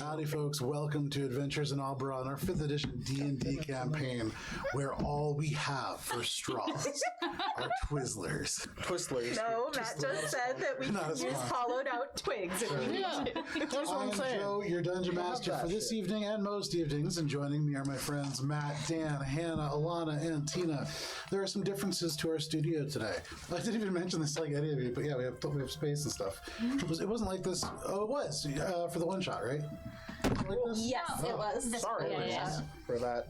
Howdy, folks. Welcome to Adventures in Alberon, our 5th edition D&D campaign, where all we have for straws are Twizzlers. Twistlers. No, Matt just said that we can use hollowed out twigs if we need to. That's what I'm saying. Joe, your Dungeon Master for this evening and most evenings, and joining me are my friends Matt, Dan, Hannah, Alana, and Tina. There are some differences to our studio today. I didn't even mention this like any of you, but yeah, we have space and stuff. It wasn't like this. Oh, it was for the one shot, right? Like this? Yes, it was. Sorry for that.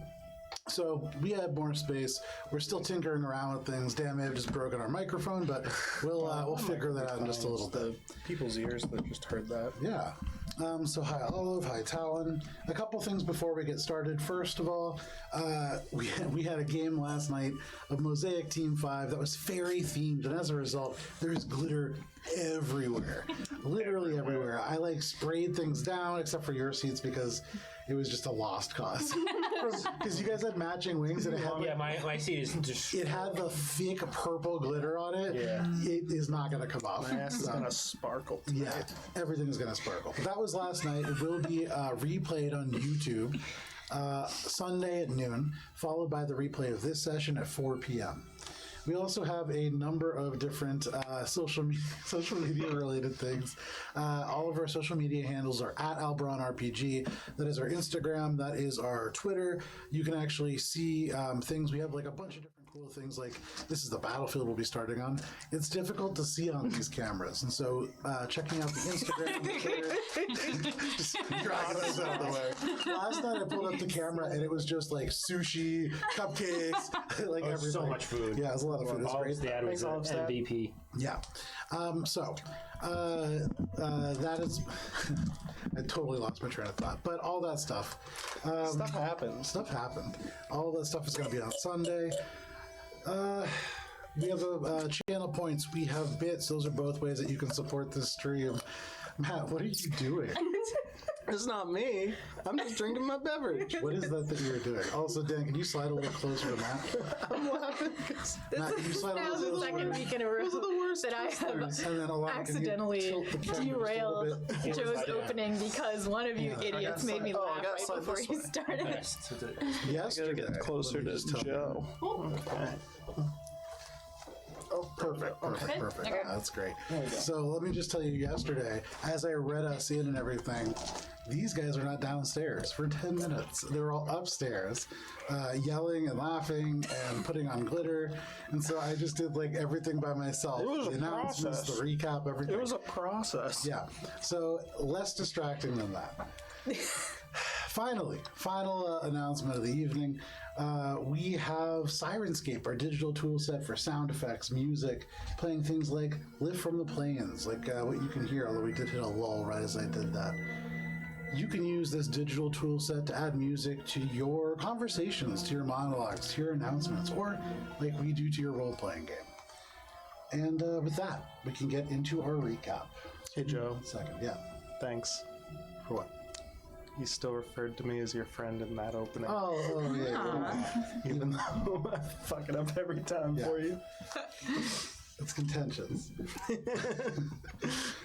So we had more space. We're still tinkering around with things. Dan may have just broken our microphone, but we'll figure that out in just a little bit. People's ears that just heard that. Yeah. So hi Olive, hi Talon. A couple things before we get started. First of all, we had a game last night of Mosaic Team 5 that was fairy themed, and as a result, there's glitter everywhere. Literally everywhere. I sprayed things down except for your seats because it was just a lost cause. Because you guys had matching wings and it had my seat is just... It had the thick purple glitter on it. Yeah. It is not going to come off. My ass is going to sparkle tonight. Yeah, everything is going to sparkle. But that was last night. It will be replayed on YouTube Sunday at noon, followed by the replay of this session at 4 p.m. We also have a number of different social media related things. All of our social media handles are at Alberon RPG. That is our Instagram. That is our Twitter. You can actually see things. We have a bunch of different cool things. Like this is the battlefield we'll be starting on. It's difficult to see on these cameras, and so checking out the Instagram, the Twitter, just dragging this out of the way. Last night I pulled up the camera and it was just like sushi, cupcakes, everything. So much food. Yeah, it was a lot of food. It was great. Dad was MVP. Yeah. That is... I totally lost my train of thought. But all that stuff... Stuff happened. All that stuff is going to be on Sunday. We have channel points. We have bits. Those are both ways that you can support this stream. Matt, what are you doing? It's not me. I'm just drinking my beverage. What is that you're doing? Also, Dan, can you slide a little closer to Matt? I'm laughing. Matt, can you slide a little That was the second week in a row that I have accidentally derailed Joe's opening because one of you idiots made me laugh right before he started. Yes, gotta get closer to Joe. Okay. Oh, perfect. Okay. Yeah, that's great. So let me just tell you, yesterday, as I read us in and everything, these guys are not downstairs for 10 minutes. They're all upstairs, yelling and laughing and putting on glitter. And so I just did everything by myself. It was the announcements, the recap, everything. It was a process. Yeah. So less distracting than that. Final announcement of the evening. We have Sirenscape, our digital tool set for sound effects, music, playing things like Lift from the Plains, what you can hear, although we did hit a lull right as I did that. You can use this digital tool set to add music to your conversations, to your monologues, to your announcements, or like we do to your role-playing game. And with that, we can get into our recap. Hey, Joe. Second, yeah. Thanks. For what? You still referred to me as your friend in that opening. Oh yeah. Even though I fuck it up every time for you. It's contentious.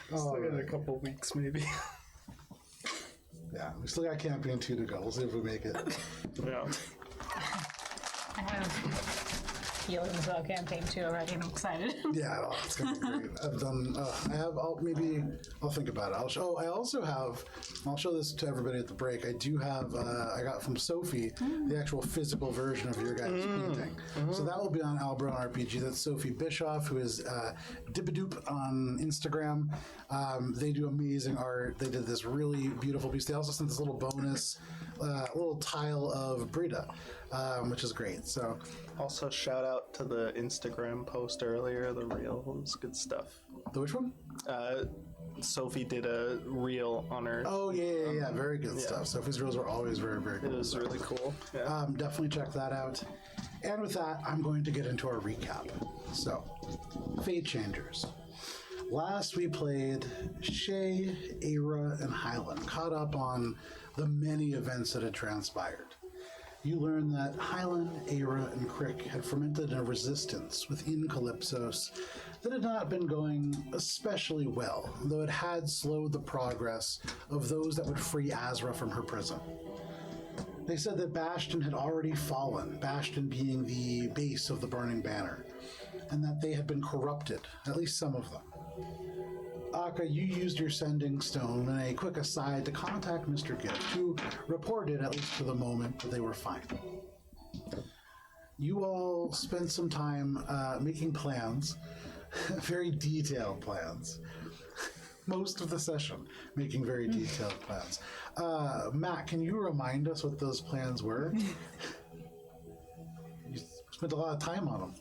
Still got a couple weeks, maybe. Yeah, we still got Campaign 2 to go. We'll see if we make it. Yeah. I have feelings about Campaign 2 already, and I'm excited. Yeah, it's gonna be great. I'll think about it. I'll show this to everybody at the break. I do have, I got from Sophie, the actual physical version of your guys' painting. So that will be on Alberon RPG. That's Sophie Bischoff, who is Dibadoop on Instagram. They do amazing art. They did this really beautiful piece. They also sent this little bonus, little tile of Brita, which is great. So, also shout out to the Instagram post earlier, the reel. It was good stuff. The which one? Sophie did a reel on her. Oh, yeah. Very good stuff. Sophie's reels are always very, very cool. It was really cool. Yeah. Definitely check that out. And with that, I'm going to get into our recap. So, Fatechangers. Last we played Shay, Aira, and Hyland, caught up on the many events that had transpired. you learn that Hylan, Aira, and Crick had fermented a resistance within Calypsos that had not been going especially well, though it had slowed the progress of those that would free Azra from her prison. They said that Bastion had already fallen, Bastion being the base of the Burning Banner, and that they had been corrupted, at least some of them. Aka, you used your sending stone and a quick aside to contact Mr. Gift, who reported, at least for the moment, that they were fine. You all spent some time making plans, very detailed plans. Most of the session making very detailed plans. Matt, can you remind us what those plans were? You spent a lot of time on them.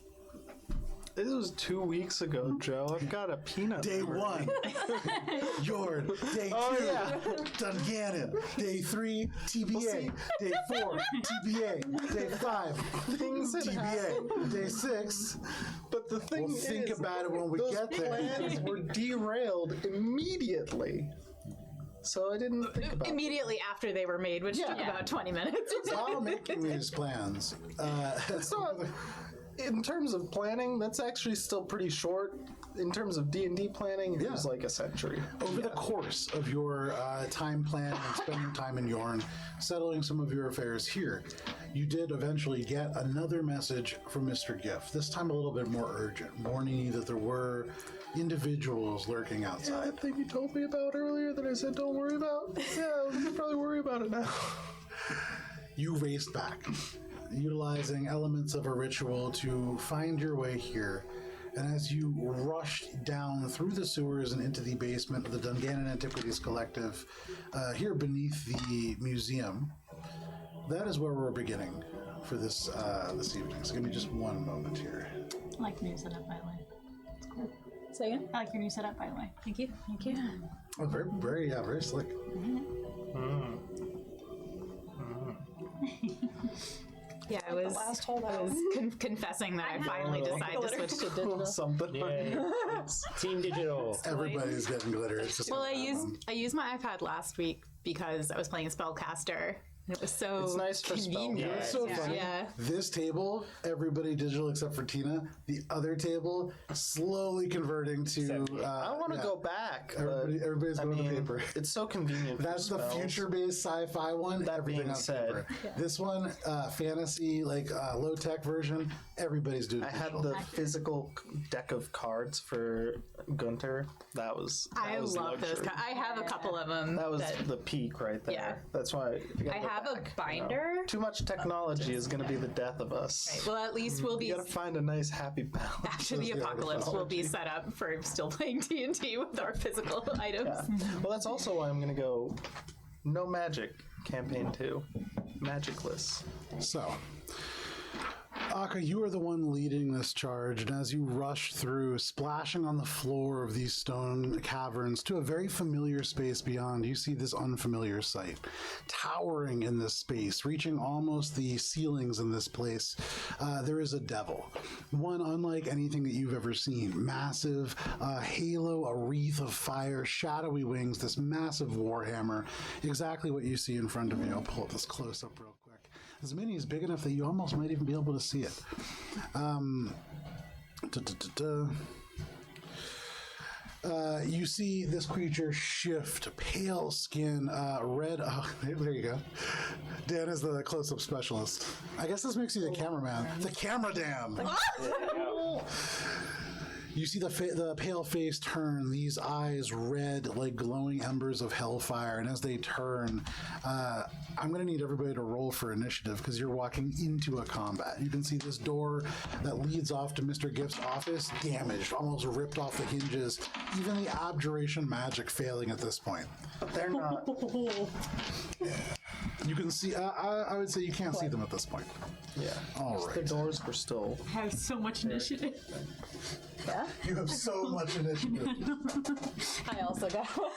This was 2 weeks ago, Joe. I've got a peanut. Day memory. 1, Yord. Day 2, Dungannon. Day 3, TBA. Day 4, TBA. Day 5, Things that happen. TBA. Day 6, But the thing we'll is, think about it when we those get there. plans were derailed immediately. So I didn't think about it. Immediately after they were made, which took about 20 minutes. While making these plans, So, in terms of planning, that's actually still pretty short. In terms of D&D planning, it was like a century. over the course of your time plan and spending time in Yorn, settling some of your affairs here, you did eventually get another message from Mr. Gift, this time a little bit more urgent, warning you that there were individuals lurking outside. That thing you told me about earlier that I said don't worry about? Yeah, we should probably worry about it now. You raced back, utilizing elements of a ritual to find your way here. And as you rushed down through the sewers and into the basement of the Dungannon Antiquities Collective, here beneath the museum, that is where we're beginning for this this evening. So give me just one moment here. I like your new setup, by the way. It's cool. Say again? I like your new setup, by the way. Thank you. Thank you. Oh, very slick. Yeah, I was confessing that I finally decided to switch to digital. Something. Yeah. Team Digital. Everybody's getting glitter. It's just Well, I used my iPad last week because I was playing Spellcaster. And it was so It's nice for convenient. spell. It's so funny. Yeah. This table, everybody digital except for Tina. The other table, slowly converting to. I want to go back. But, Everybody's going to paper. It's so convenient. for That's the spells. future-based sci-fi one. That everything being on said, paper. This one, fantasy, like low-tech version. Everybody's doing. I had digital. the physical deck of cards for Gunter. That was. I was love those. luxury. I have a couple of them. That was the peak right there. Yeah. That's why I have a binder. Too much technology is going to be the death of us. Well, at least we'll be You got to find a nice happy balance. after the apocalypse. We'll be set up for still playing D&D with our physical items. Well, that's also why I'm going to go no magic campaign 2. Magicless. So, Aka, you are the one leading this charge, and as you rush through, splashing on the floor of these stone caverns to a very familiar space beyond, you see this unfamiliar sight. Towering in this space, reaching almost the ceilings in this place, there is a devil. One unlike anything that you've ever seen. Massive halo, a wreath of fire, shadowy wings, this massive warhammer. Exactly what you see in front of you. I'll pull this close up real quick. This mini is big enough that you almost might even be able to see it. You see this creature shift, pale skin, red. Oh, there you go. Dan is the close-up specialist. I guess this makes you the cameraman. The camera Dan. You see the pale face turn, these eyes red like glowing embers of hellfire, and as they turn, I'm going to need everybody to roll for initiative because you're walking into a combat. You can see this door that leads off to Mr. Gift's office damaged, almost ripped off the hinges, even the abjuration magic failing at this point. But they're not. You can see, I would say you can't see them at this point. Yeah. All The right. doors were still. I have so much initiative. You have so much initiative. I also got one.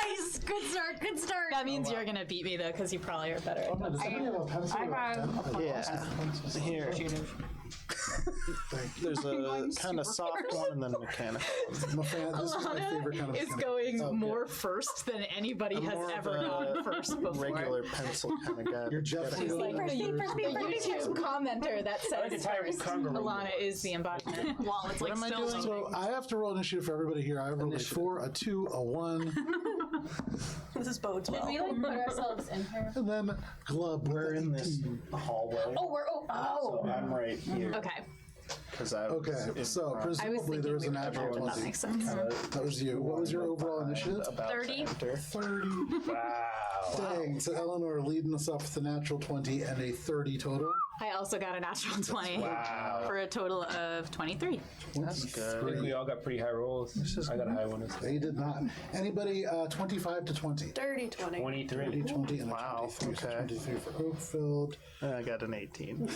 Nice! Good start, good start. That means you're going to beat me, though, because you probably are better at Does somebody have a pencil I or a have pen? Yeah. Here. Thank you. There's a kind of soft one and then a mechanical one. This is my favorite kind of Is going more first than anybody has more of ever a gone first before. Regular pencil kind of guy. You're Jeff. She's like the YouTube commenter that says Alana is the embodiment. While it's like am I still doing? So I have to roll initiative for everybody here. I rolled a 4, a 2, a 1, This bodes well. we like put ourselves in her. and then Glub. We're in this hallway. Oh, So I'm right here. Okay. Because I Okay, so presumably there was a natural that 20. makes sense. That was you. What was your overall initiative? About 30. 30. Wow. Dang. So Eleanor leading us up with a natural 20 and a 30 total. I also got a natural 20 Wow. for a total of 23. That's I think good. we all got pretty high rolls. I got a high one. They did not. Anybody 25 to 20? 30, 20. 23. 20 and a Wow, 23. So okay. 23 for Oakfield. I got an 18.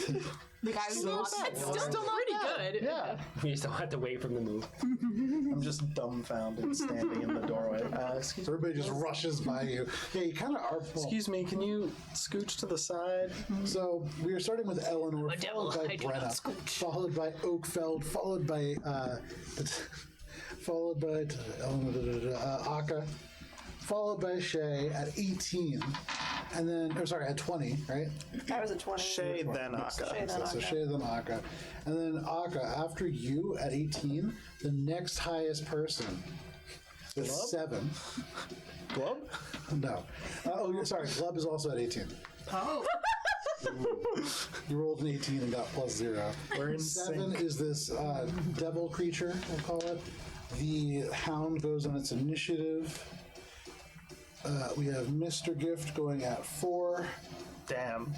the guy who's It's still pretty good. Yeah. We just don't have to wait for him to move. I'm just dumbfounded standing in the doorway. Excuse me. Everybody just rushes by you. Yeah, you kind of are. Excuse me, can you scooch to the side? So we are starting with Eleanor, devil, followed by I do not Brenna, scooch. followed by Oakfeld, followed by Akka, followed by Shay at 18, and then at 20, right? I was at 20. Shay, then Akka. Shay, then So Akka. Shay, then Akka, and then Akka. After you at 18, the next highest person is Glub? 7. Glub? No. Glub is also at 18. Oh. You rolled an 18 and got +0. We're in 7 sync. is this devil creature, we'll call it. The hound goes on its initiative. We have Mr. Gift going at 4. Damn.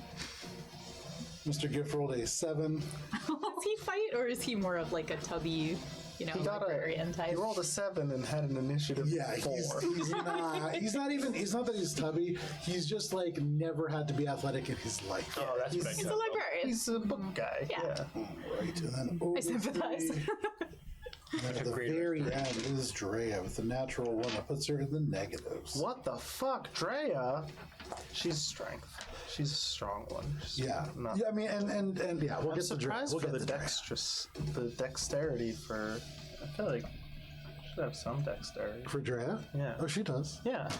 Mr. Gift rolled a 7. Does he fight, or is he more of like a tubby, He got librarian type? He rolled a 7 and had an initiative Yeah, 4. he's not that he's tubby. He's just like never had to be athletic in his life. Oh, that's He's a librarian. He's a book guy. Yeah. Right, and then over I sympathize. And then at the very end is Drea with the natural 1 that puts her in the negatives. What the fuck? Drea? She's strength. She's a strong one. She's not- I mean, and yeah, we'll I'm get to Drea. surprised We'll for get the to Drea. the dexterity for. I feel like she should have some dexterity. For Drea? Yeah. Oh, she does. Yeah.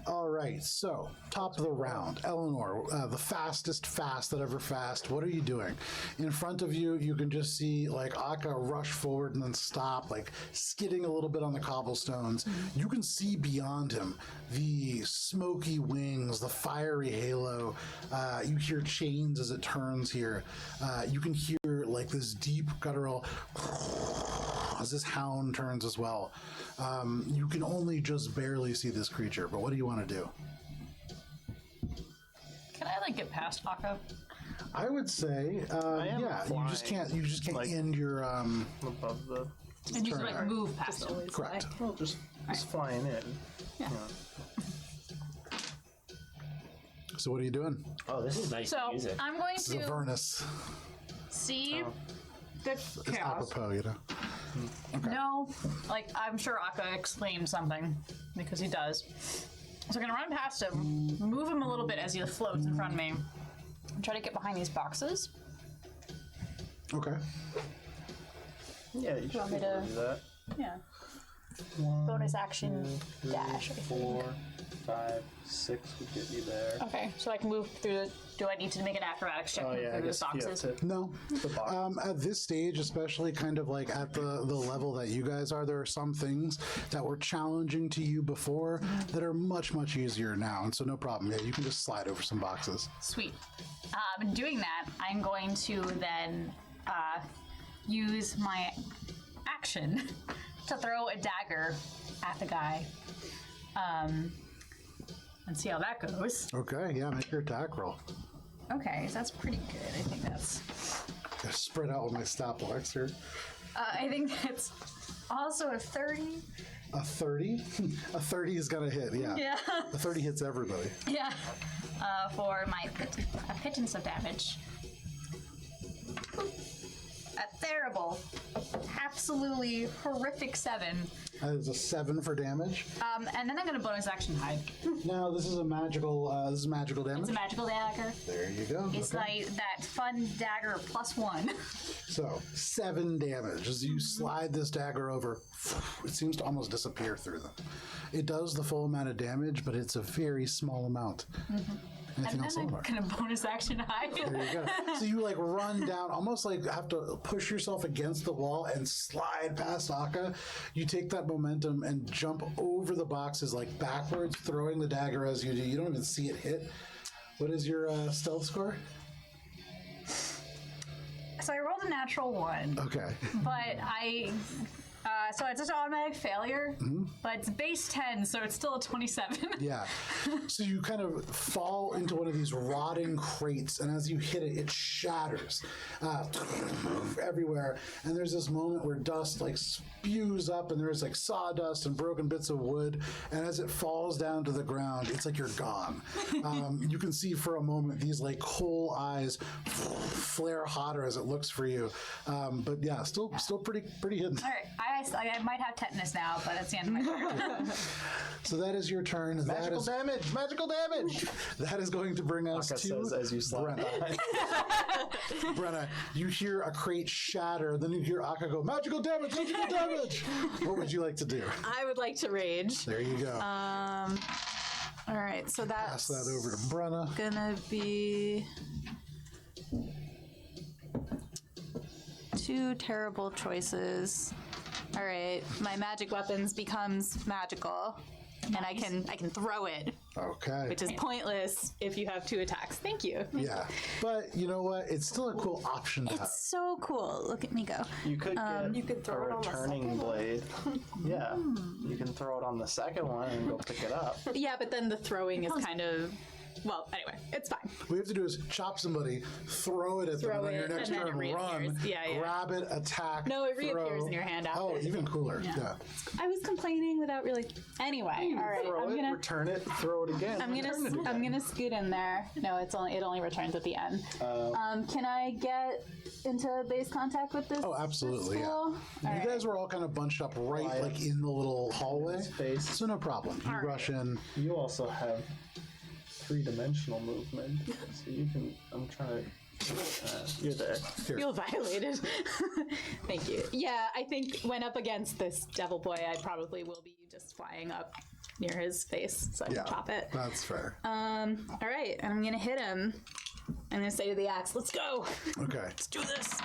All right, so top of the round. Eleanor, the fastest fast that ever fast. What are you doing? In front of you, you can just see like Akka rush forward and then stop, like skidding a little bit on the cobblestones. You can see beyond him the smoky wings, the fiery halo. You hear chains as it turns here. You can hear like this deep guttural as this hound turns as well. You can only just barely see this creature, but what do you want to do? Can I like get past Akka? I would say, am yeah, flying, you just can't like- end your Above the. And you can like move past him. correct. Well, just flying in. Yeah. So what are you doing? Oh, this is nice So music. I'm going This is to Avernus. see the It's chaos. apropos, you know. No, like I'm sure Akka exclaimed something because he does. So I'm gonna run past him, move him a little bit as he floats in front of me, and try to get behind these boxes. Okay. Yeah, you should want be me able to- to do that. Yeah. Bonus action dash. I think. 4, 5, 6 would get you there. Okay, so I can move through the. Do I need to make an acrobatics check Oh to move yeah, I through guess the you have boxes? to. No. The box. At this stage, especially kind of like at the level that you guys are, there are some things that were challenging to you before that are much, much easier now. And so no problem. Yeah, you can just slide over some boxes. Sweet. In doing that, I'm going to then use my action to throw a dagger at the guy. And see how that goes. Okay, yeah, make your attack roll. Okay, so that's pretty good. I think that's. Gotta spread out with my stopwatch here. I think that's also a 30. A 30? A 30 is gonna hit, yeah. Yeah. A 30 hits everybody. Yeah. For my a pittance of damage. A terrible half absolutely horrific 7. That is a 7 for damage. And then I'm gonna bonus action hide. Now this is a magical. This is magical damage. It's a magical dagger. There you go. It's Okay. like that fun dagger +1. So 7 damage as you slide this dagger over. It seems to almost disappear through them. It does the full amount of damage, but it's a very small amount. Anything And else, then I'm Omar? gonna bonus action hide. There you go. So you like run down, almost like have to push yourself against the wall and slide past Akka. You take that momentum and jump over the boxes like backwards, throwing the dagger as you do. You don't even see it hit. What is your stealth score? So I rolled a natural 1, Okay. but so it's just an automatic failure, but it's base 10, so it's still a 27. Yeah. So you kind of fall into one of these rotting crates, and as you hit it, it shatters everywhere. And there's this moment where dust like spews up, and there's like sawdust and broken bits of wood. And as it falls down to the ground, it's like you're gone. You can see for a moment these like coal eyes flare hotter as it looks for you. But yeah, still pretty hidden. All right, I might have tetanus now, but that's the end of my turn. So that is your turn. Magical damage! Magical damage! That is going to bring us Akka to says as you slide Brenna. Brenna, you hear a crate shatter, then you hear Akka go, magical damage, magical damage! What would you like to do? I would like to rage. There you go. All right, so Pass that's that over to Brenna. gonna be 2 terrible choices. All right, my magic weapons becomes magical, and I can throw it, Okay. which is pointless if you have 2 attacks. Thank you. Yeah, but you know what? It's still a cool option to have. So cool. Look at me go. You could get You could throw it a on the returning second one. blade. Yeah. You can throw it on the second one and go pick it up. Yeah, but then the throwing is kind of. Well, anyway, it's fine. What we have to do is chop somebody, throw it at them, Throw and then your it, next and then turn, it run, reappears. Yeah. grab it, attack. No, it reappears throw. in your hand after. Oh, even cooler. Yeah. I was complaining without really. Anyway, all right. Throw I'm it, gonna. return it, throw it again. I'm return it again. gonna scoot in there. No, it only returns at the end. Can I get into base contact with this? Oh, absolutely. this Yeah. fool? You guys were all kind of bunched up right Quiet. like in the little hallway, Space. so no problem. You rush in. You also have 3-dimensional movement, so you can. I'm trying to. You're there. Feel violated. Thank you. Yeah, I think when up against this devil boy, I probably will be just flying up near his face so I Yeah, can chop it. that's fair. All right, and I'm gonna hit him. I'm gonna say to the axe, "Let's go. Okay. Let's do this."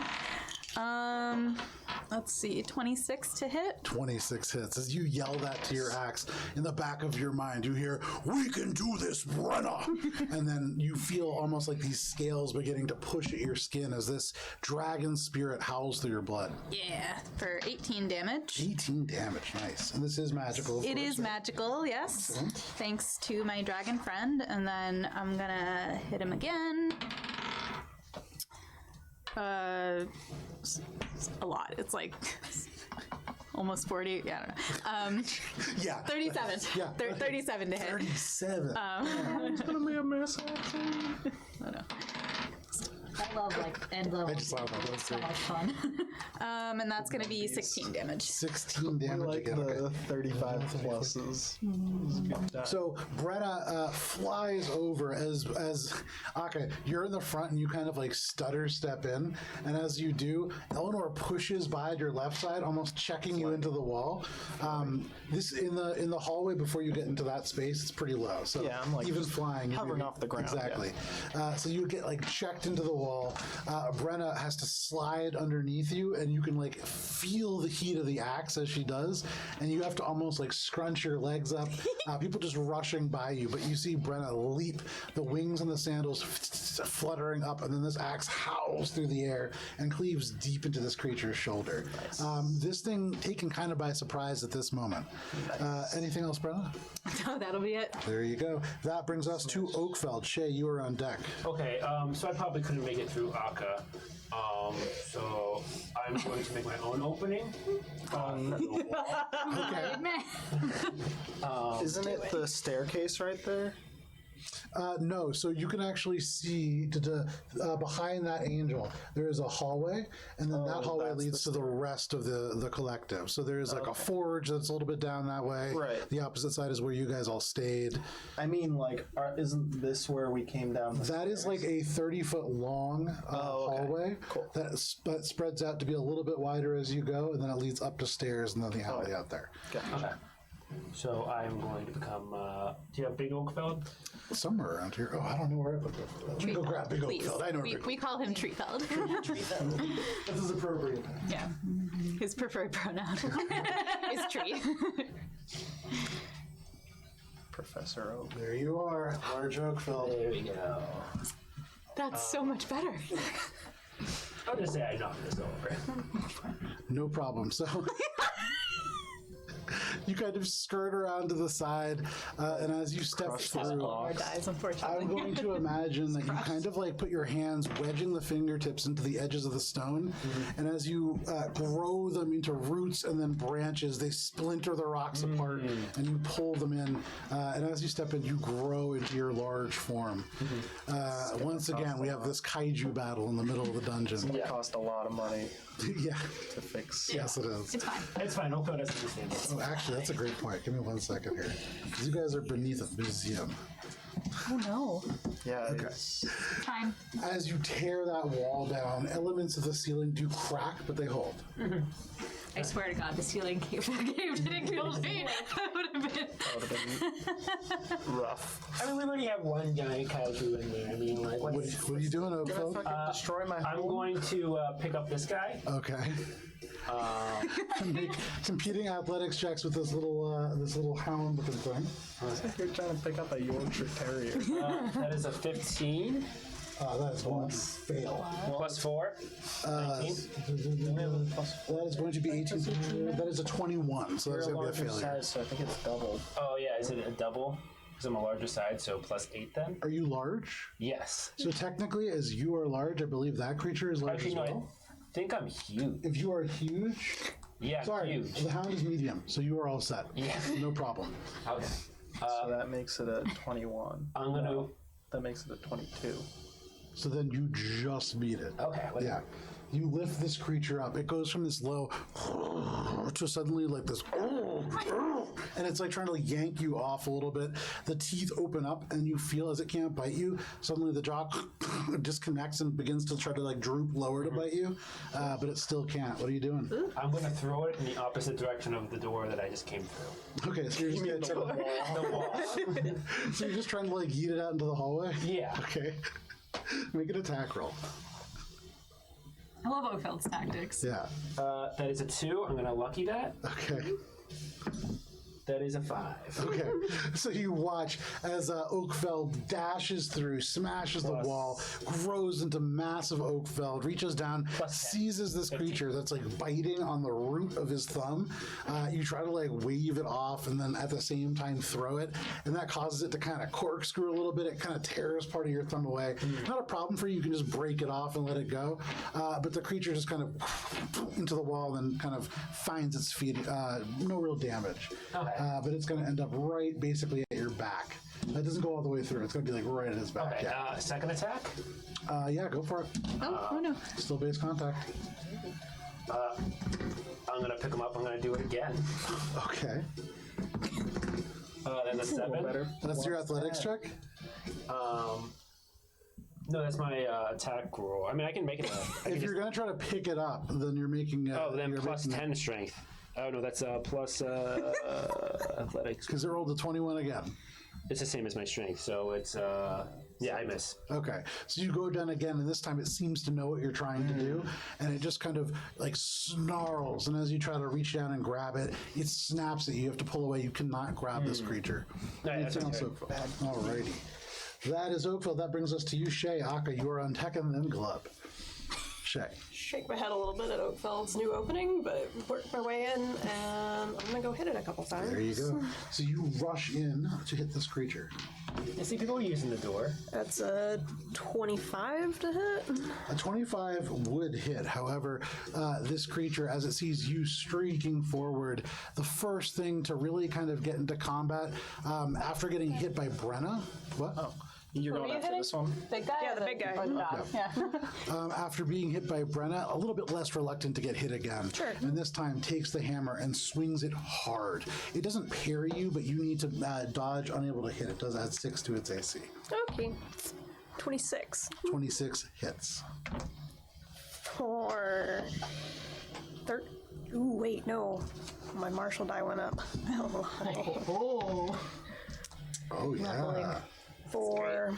Let's see, 26 to hit. 26 hits. As you yell that to your axe, in the back of your mind, you hear, "We can do this, Brenna!" And then you feel almost like these scales beginning to push at your skin as this dragon spirit howls through your blood. Yeah, for 18 damage. 18 damage. Nice. And this is magical. of It course, is right? magical, yes. Thanks to my dragon friend. And then I'm gonna hit him again. A lot. It's like almost 40. Yeah, I don't know. Yeah. 37. Yeah. 37 to hit. 37. It's gonna be a miss. I love end level. I just laughed at those So two. much fun. And that's gonna be 16 damage. 16 I damage like again. the Okay. 35 pluses. So Brenna flies over as Akka, you're in the front and you kind of like stutter step in, and as you do, Eleanor pushes by your left side, almost checking you into the wall. This in the hallway before you get into that space, it's pretty low. So Yeah, I'm like even just flying, hovering you're- off the ground, Exactly. So you get like checked into the wall. Brenna has to slide underneath you, and you can like feel the heat of the axe as she does, and you have to almost like scrunch your legs up. People just rushing by you, but you see Brenna leap, the wings and the sandals fluttering up, and then this axe howls through the air and cleaves deep into this creature's shoulder. This thing taken kind of by surprise at this moment. Anything else, Brenna? Oh, that'll be it. There you go. That brings us to Oakfeld. Shay, you are on deck. Okay, so I probably couldn't make it through Akka. So I'm going to make my own opening. Okay. Isn't it the staircase right there? No, so you can actually see behind that angel, there is a hallway, and then that hallway leads to the rest of the collective. So there's like a forge that's a little bit down that way. Right. The opposite side is where you guys all stayed. I mean, like, isn't this where we came down? That is like a 30-foot long hallway that spreads out to be a little bit wider as you go, and then it leads up to stairs and then the alley out there. Okay. So I'm going to become. Do you have Big Oakfeld? Somewhere around here. Oh, I don't know where I put it. Go grab Big Oakfeld. I know We call him Treefeld. this is appropriate. Yeah. His preferred pronoun is tree. Professor Oak. There you are, large Oakfeld. There we go. That's so much better. I'll just say I knocked this over. No problem. So you kind of skirt around to the side, and as you step through, Or dies, unfortunately. I'm going to imagine that you kind of like put your hands wedging the fingertips into the edges of the stone, and as you grow them into roots and then branches, they splinter the rocks apart, and you pull them in, and as you step in, you grow into your large form. Once again, we have this kaiju battle in the middle of the dungeon. It cost a lot of money Yeah. to fix. Yes, it is. It's fine. It's fine. Oakfeld doesn't understand this. Oh, actually, that's a great point. Give me 1 second here. 'Cause you guys are beneath a museum. Oh no. Yeah. Okay. Fine. As you tear that wall down, elements of the ceiling do crack, but they hold. I swear to God, the ceiling caved and killed me. That would have been. Rough. I mean, we already have one giant kaiju in there. I mean, like, What are you doing, Oakfeld? Destroy my I'm home. going to pick up this guy. Okay. Make competing athletics checks with this little hound looking thing. You're trying to pick up a Yorkshire Terrier. That is a 15 That is going to fail. plus 4. 19. That is going to be 18. That is a 21, so that's You're a going to be a larger failure. size, so I think it's doubled. Oh, yeah. Is it a double? Because I'm a larger side, so plus 8 then? Are you large? Yes. So technically, as you are large, I believe that creature is large Actually, as no, well. I think I'm huge. If you are huge, Yeah, sorry, huge. the hound is medium, so you are all set. Yeah. No problem. Okay. So that makes it a 21. I'm going to... That makes it a 22. So then you just beat it. Okay. What Yeah. You lift this creature up. It goes from this low to suddenly like this, and it's like trying to yank you off a little bit. The teeth open up, and you feel as it can't bite you. Suddenly, the jaw disconnects and begins to try to like droop lower to bite you, but it still can't. What are you doing? I'm going to throw it in the opposite direction of the door that I just came through. Okay, so you're just gonna try to, The wall. so you're just trying to like yeet it out into the hallway. Yeah. Okay. Make an attack roll. I love Oakfeld's tactics. Yeah. That is a 2. I'm going to lucky that. Okay. That is a 5. Okay, so you watch as Oakfeld dashes through, smashes the wall, grows into massive Oakfeld, reaches down, seizes this creature that's like biting on the root of his thumb. You try to like wave it off and then at the same time throw it, and that causes it to kind of corkscrew a little bit. It kind of tears part of your thumb away. Not a problem for you. You can just break it off and let it go. But the creature just kind of into the wall and kind of finds its feet. No real damage. Okay. But it's going to end up right basically at your back. That doesn't go all the way through. It's going to be like right at his back. Okay. Yeah. Second attack. Yeah, go for it. Oh no. Still base contact. I'm going to pick him up. I'm going to do it again. Okay. Then a 7. That's your athletics check? No, that's my attack roll. I mean, I can make it If you're going to try to pick it up, then you're making... then plus 10 strength. Oh, no, that's plus athletics. Because it rolled a 21 again. It's the same as my strength, so it's, yeah, I miss. Okay, so you go down again, and this time it seems to know what you're trying to do, and it just kind of like snarls, and as you try to reach down and grab it, it snaps at you. You have to pull away. You cannot grab this creature. That's Anything else, okay. Oakville? Alrighty. That is Oakville. That brings us to you, Shay. Aka, you are on Tekken, then Glub. Shay. Shake my head a little bit at Oakfeld's new opening, but work my way in, and I'm gonna go hit it a couple times. There you go. So you rush in to hit this creature. I see people using the door. That's a 25 to hit. A 25 would hit. However, this creature, as it sees you streaking forward, the first thing to really kind of get into combat, after getting hit by Brenna, what? You're going after this one? Big guy? Yeah, the big guy. Yeah. After being hit by Brenna, a little bit less reluctant to get hit again. Sure. And this time takes the hammer and swings it hard. It doesn't parry you, but you need to dodge, unable to hit. It does add 6 to its AC. Okay. 26. 26 hits. For... Ooh, wait, no. My martial die went up. Oh. Oh, yeah. For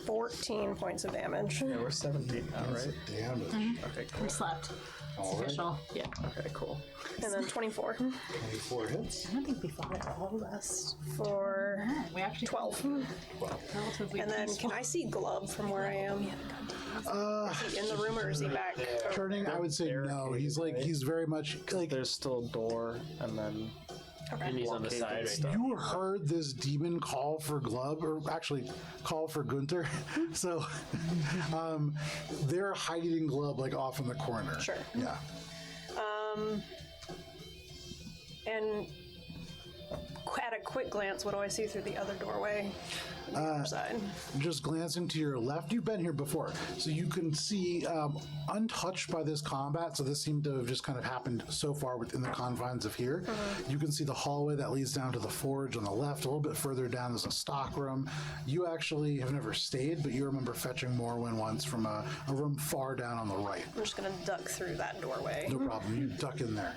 14 points of damage. Yeah, we're 17 now, right? Damage. Okay, cool. We slept. All right. Official. Yeah. Okay, cool. And then 24 24 hits. I don't think we fought at all last. for We actually 12. relatively And then peaceful. can I see Glove from where I am? Is he in the room or is he back? Turning, I would say no. He's like, he's very much like, There's still a door, and then And he's on the side right now. you heard this demon call for Glub, or actually call for Gunter. So they're hiding Glub like off in the corner. Sure. Yeah. And at a quick glance, what do I see through the other doorway? On the other side. Just glancing to your left, you've been here before, so you can see untouched by this combat. So this seemed to have just kind of happened so far within the confines of here. You can see the hallway that leads down to the forge on the left. A little bit further down is a stock room. You actually have never stayed, but you remember fetching Morwen once from a room far down on the right. I'm just gonna duck through that doorway. No problem. You duck in there.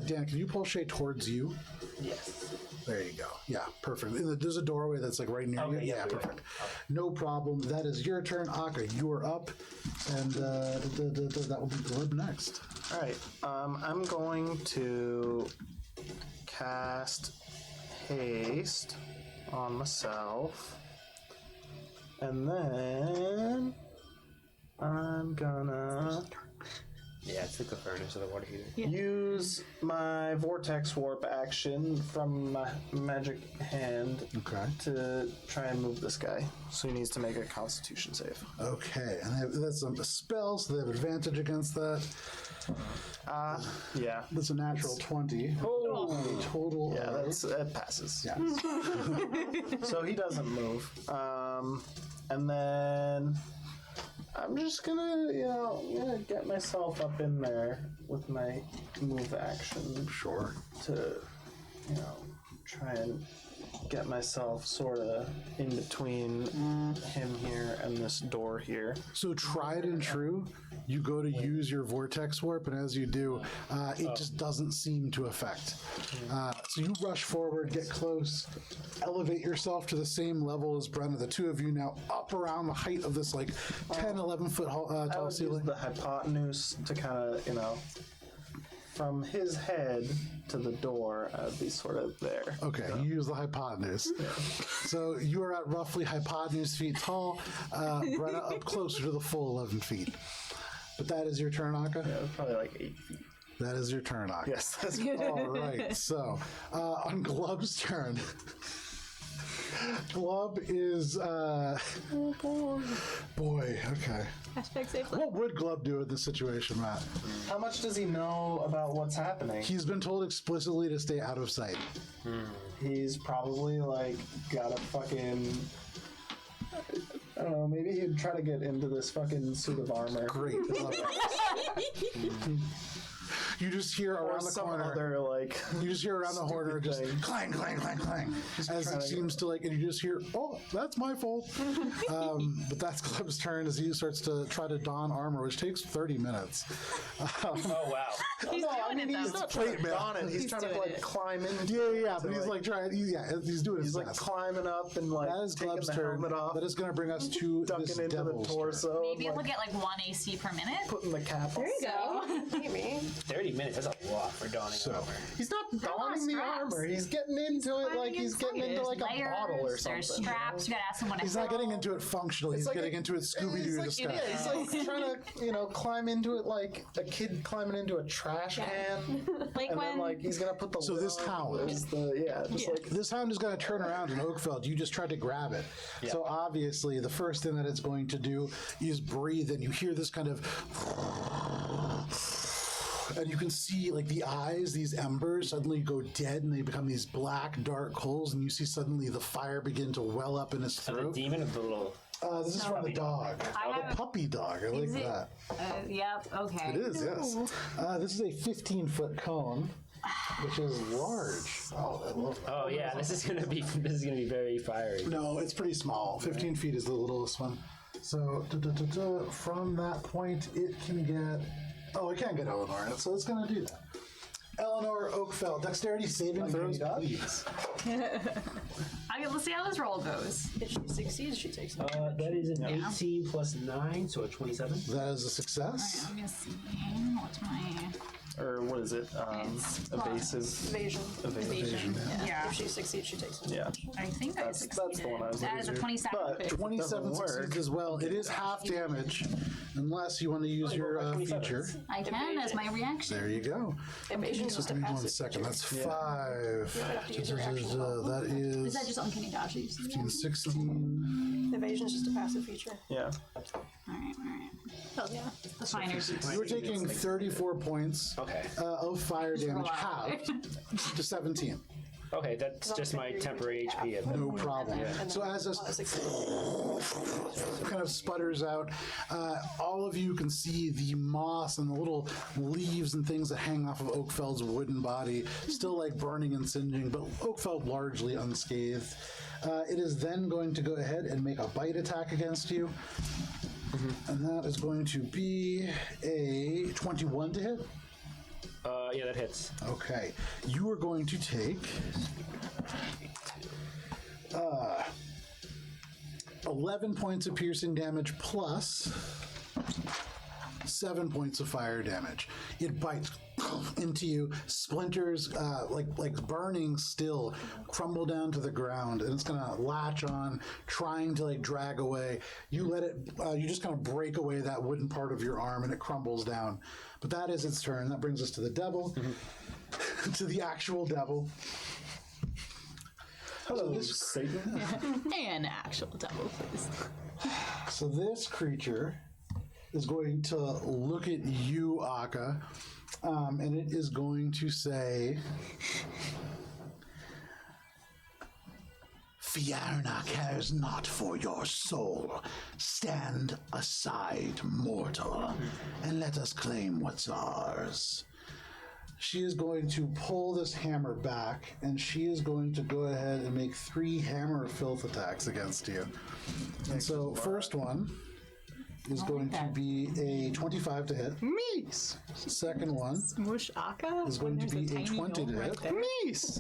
Dan, can you pull Shay towards you? Yes. There you go. Yeah, perfect. There's a doorway that's like right near you. Okay, Yeah, yeah, perfect. No problem. That is your turn, Akka. You are up, and that will be Glib next. all right. I'm going to cast haste on myself, and then I'm gonna Yeah, it's like the furnace of the water heater. use my vortex warp action from my magic hand Okay. to try and move this guy. So he needs to make a Constitution save. Okay, and that's a spell, so they have advantage against that. Yeah. That's a natural 20. Oh. A total. Yeah, of, it passes. yeah. So he doesn't move. And then I'm just gonna, get myself up in there with my move action Sure. to, try and get myself sort of in between him here and this door here. So tried and true, you go to use your vortex warp, and as you do, it just doesn't seem to affect. So you rush forward, get close, elevate yourself to the same level as Brenna. The two of you now up around the height of this like 10, 11 foot I tall would use ceiling. the hypotenuse to kind of, from his head to the door, I'd be sort of there. Okay, you use the hypotenuse. So you are at roughly hypotenuse feet tall. Brenna up closer to the full 11 feet. But that is your turn, Akka? Yeah, probably like 8 feet. That is your turn, Akka. Yes, that's All right, so on Glub's turn, Glub is, boy, okay. Hashtag safe. What would Glub do in this situation, Matt? How much does he know about what's happening? He's been told explicitly to stay out of sight. He's probably like got a fucking. I don't know. Maybe he'd try to get into this fucking suit of armor. Great. Love it. You just hear Or around the some corner. other like. You just hear around the corner just thing. clang, clang, clang, clang. As trying it to- seems to like, and you just hear, oh, that's my fault. But that's Gleb's turn as he starts to try to don armor, which takes 30 minutes. Oh wow. He's doing it, He's though. not trying to man. don it. He's trying to doing like it. climb in. Yeah, but he's like trying, he's doing his He's like best. climbing up and like That is taking Gleb's the turn. helmet off, That is going to bring us to ducking this into the devil's turn. torso, Maybe and, he'll like, get like 1 AC per minute. putting the cap on. There you go. Maybe. 30 minutes, that's a lot for donning So- armor. He's not There are a lot of donning the straps. armor. He's getting into it like he's getting into There's like a layers, bottle or something. There's straps. You gotta ask someone to He's not getting into it functionally. He's like getting a- into it Scooby-Doo He's to like, stuff. yeah, he's like trying to, climb into it like a kid climbing into a trash can. like And when then like he's gonna put the So lid this on, hound- is the just like This hound is going to turn around in Oakfeld. You just tried to grab it. So obviously, the first thing that it's going to do is breathe, and you hear this kind of and you can see like the eyes, these embers suddenly go dead and they become these black dark holes, and you see suddenly the fire begin to well up in his The throat. demon of the little. This is from the dog. have- The puppy dog. I like Is it? that. Yep. Okay. It is, yes. This is a 15-foot cone, which is large. Oh, I love that. Oh yeah, this is gonna be very fiery. No, it's pretty small. 15 feet is the littlest one. So from that point, it can get. Oh, it can't get Eleanor in it, so it's going to do that. Eleanor Oakfell, dexterity saving throws, please. Let's see how this roll goes. If she succeeds, she takes it. That is an 18 plus 9, so a 27. That is a success. I'm gonna see. What's my Or what is it? Evasive. Evasion. evasion? Yeah. If she succeeds, she takes it. Yeah. I think I succeeded. That's the one I was That is a looking 27. But 27 doesn't work. succeeds as well. It is half damage, unless you want to use your feature. I can as my reaction. There you go. Evasion's just a Give me 1 passive. second. That's 5. have to use your actual That Is that is just uncanny dodge? that you said? 15, 16. Evasion's just a passive feature. Yeah. Alright. Oh yeah. The finers. You were taking 34 points Okay. of fire damage, halved to 17. Okay, that's just my temporary HP. No problem. So as this kind of sputters out, all of you can see the moss and the little leaves and things that hang off of Oakfeld's wooden body, still like burning and singeing, but Oakfeld largely unscathed. It is then going to go ahead and make a bite attack against you. And that is going to be a 21 to hit. Yeah, that hits. Okay. You are going to take 11 points of piercing damage plus 7 points of fire damage. It bites into you, splinters, like burning still, crumble down to the ground, and it's gonna latch on, trying to like drag away. You let it, you just kind of break away that wooden part of your arm, and it crumbles down. But that is its turn. That brings us to the devil, to the actual devil. Hello, Satan. An actual devil, please. So this creature is going to look at you, Akka, and it is going to say, Fiona cares not for your soul. Stand aside, mortal, and let us claim what's ours. She is going to pull this hammer back, and she is going to go ahead and make 3 hammer filth attacks against you. And so, first one is going to be a 25 to hit. Meese. Second one Smush Akka? is going to be a 20 to hit. Meese.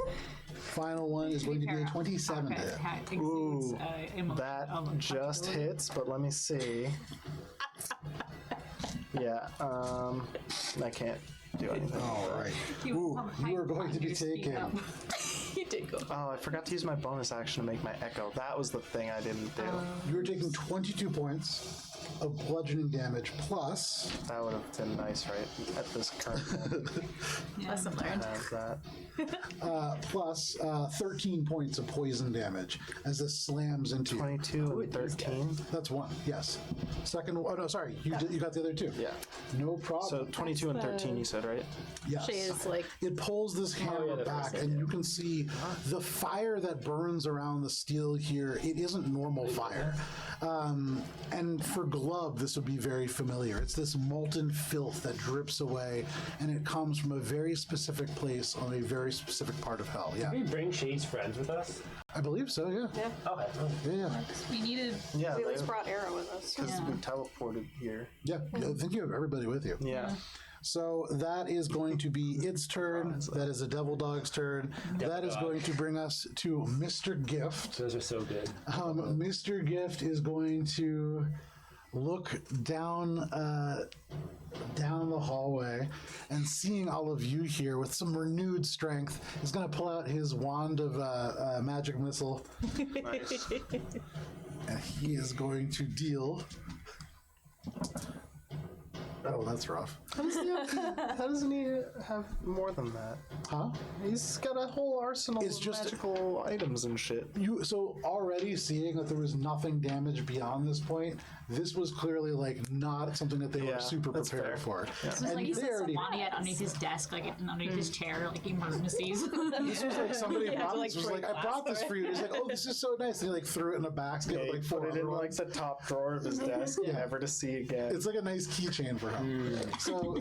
Final one is going to be a 27 to hit. Ooh, that just hits, but let me see. Yeah, I can't do anything. All right. Ooh, you are going to be taking. He did go. Oh, I forgot to use my bonus action to make my echo. That was the thing I didn't do. You are taking 22 points of bludgeoning damage plus. That would have been nice, right? At this current Lesson learned. have that. Plus 13 points of poison damage as this slams into you. 22 and 13. That's one, yes. Second, oh no, sorry, you got the other two. Yeah. No problem. So 22 and 13, you said, right? yes. She is like, It pulls this hammer back, and you can see the fire that burns around the steel here. It isn't normal fire. And for Glove, this would be very familiar. It's this molten filth that drips away, and it comes from a very specific place on a very specific part of hell. Yeah, Can we bring Shade's friends with us? I believe so. Yeah. Yeah. Okay. Yeah. We needed. Yeah, We at least brought Arrow with us. because we teleported here. Yeah. I think you have everybody with you. Yeah. So that is going to be its turn. That is a devil dog's turn. That is going to bring us to Mr. Gift. Those are so good. Mr. Gift is going to look down down the hallway, and seeing all of you here with some renewed strength, is going to pull out his wand of magic missile, Nice. and he is going to deal Oh, that's rough. How doesn't he have more than that? Huh? He's got a whole arsenal It's of just- magical items and shit. So already seeing that there was nothing damaged beyond this point, this was clearly like not something that they were Yeah, super that's prepared fair. for. This is like he they said already- Savani had underneath his desk, like underneath his chair, like emergencies. This was like somebody Yeah, brought to, this. Was break like, I brought this glass for you. He's like, oh, this is so nice. And he like threw it in a basket with like four Put it other in like ones. the top drawer of his desk, never to see again. It's like a nice keychain for him. So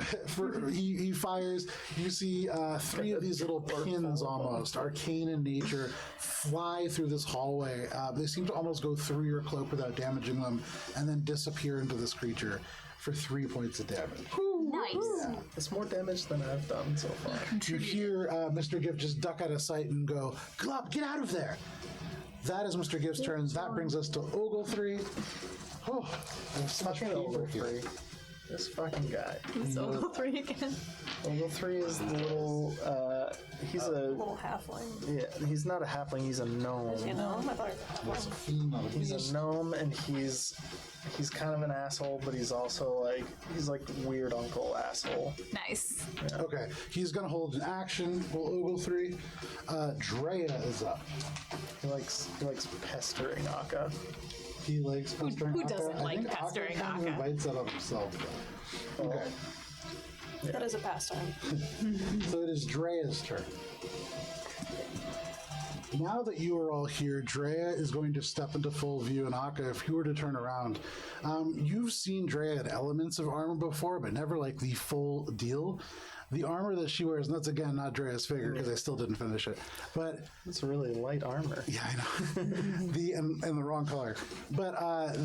he fires. You see 3 of these little pins, almost arcane in nature, fly through this hallway. They seem to almost go through your cloak without damaging them, and then disappear into this creature for 3 points of damage. Nice. It's more damage than I've done so far. You hear Mr. Gift just duck out of sight and go, "Glub, get out of there!" That is Mr. Gift's turn. That brings us to Ogle-3. Oh, there's so much Fucking paper here. Ogle-3. This fucking guy. So 3 again. Ogle-3 is the little, he's a, Little halfling. yeah, he's not a halfling, he's a gnome. You know, I thought That's a fiend, not a He's beast. a gnome, and he's kind of an asshole, but he's also like, he's like weird uncle asshole. Nice. Okay, he's gonna hold an action. Will Ogle-3. Drea is up. He likes pestering Akka. He likes pestering who Akka. doesn't I like think pestering Akka? Kind of Akka? invites that on himself. Though. Okay, that is a pastime. so it is Drea's turn. Now that you are all here, Drea is going to step into full view, and Akka, if you were to turn around, you've seen Drea in elements of armor before, but never like the full deal. The armor that she wears, and that's again not Drea's figure because I still didn't finish it, but It's really light armor. yeah, I know. and the wrong color. But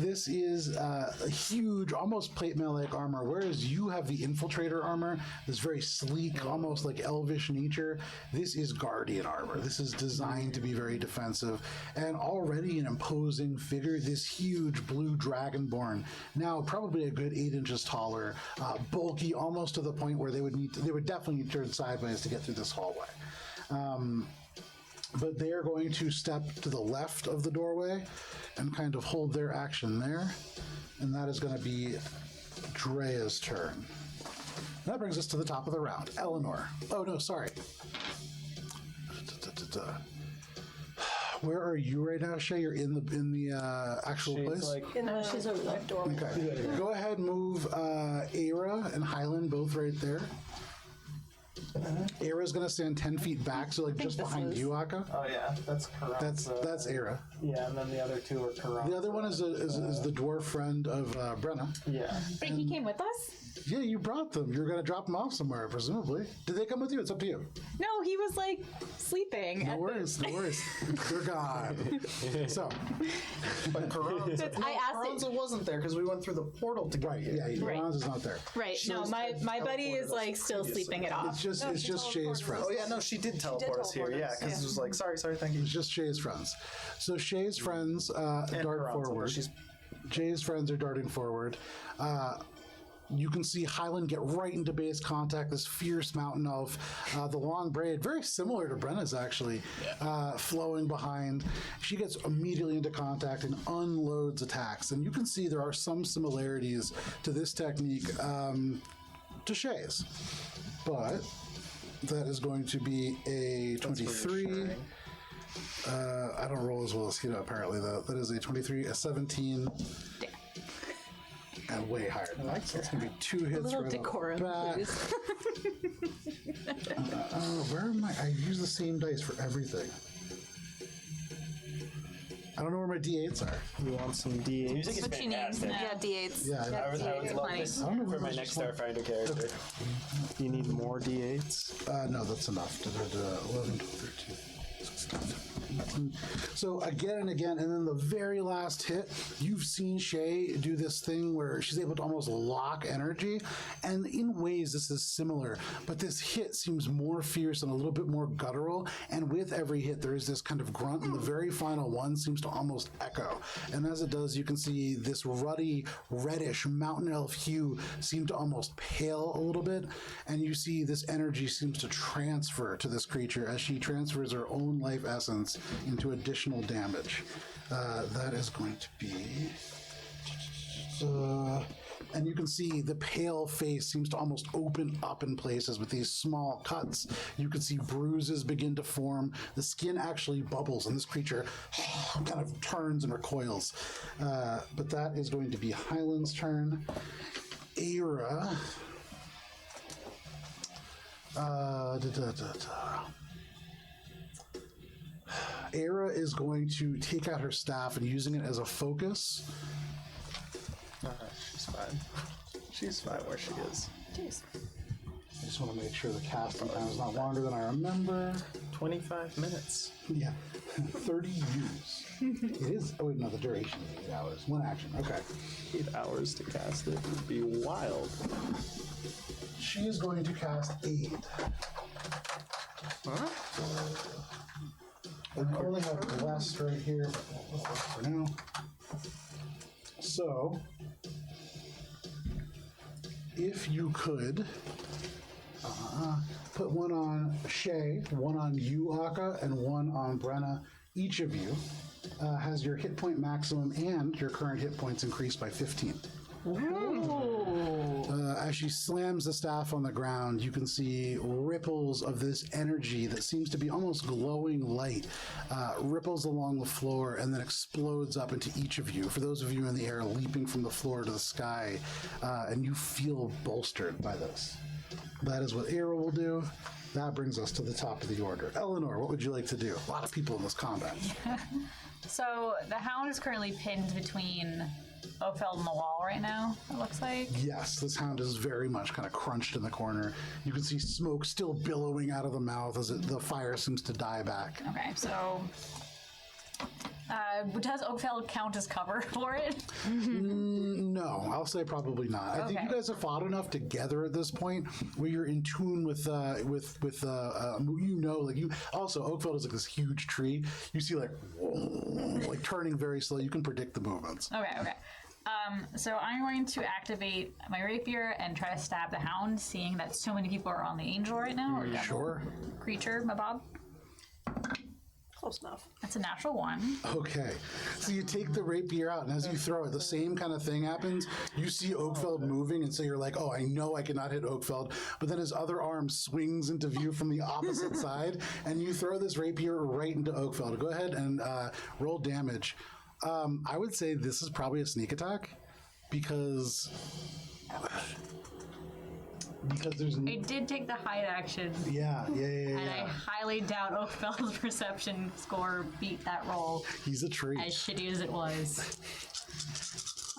this is a huge, almost plate mail-like armor, whereas you have the infiltrator armor, this very sleek, almost like elvish nature. This is guardian armor. This is designed to be very defensive, and already an imposing figure, this huge blue dragonborn, now probably a good 8 inches taller, bulky, almost to the point where they would definitely need to turn sideways to get through this hallway. But they are going to step to the left of the doorway and kind of hold their action there. And that is going to be Drea's turn. That brings us to the top of the round. Eleanor. Oh, no, sorry. Where are you right now, Shay? You're in the actual She's place? like, In the she's over there. doorway. Okay. Go ahead and move Aira and Hyland both right there. Aira's going to stand 10 feet back, so like just behind you, Akka. oh yeah, that's correct. That's Aira. Yeah, and then the other two are corrupt. The other one is the dwarf friend of Brenna. Yeah. But he came with us? Yeah, you brought them. You're going to drop them off somewhere, presumably. Did they come with you? It's up to you. No, he was like sleeping. No worries, no worries. They're gone. So, But Carranza, I asked Carranza wasn't there because we went through the portal to get right, here. yeah, Ron's is not there. Right. No, my buddy is like still sleeping it off. It's just Shay's friends. Oh yeah, no, she did teleport us here. teleport Yeah, us, because yeah. it was like, sorry, thank you. It's just Shay's friends. So Shay's friends And dart Carranza, but forward. she's Jay's friends are darting forward. You can see Hyland get right into base contact, this fierce mountain elf. The long braid, very similar to Brenna's actually, flowing behind. She gets immediately into contact and unloads attacks. And you can see there are some similarities to this technique to Shay's. But that is going to be a 23. I don't roll as well as Hina, apparently, though. That is a 23, a 17, and way higher than that. So it's going to be 2 hits little right decorum, off the bat. please. Where am I? I use the same dice for everything. I don't know where my D8s are. you want some D8. Music is What you need? fantastic. Yeah, D8s. Yeah, I would love Plenty. this I don't know for if my this next is one. Starfinder character. You need more D8s. no, that's enough. 11, 12, 13, 16, 17. So again and again, and then the very last hit, you've seen Shay do this thing where she's able to almost lock energy, and in ways this is similar, but this hit seems more fierce and a little bit more guttural, and with every hit there is this kind of grunt, and the very final one seems to almost echo. And as it does, you can see this ruddy, reddish mountain elf hue seem to almost pale a little bit, and you see this energy seems to transfer to this creature as she transfers her own life essence into additional damage. That is going to be and you can see the pale face seems to almost open up in places with these small cuts. You can see bruises begin to form. The skin actually bubbles, and this creature kind of turns and recoils. But that is going to be Highland's turn. Era. Era is going to take out her staff and using it as a focus. She's fine. She's fine where she is. Jeez. I just want to make sure the casting time is not longer than I remember. 25 minutes. Yeah, 30 years. It is. Oh wait, no, the duration is 8 hours. One action. Okay. 8 hours to cast it would be wild. She is going to cast Aid. Huh? I only have Blessed right here, but that will work for now. So, if you could put one on Shay, one on you, Akka, and one on Brenna, each of you has your hit point maximum and your current hit points increased by 15. As she slams the staff on the ground, you can see ripples of this energy that seems to be almost glowing light, ripples along the floor and then explodes up into each of you. For those of you in the air, leaping from the floor to the sky, and you feel bolstered by this. That is what Era will do. That brings us to the top of the order. Eleanor, what would you like to do? A lot of people in this combat. So the hound is currently pinned between Oakfeld and the wall right now, it looks like. Yes, this hound is very much kind of crunched in the corner. You can see smoke still billowing out of the mouth as the fire seems to die back. Okay, so does Oakfeld count as cover for it? No, I'll say probably not. I think you guys have fought enough together at this point where you're in tune with you know, like you. Also, Oakfeld is like this huge tree. You see like turning very slow. You can predict the movements. Okay. So I'm going to activate my rapier and try to stab the hound, seeing that so many people are on the angel right now. Or Sure. Creature, my Bob. Close enough. That's a natural 1. Okay. So you take the rapier out, and as you throw it, the same kind of thing happens. You see Oakfeld moving, and so you're like, oh, I know I cannot hit Oakfeld. But then his other arm swings into view from the opposite side, and you throw this rapier right into Oakfeld. Go ahead and roll damage. I would say this is probably a sneak attack, because there's I did take the hide action. yeah. And I highly doubt Oakfeld's perception score beat that roll, He's a tree. as shitty as it was.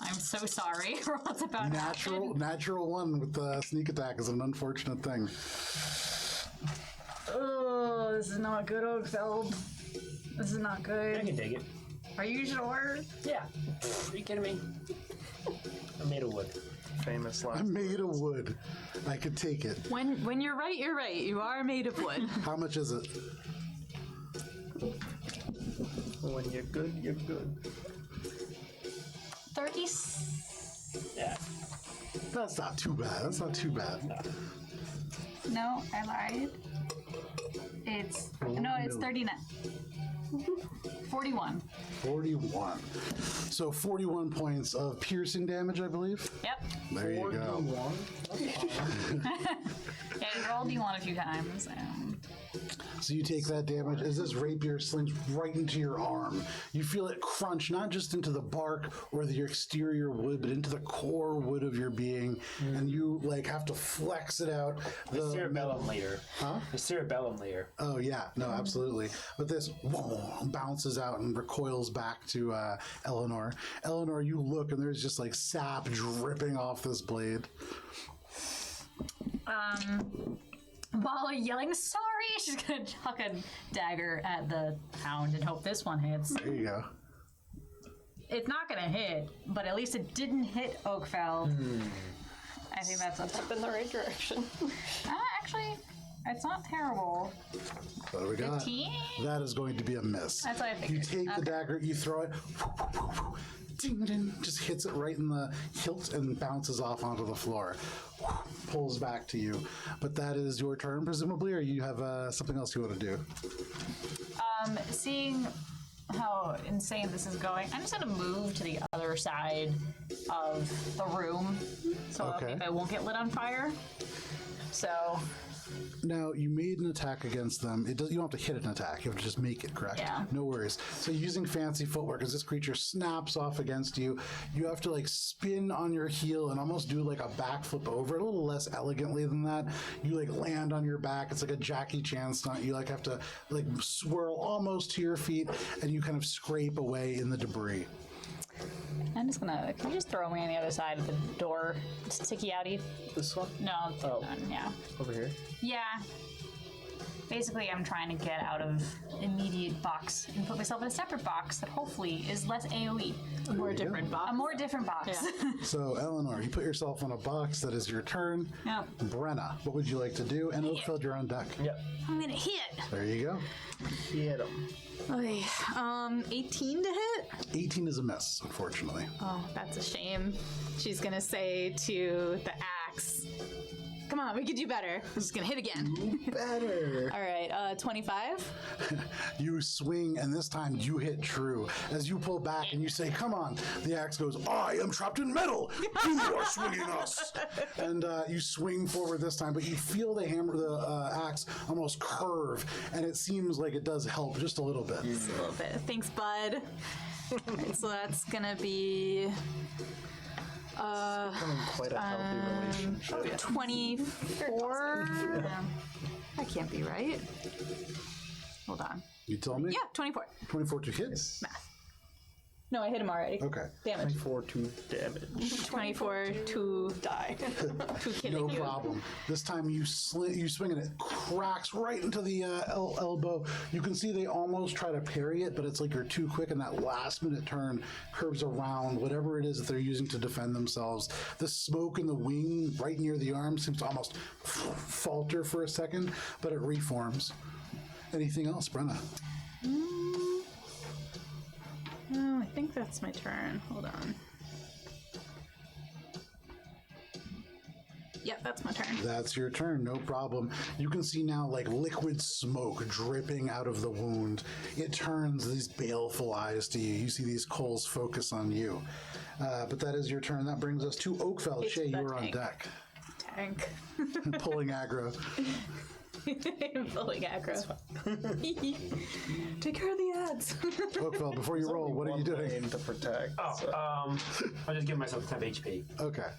I'm so sorry for what's about to happen. Natural 1 with the sneak attack is an unfortunate thing. Oh, this is not good, Oakfeld. This is not I good. can take it. Are you sure? Yeah. Are you kidding me? I'm made of wood. Famous last. I'm made of wood. I could take it. When you're right, you're right. You are made of wood. How much is it? When you're good, you're good. 30. Yeah. That's not too bad. No, I lied. It's 39. 41. 41. So 41 points of piercing damage, I believe. Yep. There you go. Yeah, I rolled D1 a few times. So you take that damage as this rapier slings right into your arm. You feel it crunch not just into the bark or the exterior wood, but into the core wood of your being, and you like have to flex it out. The cerebellum layer. Huh? The cerebellum layer. Oh yeah, no, absolutely. But this bounces out and recoils back to Eleanor. Eleanor, you look and there's just like sap dripping off this blade. While yelling, sorry, she's gonna chuck a dagger at the hound and hope this one hits. There you go. It's not gonna hit, but at least it didn't hit Oakfeld. I think that's a Step in the right direction. actually, it's not terrible. What do we got? 15? That is going to be a miss. That's what I You figured. take the dagger, you throw it, ding, just hits it right in the hilt and bounces off onto the floor. Pulls back to you. But that is your turn, presumably, or you have something else you want to do? Seeing how insane this is going, I'm just gonna move to the other side of the room so Okay. I won't get lit on fire. So Now, you made an attack against them. You don't have to hit an attack. You have to just make it, correct? Yeah. No worries. So using fancy footwork, as this creature snaps off against you, you have to like spin on your heel and almost do like a backflip over, a little less elegantly than that. You like land on your back. It's like a Jackie Chan stunt. You like have to like swirl almost to your feet and you kind of scrape away in the debris. I'm just gonna. Can you just throw me on the other side of the door, sticky outy? This one? No. Oh. Yeah. Over here? Yeah. Basically, I'm trying to get out of immediate box and put myself in a separate box that hopefully is less AoE. A more different box. A more different box. Yeah. So, Eleanor, you put yourself on a box. That is your turn. Yep. Brenna, what would you like to do? And Oakfield, you're on deck. Yep. I'm gonna hit. There you go. Hit him. Okay, 18 to hit? 18 is a miss, unfortunately. Oh, that's a shame. She's gonna say to the axe, come on, we could do better. I'm just gonna hit again. Better. All right, 25. You swing, and this time you hit true. As you pull back and you say, come on, the axe goes, I am trapped in metal. You are swinging us. And you swing forward this time, but you feel the hammer, the axe almost curve, and it seems like it does help just a little bit. Just a little bit. Thanks, bud. All right, so that's gonna be Becoming quite a healthy relationship. 24. That can't be right. Hold on. You tell me? Yeah, 24. 24 to hit? Math. No, I hit him already. Okay. Damage. 4 to damage. 24 to die. To killing No you. problem. This time you swing and it cracks right into the elbow. You can see they almost try to parry it, but it's like you're too quick, and that last minute turn curves around whatever it is that they're using to defend themselves. The smoke in the wing right near the arm seems to almost falter for a second, but it reforms. Anything else, Brenna? Oh, I think that's my turn. Hold on. Yep, that's my turn. That's your turn, no problem. You can see now like liquid smoke dripping out of the wound. It turns these baleful eyes to you. You see these coals focus on you. But that is your turn. That brings us to Oakfeld. It's Shay, the you are on tank. deck. Tank. Pulling aggro. I'm pulling aggro. Take care of the ads. Oakfeld, before you roll, what are you doing? Lane to protect. I'll just give myself 10 HP. Okay.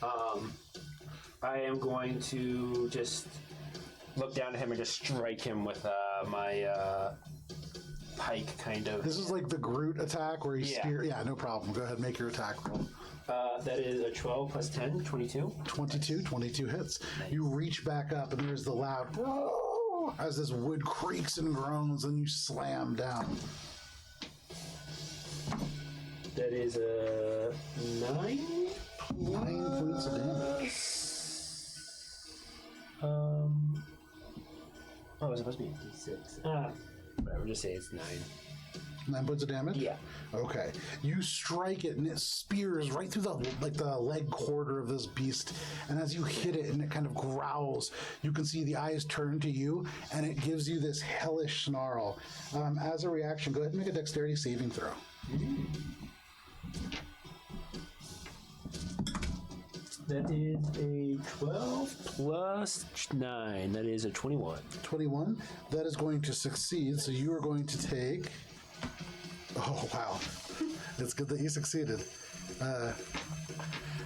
I am going to just look down at him and just strike him with my pike, kind of. This is like the Groot attack where you Yeah. steer. Yeah, no problem. Go ahead, make your attack roll. That is a 12 plus 10, 22. 22 hits. You reach back up and there's the loud as this wood creaks and groans and you slam down. That is a 9. 9 points of damage. Oh, it's supposed to be 6. Whatever, just say it's 9. 9 points of damage? Yeah. Okay. You strike it and it spears right through the leg quarter of this beast. And as you hit it and it kind of growls, you can see the eyes turn to you and it gives you this hellish snarl. As a reaction, go ahead and make a dexterity saving throw. That is a 12 plus 9. That is a 21. 21. That is going to succeed. So you are going to take... Oh, wow. It's good that you succeeded.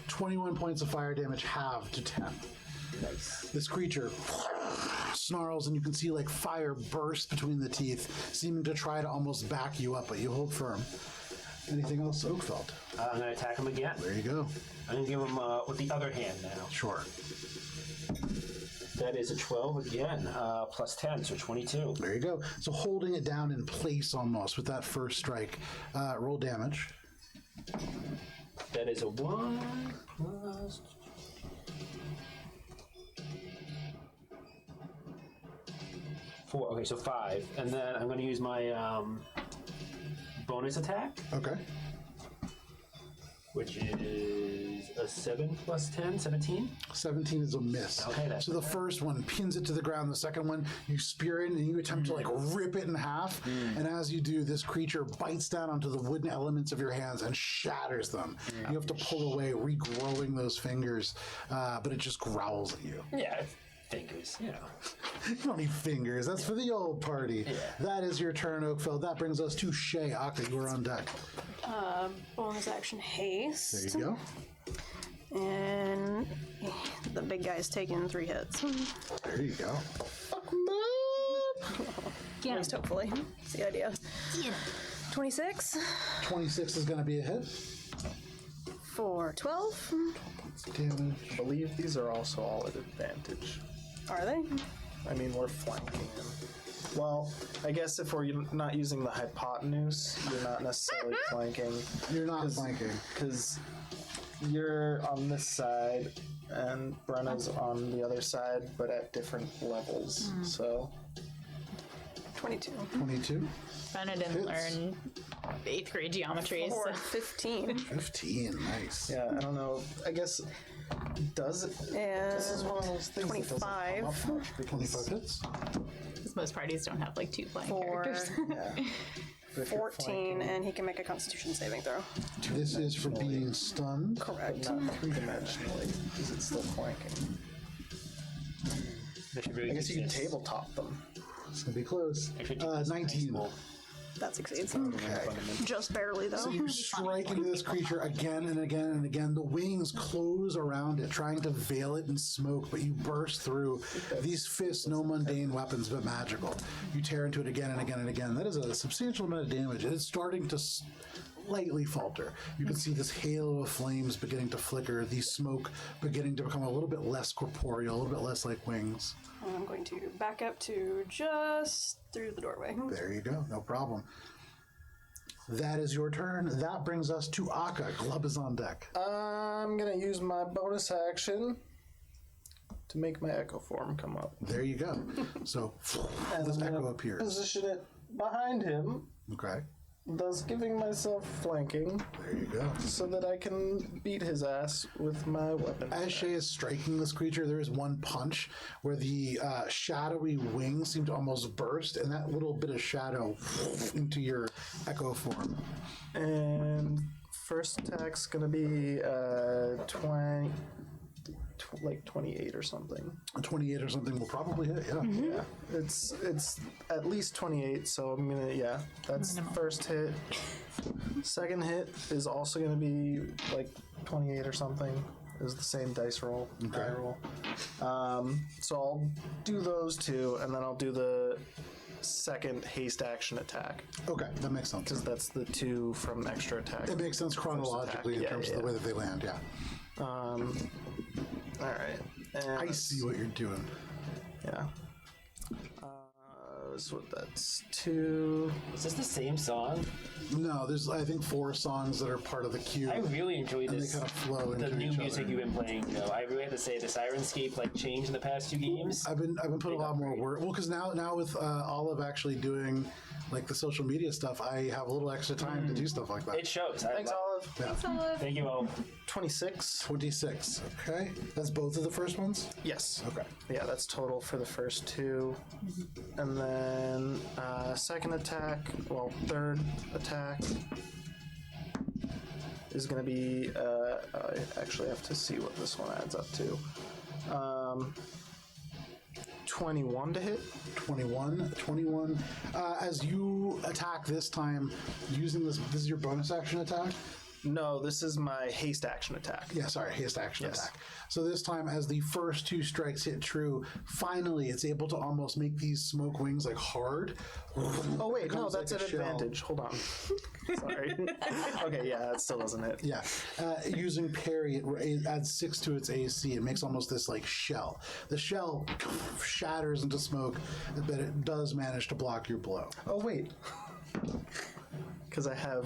21 points of fire damage halved to 10. Nice. This creature snarls and you can see like fire burst between the teeth, seeming to try to almost back you up, but you hold firm. Anything else, Oakfeld? I'm going to attack him again. There you go. I'm going to give him with the other hand now. Sure. That is a 12 again, plus 10, so 22. There you go. So holding it down in place almost with that first strike. Roll damage. That is a 1 plus... 4. Okay, so 5. And then I'm going to use my bonus attack. Okay. which is a 7 plus 10, 17. 17 is a miss. Okay, that's so the first one pins it to the ground. The second one, you spear it and you attempt to like rip it in half. And as you do, this creature bites down onto the wooden elements of your hands and shatters them. You have to pull away, regrowing those fingers, but it just growls at you. Yeah, fingers, you know. You don't need fingers. That's for the old party. Yeah. That is your turn, Oakville. That brings us to Shay. Akka, you are on deck. Bonus action haste. There you go. And the big guy's taking 3 hits. There you go. Get Just hopefully. That's the idea. 26 26 is going to be a hit. for 12. Damage. I believe these are also all at advantage. Are they? I mean, we're flanking him. Well, I guess if we're not using the hypotenuse, you're not necessarily flanking. You're not flanking. Because you're on this side and Brenna's on the other side, but at different levels. So 22. 22. Brenna didn't Hits. learn 8th grade geometry. Or So. 15. 15. Nice. yeah, I don't know. I guess does it? This is And one of those things that doesn't come 25. up much because 25 hits. Because most parties don't have like 2 flying for characters. yeah, if you're 14, flanking, and he can make a Constitution saving throw. This is for being stunned. Correct. not three-dimensionally, because it's still flanking. That should really I guess you can use this. tabletop them. It's going to be close. Actually, keep this 19. nice That succeeds. Okay. Just barely, though. So you strike into this creature again and again and again. The wings close around it, trying to veil it in smoke, but you burst through. These fists, no mundane weapons, but magical. You tear into it again and again and again. That is a substantial amount of damage. It's starting to slightly falter. You can see this halo of flames beginning to flicker, the smoke beginning to become a little bit less corporeal, a little bit less like wings. And I'm going to back up to just through the doorway. There you go, no problem. That is your turn. That brings us to Akka. Glub is on deck. I'm gonna use my bonus action to make my echo form come up. There you go. So this I'm echo gonna appears. Position it behind him, Okay, thus giving myself flanking there you go. so that I can beat his ass with my weapon. As Shay is striking this creature, there is one punch where the shadowy wings seem to almost burst, and that little bit of shadow into your echo form. And first attack's gonna be 28 or something. 28 or something will probably hit, yeah. Yeah, it's at least 28. So I'm gonna that's the first hit. Second hit is also gonna be like 28 or something. Is the same dice roll. Okay. Die roll. So I'll do those two, and then I'll do the second haste action attack Okay, that makes sense. because that's the 2 from extra attack. It makes sense chronologically in Yeah, terms of the way that they land, yeah. All right. And I see what you're doing. Yeah. So that's 2. Is this the same song? No, there's I think 4 songs that are part of the queue. I really enjoy and this. they kind of flow The into new each music other. you've been playing, though. I really have to say, the Sirenscape changed in the past 2 games. I've been putting a lot more work. Well, because now with Olive actually doing like the social media stuff, I have a little extra time to do stuff like that. It shows. Thanks, Olive. Thank you all. 26. 26. Okay, that's both of the first ones. Yes. Okay. Yeah, that's total for the first 2. And then second attack, third attack is going to be, I actually have to see what this one adds up to. 21 to hit. 21. As you attack this time, using this is your bonus action attack. No, this is my haste action attack. Yeah, sorry, haste action Yes. attack. So this time, as the first 2 strikes hit true, finally it's able to almost make these smoke wings hard. Oh wait, no, Becomes that's like an a shell. advantage. Hold on. Sorry. Okay, yeah, that still doesn't hit. Yeah, using parry, it adds 6 to its AC. It makes almost this like shell. The shell shatters into smoke, but it does manage to block your blow. Oh wait. Because I have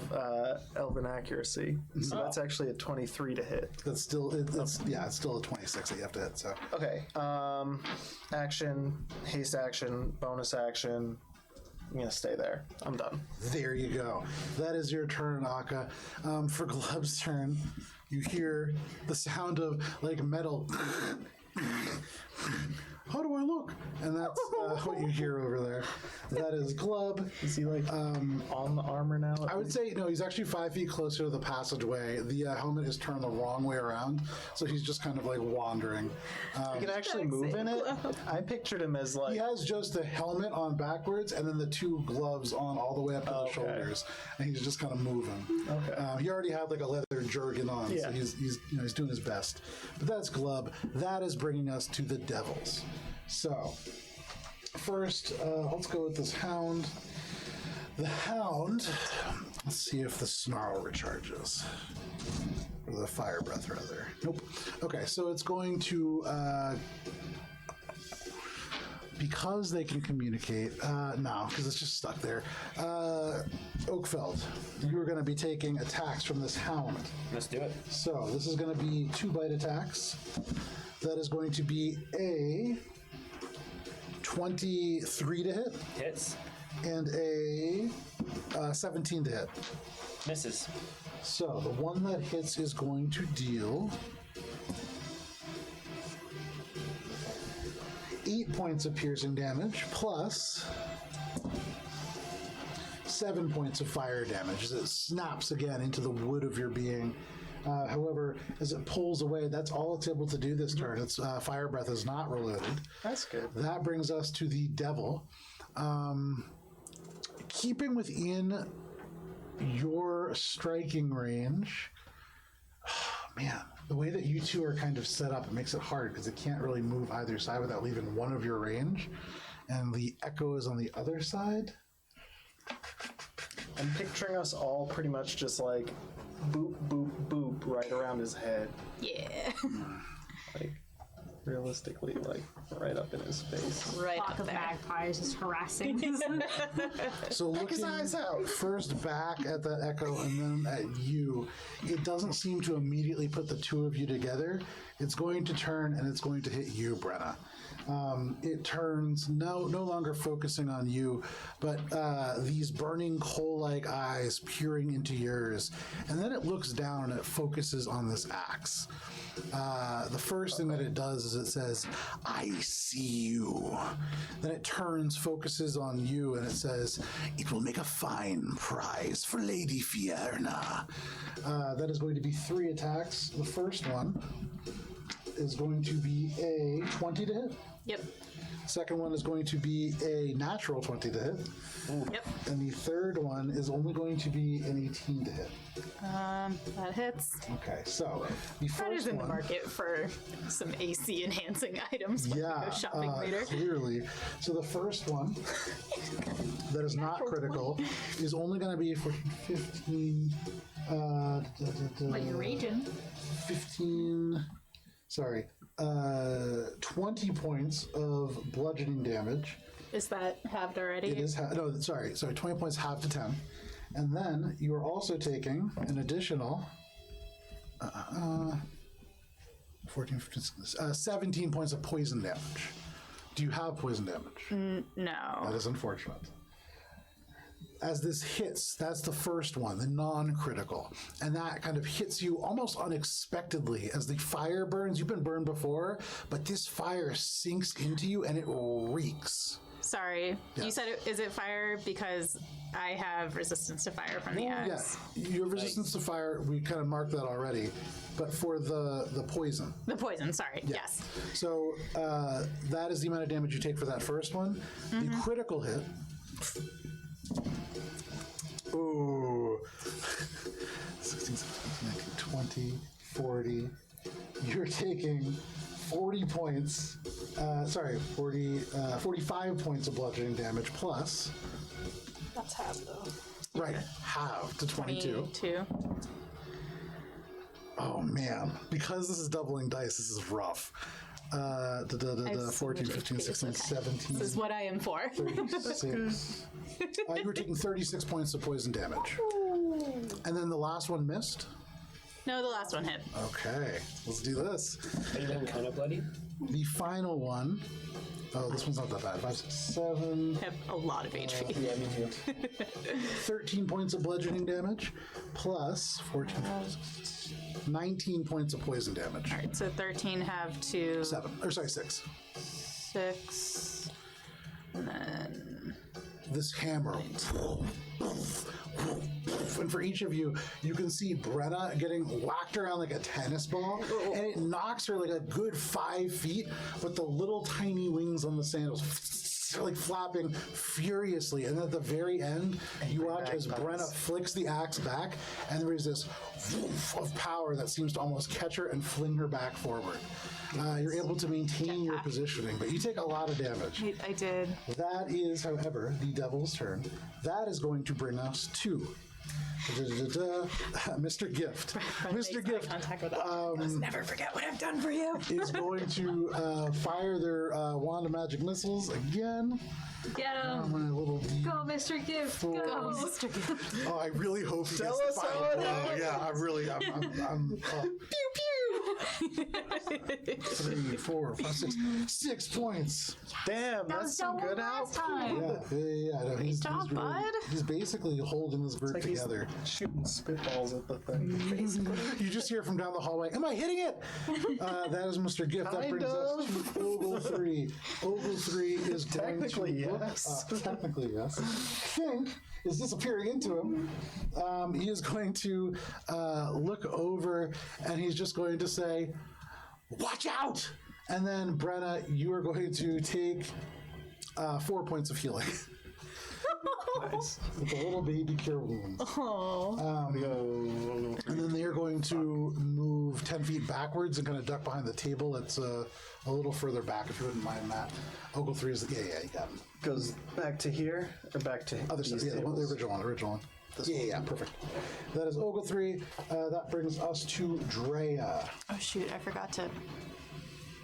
Elven accuracy, so that's actually a 23 to hit. That's still it's still a 26 that you have to hit. So Okay. Action, haste action, bonus action, gonna stay there. I'm done. There you go. That is your turn, Akka. For Glub's turn, you hear the sound of like metal. How do I look? And that's what you hear over there. That is Glub. Is he like on the armor now? I would say no. He's actually 5 feet closer to the passageway. The helmet is turned the wrong way around, so he's just kind of like wandering. He can actually move in it. I pictured him as like He has just the helmet on backwards, and then the 2 gloves on all the way up to the shoulders, and he's just kind of moving. Okay. He already had like a leather jerkin on, so he's doing his best. But that's Glub. That is bringing us to the devils. So first, let's go with this hound. The hound. Let's see if the snarl recharges. Or the fire breath, rather. Nope. Okay, so it's going to. Because they can communicate, no, because it's just stuck there. Oakfeld, you are going to be taking attacks from this hound. Let's do it. So this is going to be 2 bite attacks. That is going to be a 23 to hit Hits. and a 17 to hit. Misses. So the one that hits is going to deal 8 points of piercing damage plus 7 points of fire damage as it snaps again into the wood of your being. However, as it pulls away, that's all it's able to do this turn. Its fire breath is not reloaded. that's good. That brings us to the devil. Keeping within your striking range, man, the way that you two are kind of set up, it makes it hard because it can't really move either side without leaving one of your range, and the echo is on the other side. I'm picturing us all pretty much just like boop, boop, boop right around his head. Yeah. Like, realistically, like right up in his face. Right Flock up of there. magpies just harassing his So looking first back at the echo and then at you, it doesn't seem to immediately put the 2 of you together. It's going to turn and it's going to hit you, Brenna. It turns no longer focusing on you, but these burning coal-like eyes peering into yours, and then it looks down and it focuses on this axe. The first thing that it does is it says, "I see you." Then it turns, focuses on you, and it says, "It will make a fine prize for Lady Fierna." That is going to be 3 attacks. The first one is going to be a 20 to hit. Yep. Second one is going to be a natural 20 to hit. Yep. And the third one is only going to be an 18 to hit. That hits. Okay, so the Fred is first in the one. market for some AC enhancing items when we Yeah, go shopping later. clearly. So the first one that is not critical is only going to be for 15. But you're raging. 15. Sorry. 20 points of bludgeoning damage. Is that halved already? It is no, sorry, 20 points half to 10. And then you are also taking an additional 14, 15, 17 points of poison damage. Do you have poison damage? No. That is unfortunate. As this hits, that's the first one, the non-critical. And that kind of hits you almost unexpectedly as the fire burns. You've been burned before, but this fire sinks into you and it reeks. Sorry. Yes. You said is it fire because I have resistance to fire from the axe? Yeah, you have resistance to fire. We kind of marked that already. But for the poison. The poison, sorry. Yeah. Yes. So that is the amount of damage you take for that first one. The critical hit. Ooh. 16, 17, 19, 20, 40. You're taking 40 points. 45 points of bludgeoning damage plus. That's half though. Right, half to 22. 22. Oh man, because this is doubling dice, this is rough. 14, 15, 16, 17. This is what I am for. 36. You were taking 36 points of poison damage. And then the last one missed? No, the last one hit. Okay, let's do this. Are you looking kind of bloody? The final one Oh, this one's not that bad. 5, 6, 7. I have a lot of HP. Yeah, me too. 13 points of bludgeoning damage, plus 14, 19 points of poison damage. All right, so 13 have to 6. 6, and then This hammer. And for each of you, you can see Brenna getting whacked around like a tennis ball, and it knocks her like a good 5 feet, but the little tiny wings on the sandals like flapping furiously. And at the very end, you watch as Brenna flicks the axe back, and there is this woof of power that seems to almost catch her and fling her back forward. You're able to maintain your positioning, but you take a lot of damage. I did. That is, however, the devil's turn. That is going to bring us to Mr. Gift. Mr. Gift Let's never forget what I've done for you. is going to fire their wand of magic missiles again. Get him. My little Go, Mr. Gift. Go, Mr. Gift. Oh, I really hope he Tell gets us the final how it blow. Yeah, I'm Pew pew. 3, 4, 5, 6, 6 points. Damn, that's some good help. last time. Yeah. No, he's job, really, bud. he's basically holding this group Like he's together. shooting spitballs at the thing. You just hear from down the hallway, am I hitting it? That is Mr. Gift. That brings us to Ogle 3. Ogle 3 is going Technically, to look yes. technically, yes. Fink is disappearing into him. He is going to look over, and he's just going to say, watch out! And then, Brenna, you are going to take 4 points of healing. Nice. With a little baby cure wounds. Go. And then they're going to move 10 feet backwards and kind of duck behind the table. It's a little further back, if you wouldn't mind, Matt. Ogle 3 is the... Yeah, you got him. Goes back to here or back to Other side, yeah, the original one. Yeah, perfect. That is Ogle 3. That brings us to Drea. Oh shoot, I forgot to.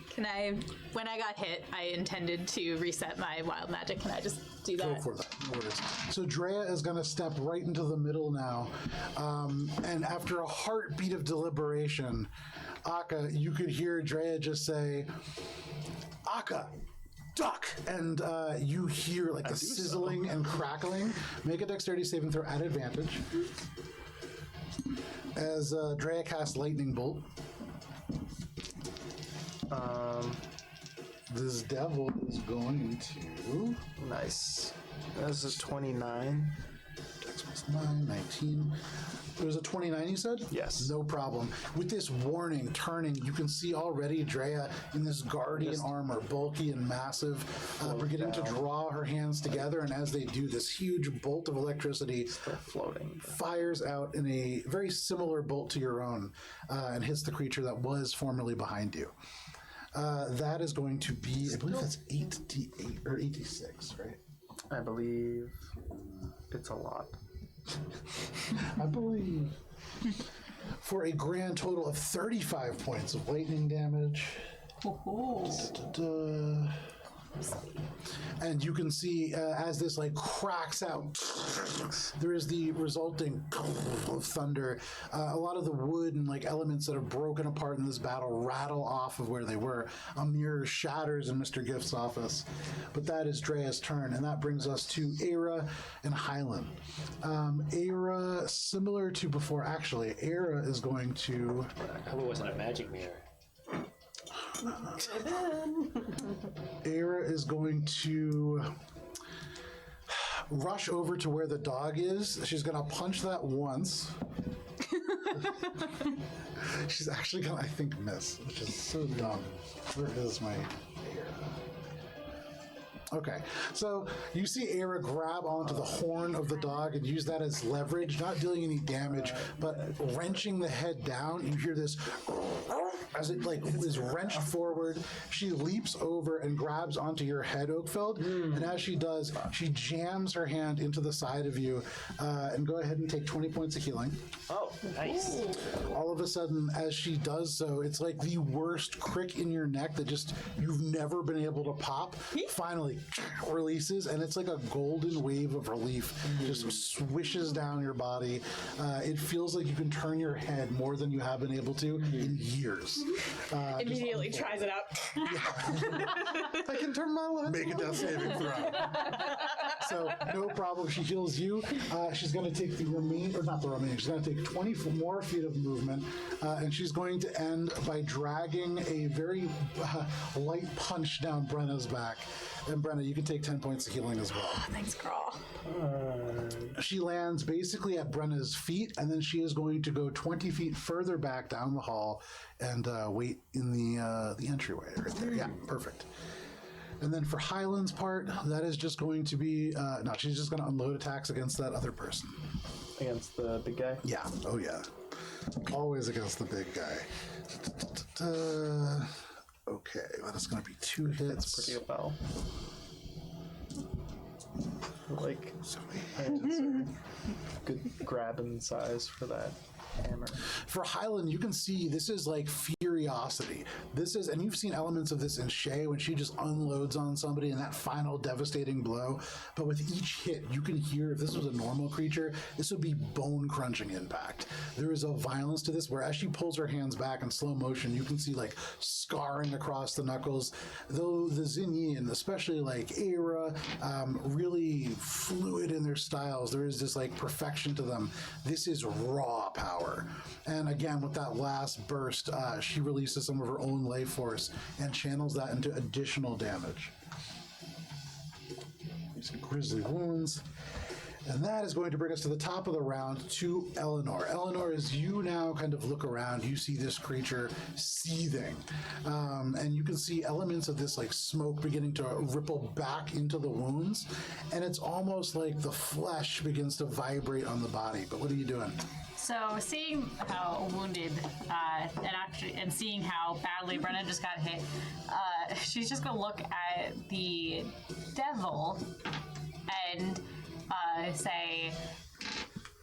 Can I, when I got hit, I intended to reset my wild magic. Can I just do that? Go for that. No worries. So Drea is going to step right into the middle now. And after a heartbeat of deliberation, Akka, you could hear Drea just say, Akka, duck! And you hear like the sizzling and crackling. Make a dexterity saving throw at advantage. As Drea casts Lightning Bolt. This devil is going to... Nice. That's a 29. Dex plus 9, 19. It was a 29, you said? Yes. No problem. With this warning turning, you can see already Drea in this guardian armor, bulky and massive, beginning to draw her hands together, and as they do, this huge bolt of electricity Floating. fires out in a very similar bolt to your own and hits the creature that was formerly behind you. That is going to be, I believe that's 8d8 or 8d6, right? I believe it's a lot. I believe. For a grand total of 35 points of lightning damage. And you can see as this like cracks out, there is the resulting of thunder. A lot of the wood and like elements that have broken apart in this battle rattle off of where they were. A mirror shatters in Mr. Gift's office. But that is Drea's turn, and that brings us to Aira and Hylan. Aira, similar to before, actually, Aira is going to... I hope it wasn't a magic mirror. Aira is going to rush over to where the dog is. She's going to punch that once. She's actually going to, I think, miss, which is so dumb. Where is my Aira? Okay, so you see Aira grab onto the horn of the dog and use that as leverage, not dealing any damage, but wrenching the head down. You hear this as it like is wrenched forward. She leaps over and grabs onto your head, Oakfeld, and as she does, she jams her hand into the side of you. And go ahead and take 20 points of healing. Oh, nice. All of a sudden, as she does so, it's like the worst crick in your neck that just you've never been able to pop. Finally releases, and it's like a golden wave of relief just swishes down your body. It feels like you can turn your head more than you have been able to in years. Immediately tries it out. I can turn my head. Make a death saving throw. So no problem. She heals you. She's going to take the remaining, or not the remaining. She's going to take 20 more feet of movement, and she's going to end by dragging a very light punch down Brenna's back. And Brenna, you can take 10 points of healing as well. Thanks, girl. She lands basically at Brenna's feet, and then she is going to go 20 feet further back down the hall and wait in the entryway right there. Yeah, perfect. And then for Highland's part, that is just going to be no. She's just going to unload attacks against that other person. Against the big guy? Yeah. Oh yeah. Always against the big guy. Okay, that is going to be 2 hits. Pretty well. Like, good grabbing size for that hammer. For Highland, you can see this is like furiosity. This is, and you've seen elements of this in Shay when she just unloads on somebody in that final devastating blow. But with each hit, you can hear, if this was a normal creature, this would be bone-crunching impact. There is a violence to this where as she pulls her hands back in slow motion, you can see like scarring across the knuckles. Though the Zinyin, especially like Aira, really fluid in their styles. There is this like perfection to them. This is raw power. And again, with that last burst, she releases some of her own life force and channels that into additional damage. Using grisly wounds. And that is going to bring us to the top of the round to Eleanor. Eleanor, as you now kind of look around, you see this creature seething. And you can see elements of this like smoke beginning to ripple back into the wounds. And it's almost like the flesh begins to vibrate on the body. But what are you doing? So seeing how wounded and seeing how badly Brenna just got hit, she's just gonna look at the devil and say,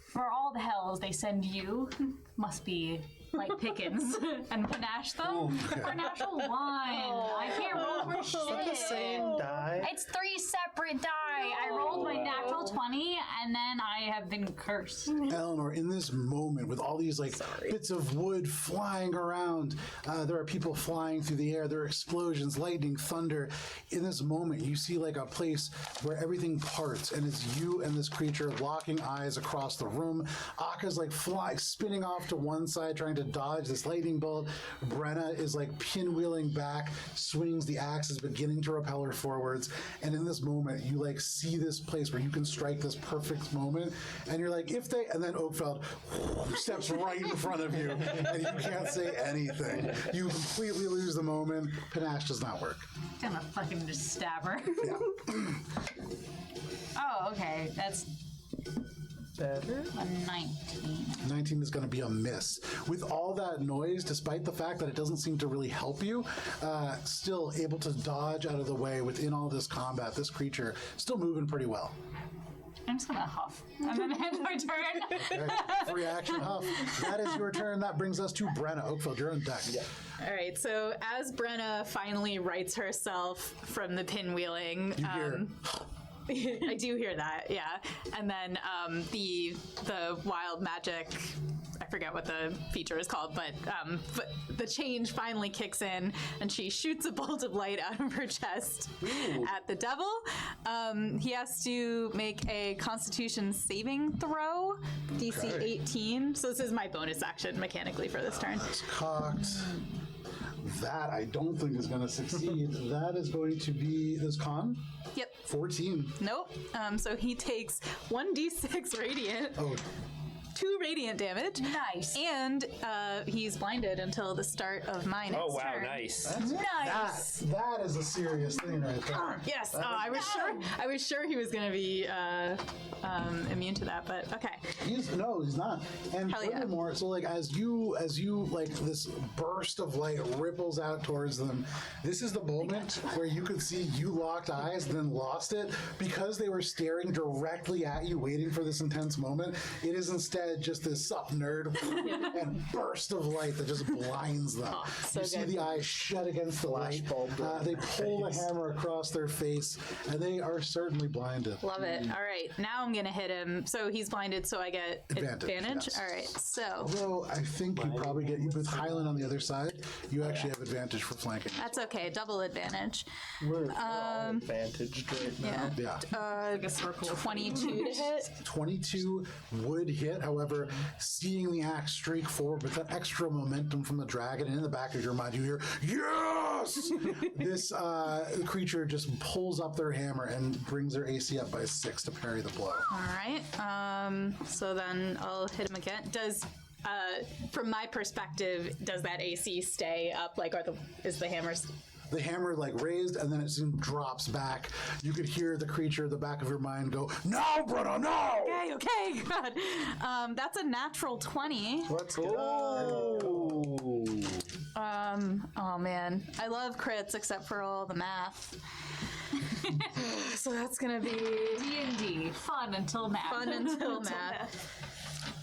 for all the hells they send you, must be like Pickens and panache them for natural one. I can't roll for shit. Is that the same die? It's 3 separate die. I rolled my natural 20 and then I have been cursed. Eleanor, in this moment, with all these like bits of wood flying around, there are people flying through the air, there are explosions, lightning, thunder. In this moment, you see like a place where everything parts, and it's you and this creature locking eyes across the room. Akka's like spinning off to one side, trying to dodge this lightning bolt. Brenna is like pinwheeling back, swings the axe, is beginning to repel her forwards. And in this moment, you like see this place where you can strike this perfect moment. And you're like, if they, and then Oakfeld steps right in front of you, and you can't say anything. You completely lose the moment. Panache does not work. I'm gonna fucking just stab her. Yeah. Oh, okay. That's Better? a 19. 19 is going to be a miss. With all that noise, despite the fact that it doesn't seem to really help you, still able to dodge out of the way within all this combat, this creature still moving pretty well. I'm just gonna huff and then end my turn. Right. Free action huff. That is your turn. That brings us to Brenna. Oakfield, you're on deck. Yeah. All right, so as Brenna finally rights herself from the pinwheeling, You hear, I do hear that, yeah. And then the wild magic, I forget what the feature is called, but the change finally kicks in, and she shoots a bolt of light out of her chest at the devil. He has to make a Constitution saving throw, DC 18. So this is my bonus action mechanically for this turn. That's cocked. That I don't think is going to succeed. That is going to be this con. Yep. 14. Nope. So he takes 1d6 radiant. Oh. 2 radiant damage. Nice. And he's blinded until the start of my next Oh wow, turn. nice. Nice. That is a serious thing right there. Yes. I was sure he was going to be immune to that, but okay. He's not. And Hell yeah. furthermore, so like as you like this burst of light ripples out towards them, this is the moment where you could see you locked eyes, then lost it because they were staring directly at you, waiting for this intense moment. It is instead head just this sup nerd and burst of light that just blinds them. so you see good. the eyes shut against the light. They pull the hammer across their face, and they are certainly blinded. Love it. All right, now I'm gonna hit him. So he's blinded, so I get advantage. Yes. All right, so Although I think you probably get, with Highland on the other side, you actually have advantage for flanking. that's okay. Double advantage. We're all advantaged right now. Yeah. Yeah. Like a circle. 22 to hit. 22 would hit. However, seeing the axe streak forward with that extra momentum from the dragon, and in the back of your mind, you hear, yes! This creature just pulls up their hammer and brings their AC up by 6 to parry the blow. All right. So then I'll hit him again. Does from my perspective, does that AC stay up? Like, is the hammer? The hammer like raised, and then it soon drops back. You could hear the creature at the back of your mind go, "No, Bruno, no!" Okay, God. That's a natural 20. Let's go. Oh man, I love crits except for all the math. So that's gonna be D&D. Fun until math. fun until math.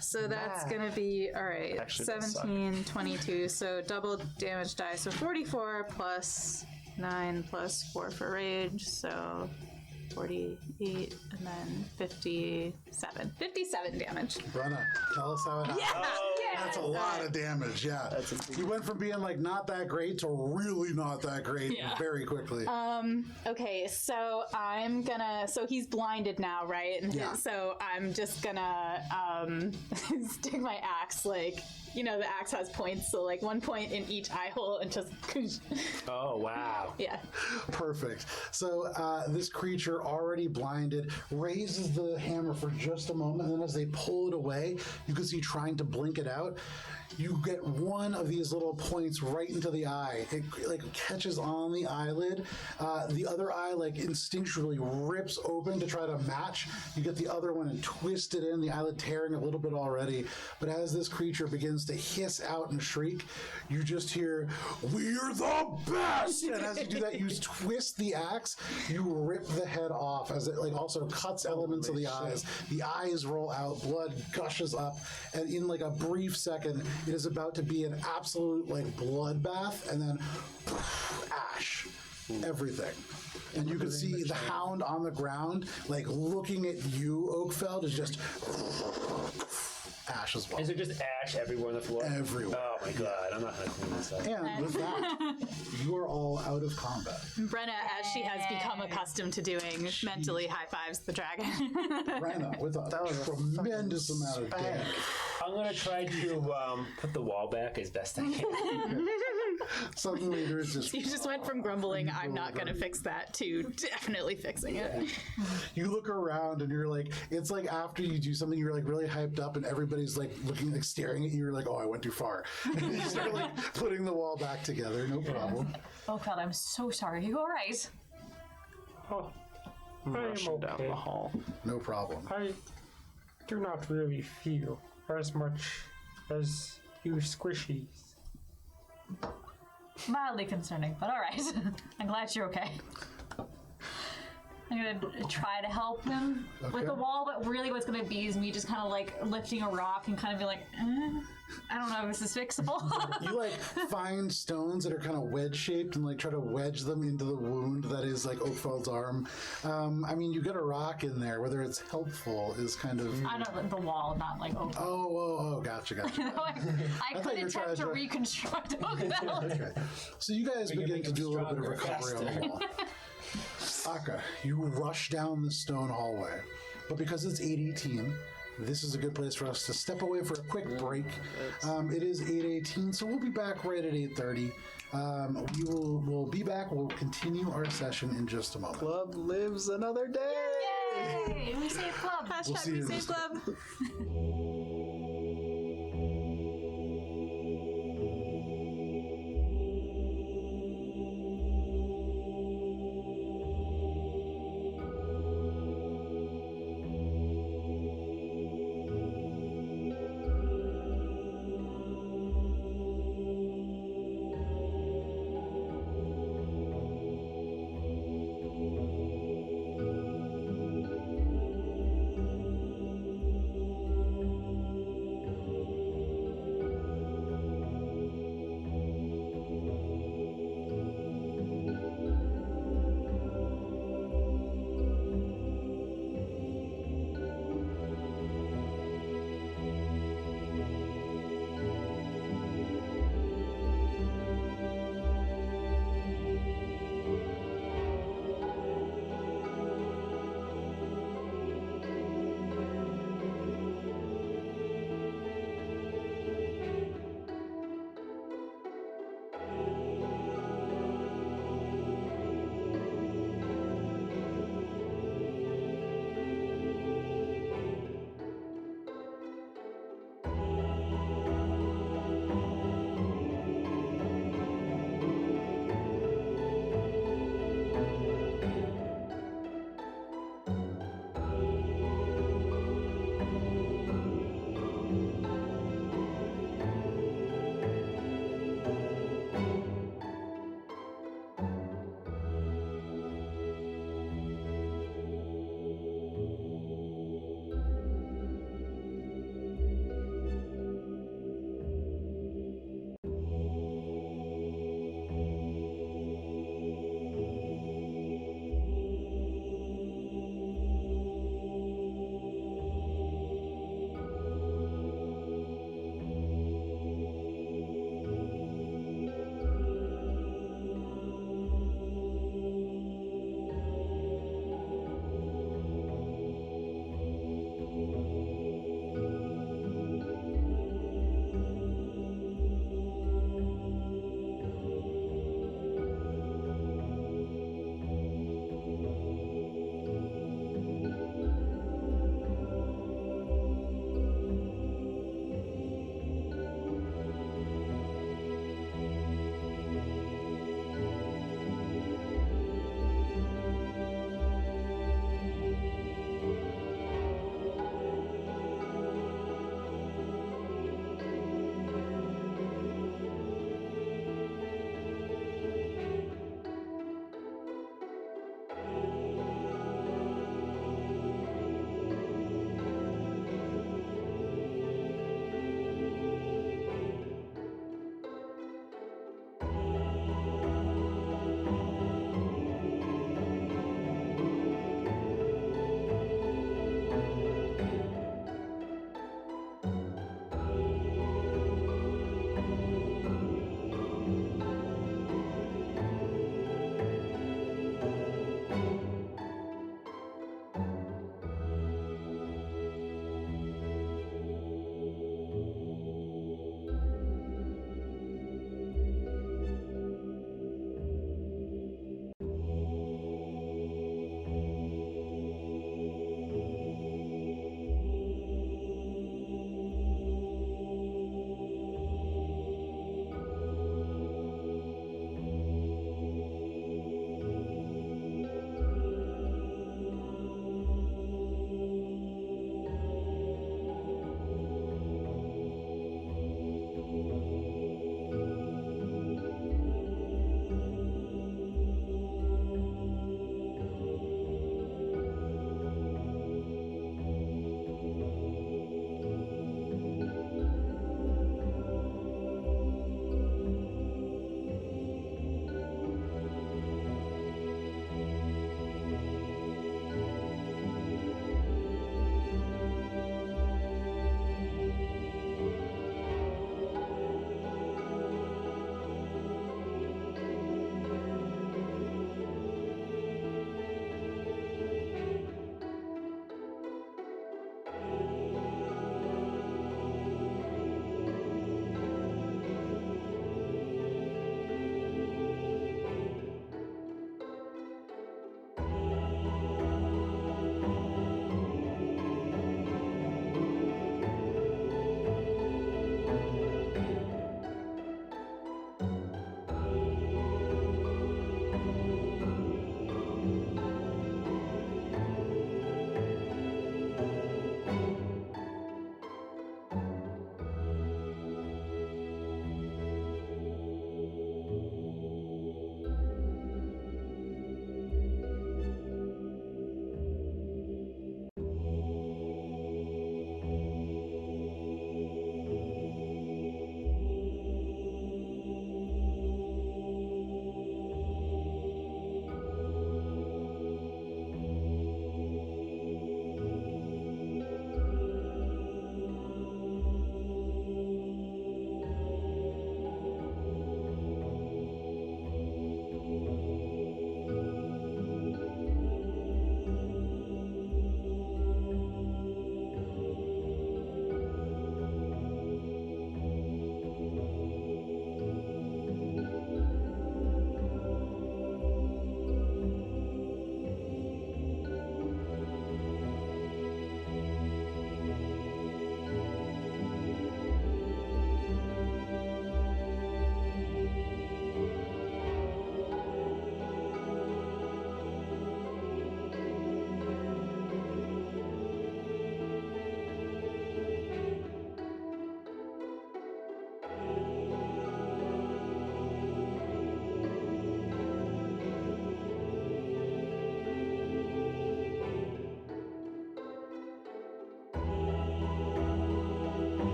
So that's gonna be, all right, Actually, that 17, 22, so double damage die. So 44 plus 9 plus 4 for rage, so 48, and then 57 damage. Brenna, tell us how it happened. That's a lot of damage, yeah. You went from being like not that great to really not that great very quickly. Okay, so I'm gonna. So he's blinded now, right? And Yeah. so I'm just gonna stick my axe, like, you know, the axe has points, so like 1 point in each eye hole, and just Oh, wow. yeah. Perfect. So this creature, already blinded, raises the hammer for just a moment, and then as they pull it away, you can see trying to blink it out. You get one of these little points right into the eye. It like catches on the eyelid. The other eye like instinctually rips open to try to match. You get the other one and twist it in, the eyelid tearing a little bit already. But as this creature begins to hiss out and shriek, you just hear, "We're the best!" And as you do that, you twist the axe, you rip the head off as it like also cuts elements of the eyes. The eyes roll out, blood gushes up, and in like a brief second, it is about to be an absolute like bloodbath, and then ash, everything. And you can see the hound on the ground, like looking at you, Oakfeld, is just ash as well. Is there just ash everywhere on the floor? Everywhere. Oh my god, I'm not gonna clean this up. And with that, you are all out of combat. Brenna, as she has become accustomed to doing, mentally high fives the dragon. Brenna, with a tremendous amount of damage. I'm gonna try to put the wall back as best I can. Suddenly there's this. You just went from grumbling, "I'm not gonna fix that," to definitely fixing it. You look around and you're like, it's like after you do something, you're like really hyped up, and everybody's like looking, like staring at you. You're like, "Oh, I went too far." And you start like putting the wall back together. No problem. Oh God, I'm so sorry. Are you all right? Oh, I'm I am rushing down okay. the hall. No problem. I do not really feel as much as you squishies. Mildly concerning, but all right. I'm glad you're okay. I'm gonna try to help him with Okay. the wall, but really what's gonna be is me just kind of like lifting a rock and kind of be like, I don't know if this is fixable. You like find stones that are kind of wedge shaped and like try to wedge them into the wound that is like Oakfeld's arm. I mean, you get a rock in there. Whether it's helpful is kind of. I don't the wall, not like open. Oh, gotcha. I thought could you were trying attempt to to- reconstruct Oakville. Okay. So you guys begin to do a little bit of recovery on the wall. Akka, you rush down the stone hallway, but because it's 8:18, this is a good place for us to step away for a quick break. It is 8:18, so we'll be back right at 8:30. We'll be back. We'll continue our session in just a moment. Club lives another day. Yay! We saved club. We'll see you in Hashtag just a Club.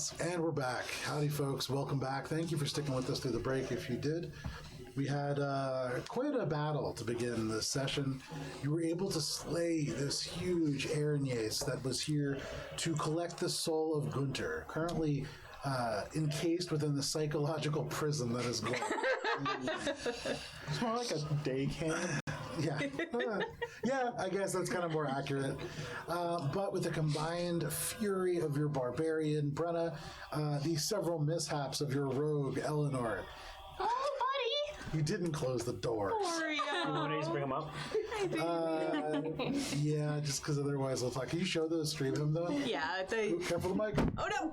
Greetings. And we're back. Howdy, folks. Welcome back. Thank you for sticking with us through the break if you did. We had quite a battle to begin this session. You were able to slay this huge Araignes that was here to collect the soul of Gunter, currently encased within the psychological prison that is Glub. It's more like a day camp. Yeah. Yeah, I guess that's kind of more accurate. But with the combined fury of your barbarian, Brenna, the several mishaps of your rogue, Eleanor, Oh, buddy! you didn't close the door. You want to just bring him up? Yeah, just because otherwise we'll talk. Can you show the stream him, though? Yeah, they. Careful the mic. Oh no!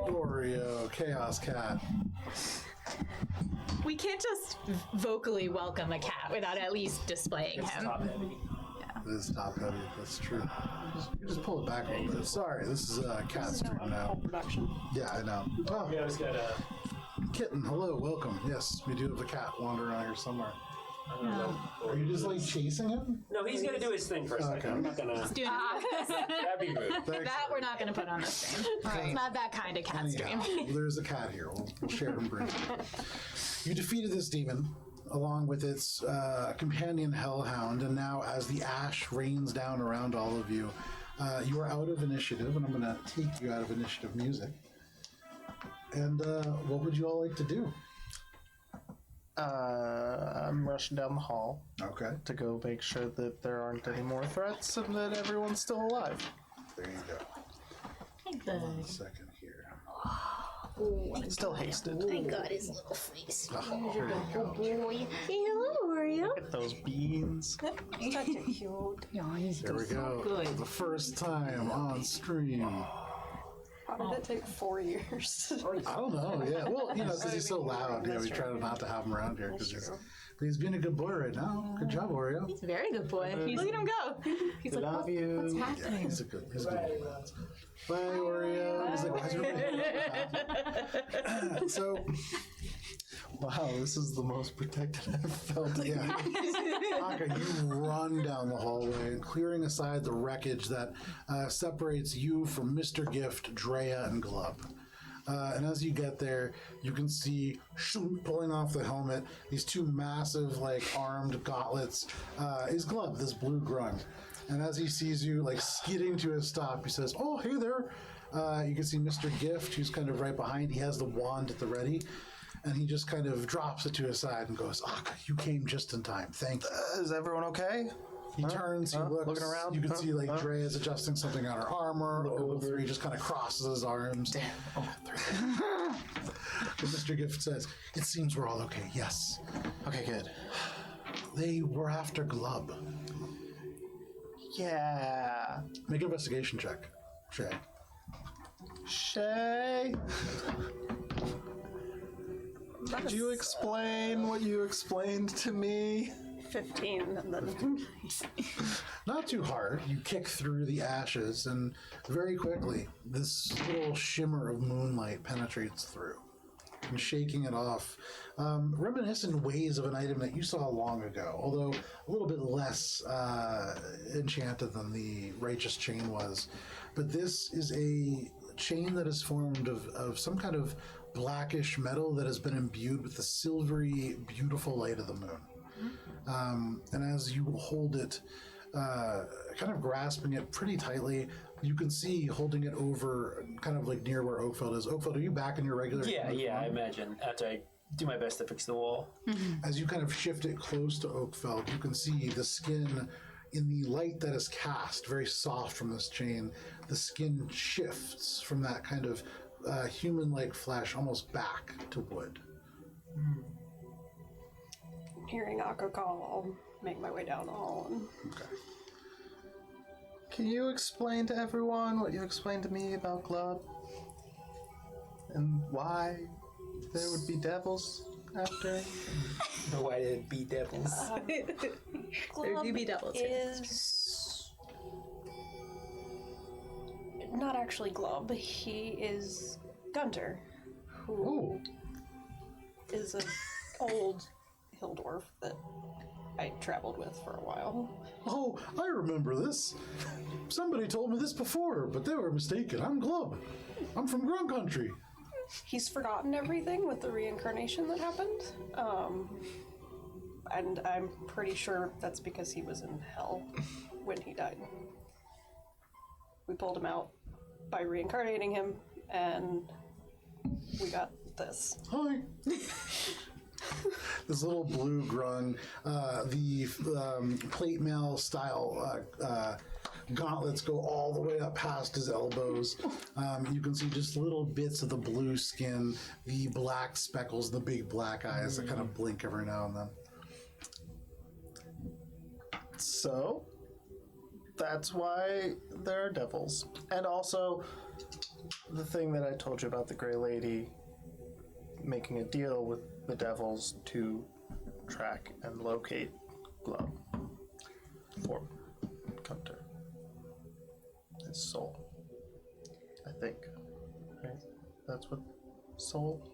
Oreo, Chaos Cat. We can't just vocally welcome a cat without at least displaying him. Top heavy. It is top heavy, that's true. Just pull it back a little bit. Sorry, this is a cat stream now. Production. Yeah, I know. Oh, We always got a. kitten, hello, welcome. Yes, we do have a cat wandering around here somewhere. Are you just like chasing him? No, he's gonna do his thing for a second. Okay. I'm not gonna. Doing That'd be rude. Thanks. that we're not going to put on the stream. It's not that kind of cat stream. Anyhow, there's a cat here. We'll share him briefly. You defeated this demon along with its companion Hellhound, and now as the ash rains down around all of you, you are out of initiative, and I'm going to take you out of initiative music. And what would you all like to do? I'm rushing down the hall Okay, to go make sure that there aren't any more threats and that everyone's still alive. there you go. 1 second here. Still hasted. I got his little face. Oh, here you go. Boy. Hello, Oreo. Get those beans. Such a cute. There we go. The first time on stream. How did it take 4 years? I don't know. Yeah. Well, you know, because he's so loud. Yeah, we try not to have him around here because he's being a good boy right now. Good job, Oreo. He's a very good boy. Look at him go. He's like, Love you. what's Yeah, happening? he's a good boy. Bye, Oreo. He's like, why's everybody? So, Wow, this is the most protected I've felt. yeah. Aka, you run down the hallway, clearing aside the wreckage that separates you from Mr. Gift, Drea, and Glub. And as you get there, you can see shoot, pulling off the helmet, these two massive, like, armed gauntlets, is Glub, this blue grunt. And as he sees you, like, skidding to a stop, he says, "Oh, hey there." You can see Mr. Gift, who's kind of right behind. He has the wand at the ready. And he just kind of drops it to his side and goes, "Aka, you came just in time. Thank you." Is everyone okay? He turns, he looks, looking around? you can see like Dre is adjusting something on her armor. O3 just kind of crosses his arms. Damn. And Mr. Gift says, "It seems we're all okay, yes." Okay, good. They were after Glub. Yeah. Make an investigation check, Shay. Shay? Could you explain what you explained to me? 15, and then Not too hard. You kick through the ashes, and very quickly, this little shimmer of moonlight penetrates through. And shaking it off, reminiscent ways of an item that you saw long ago, although a little bit less enchanted than the righteous chain was. But this is a chain that is formed of some kind of blackish metal that has been imbued with the silvery, beautiful light of the moon. And as you hold it, kind of grasping it pretty tightly, you can see holding it over kind of like near where Oakfeld is. Oakfeld, are you back in your regular? Yeah, I imagine. After I do my best to fix the wall. As you kind of shift it close to Oakfeld, you can see the skin in the light that is cast, very soft from this chain. The skin shifts from that kind of human-like flesh almost back to wood. hearing Akka call, I'll make my way down the hall. And Okay. Can you explain to everyone what you explained to me about Glub? And why there would be devils after? Why did it be devils? There do be devils. is not actually Glub. He is Gunter, who is an old hill dwarf that I traveled with for a while. Oh, I remember this. Somebody told me this before, but they were mistaken. I'm Glub. I'm from Grung Country. He's forgotten everything with the reincarnation that happened. And I'm pretty sure that's because he was in hell when he died. We pulled him out by reincarnating him, and we got this. Hi. This little blue grung, the plate mail style gauntlets go all the way up past his elbows. You can see just little bits of the blue skin, the black speckles, the big black eyes that kind of blink every now and then. So, that's why there are devils. And also, the thing that I told you about the Grey Lady making a deal with the devils to track and locate Glub for Gunter. His soul. I think. Right? That's what soul?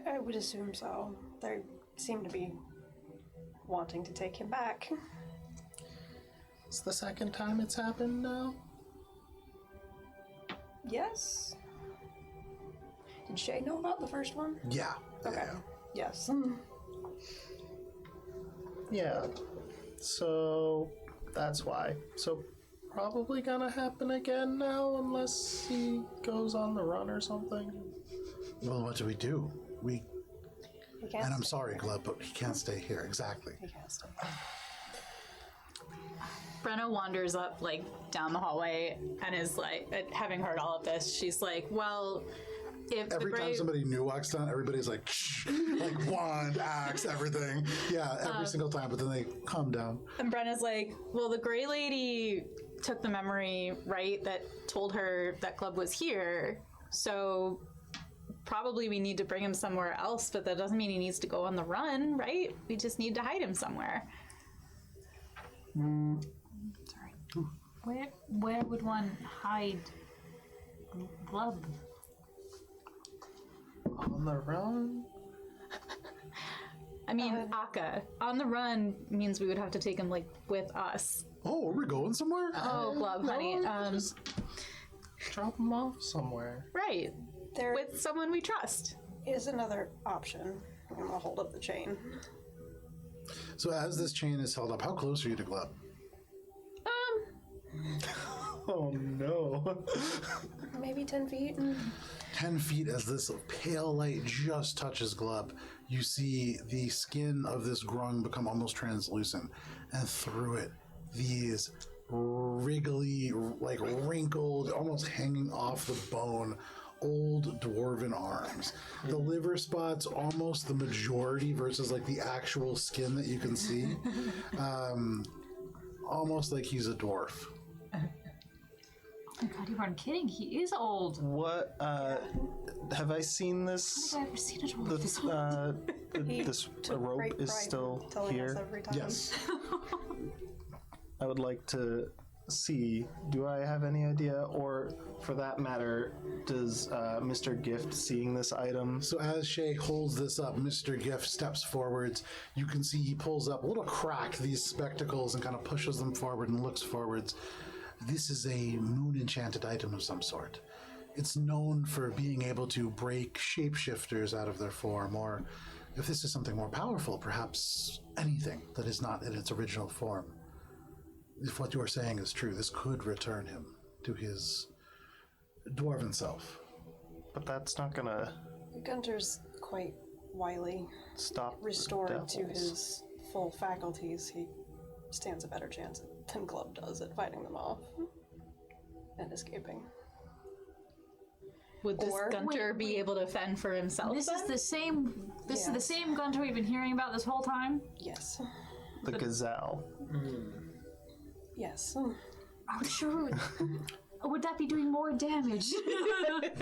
I would assume so. They seem to be wanting to take him back. It's the second time it's happened now? Yes. Did Shay know about the first one? Yeah. Okay. Yeah. Yes. Yeah. So that's why. So probably gonna happen again now unless he goes on the run or something. Well, what do? He can't And I'm stay sorry, here. Glub, but he can't stay here. Exactly. He can't stay. Brenna wanders up like down the hallway and is like, having heard all of this, she's like, well, if the Every time Grey... somebody new walks down, everybody's like, shh, like wand, axe, everything. Yeah, every single time, but then they calm down. And Brenna's like, well, the Grey Lady took the memory, right, that told her that Glub was here, so probably we need to bring him somewhere else, but that doesn't mean he needs to go on the run, right? We just need to hide him somewhere. Sorry. Where would one hide Glub? On the run? I mean, Akka, on the run means we would have to take him, like, with us. Oh, are we going somewhere? Oh, Glub, honey. Just drop him off somewhere. Right. There With someone we trust. is another option. I'm gonna hold up the chain. So as this chain is held up, how close are you to Glub? Oh no. Maybe 10 feet. 10 feet as this pale light just touches Glub, you see the skin of this grung become almost translucent, and through it, these wriggly, like wrinkled, almost hanging off the bone, old dwarven arms. The liver spots almost the majority versus like the actual skin that you can see. Almost like he's a dwarf. Oh my god, you weren't kidding. He is old. What, have I seen this? Have I ever seen a dwarf this old? This Took rope great is pride in still telling us here. every time. Yes. I would like to see, do I have any idea, or for that matter, does Mr. Gift, seeing this item, So as Shay holds this up, Mr. Gift steps forwards. You can see he pulls up a little crack these spectacles and kind of pushes them forward and looks forwards. This is a moon enchanted item of some sort. It's known for being able to break shapeshifters out of their form, or if this is something more powerful, perhaps anything that is not in its original form. If what you are saying is true, this could return him to his dwarven self. but that's not gonna Gunter's quite wily. stop the Restored to devils. his full faculties, he stands a better chance than Glub does at fighting them off and escaping. Would this Or- Gunter be able to fend for himself? This is then? the same. This is the Yes. same Gunter we've been hearing about this whole time. Yes. The gazelle. Yes. I'm sure. Would that be doing more damage?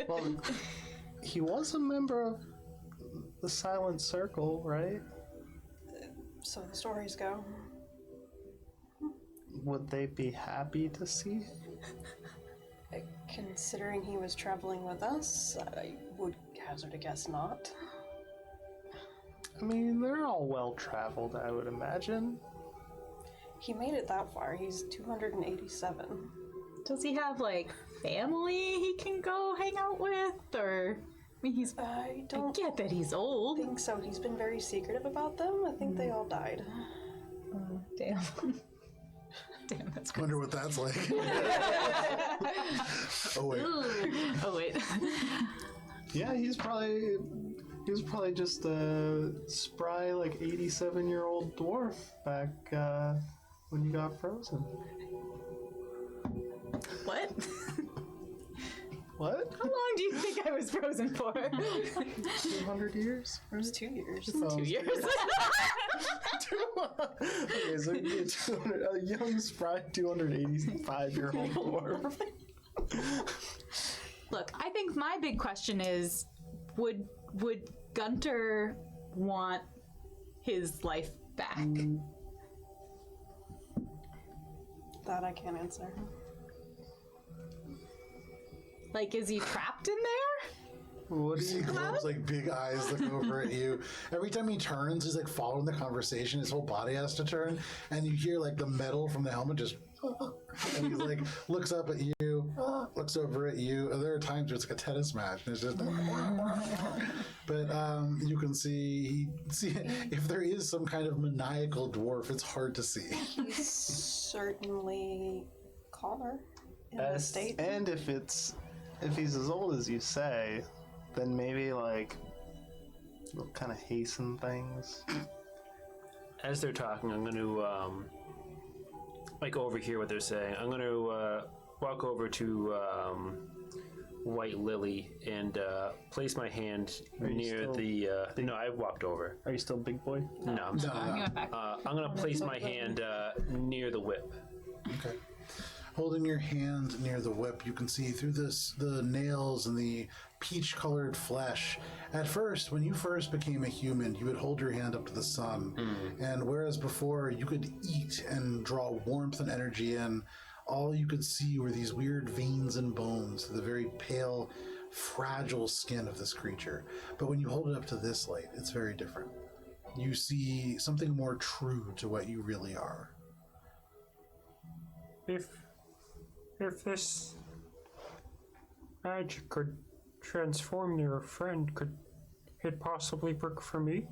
Well, he was a member of the Silent Circle, right? So the stories go. Would they be happy to see? Considering he was traveling with us, I would hazard a guess not. I mean, they're all well traveled, I would imagine. He made it that far. He's 287. Does he have like family he can go hang out with, or? I mean, I I don't get that he's old. think so. He's been very secretive about them. I think they all died. Damn. Damn, that's Wonder what that's like. Oh wait. Oh wait. Yeah, he was probably just a spry, like 87-year-old dwarf back when you got frozen. What? What? How long do you think I was frozen for? 200 years? It was 2 years. 2 years. Okay, so you're a young, spry, 285-year-old dwarf. Look, I think my big question is, would Gunter want his life back? That I can't answer. Like, is he trapped in there? What do See you Glob's like big eyes look over at you. Every time he turns, he's like following the conversation. His whole body has to turn, and you hear like the metal from the helmet just. And he's like looks up at you, looks over at you. And there are times where it's like a tennis match, and it's just. But you can see if there is some kind of maniacal dwarf, it's hard to see. He's certainly calmer in this state. And if he's as old as you say, then maybe like it'll kind of hasten things. As they're talking, I'm going to like overhear what they're saying. I'm going to walk over to White Lily and place my hand near still- the. No, I've walked over. Are you still big boy? No, I'm sorry. He went back. I'm going to place my hand near the whip. Okay. Holding your hand near the whip, you can see through the nails and the peach-colored flesh. At first, when you first became a human, you would hold your hand up to the sun. And whereas before you could eat and draw warmth and energy in, all you could see were these weird veins and bones to the very pale, fragile skin of this creature. But when you hold it up to this light, it's very different. You see something more true to what you really are. If this magic could transform your friend, could it possibly work for me?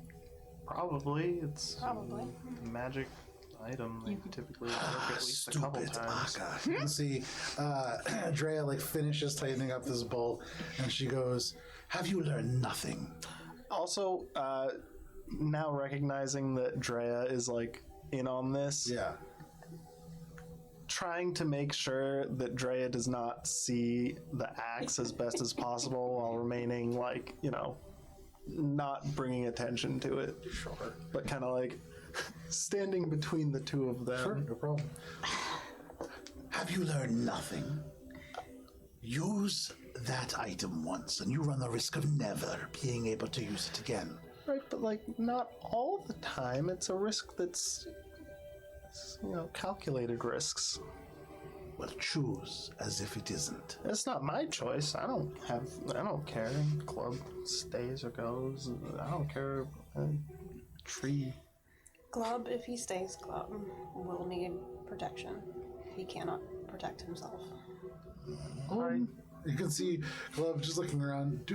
Probably. It's Probably. a magic item. They typically work at least a couple times. You can see Drea like finishes tightening up this bolt, and she goes, "Have you learned nothing?" Also, now recognizing that Drea is like in on this, Yeah. trying to make sure that Drea does not see the axe as best as possible while remaining like, not bringing attention to it. Sure. But kind of like standing between the two of them. Sure, no problem. Have you learned nothing? Use that item once, and you run the risk of never being able to use it again. Right, but like not all the time. It's a risk that's calculated risks. Well, choose as if it isn't. It's not my choice. I don't care. Club stays or goes. I don't care. Tree. Glub, if he stays Glub, will need protection. He cannot protect himself. You can see Glove just looking around.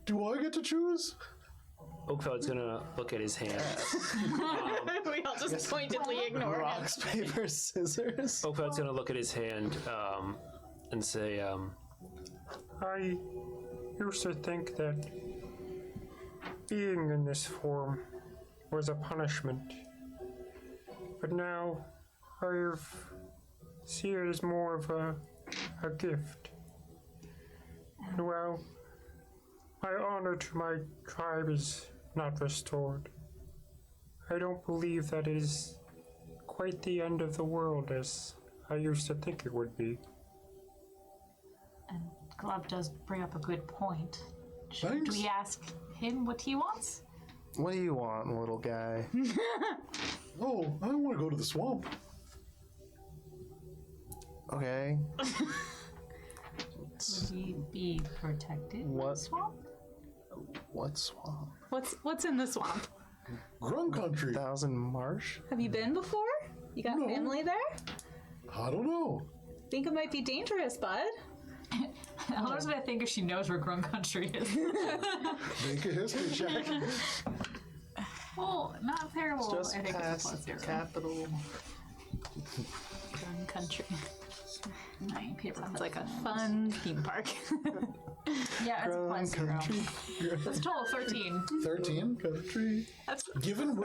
Do I get to choose? Oakfeld's going to look at his hand. We all just pointedly ignore him. Rocks, paper, scissors. Oakfeld's going to look at his hand and say, I used to think that being in this form was a punishment, but now I see it as more of a gift. And while my honor to my tribe is not restored, I don't believe that it is quite the end of the world as I used to think it would be. And Glove does bring up a good point. Should Thanks. we ask him what he wants? What do you want, little guy? Oh, I want to go to the swamp. Okay. Would he be protected in the What? swamp? What swamp? What's in the swamp? Grung country. 1,000 marsh? Have you been before? You got No. family there? I don't know. think it might be dangerous, bud. Eleanor's gonna think if she knows where Grung Country is. Make a history check. Well, not terrible. Just I think past it's a +0. capital. Grung Country. 9 paper. Sounds like a fun theme park. Yeah, it's a +0. That's a total of 13. 13. Country. Given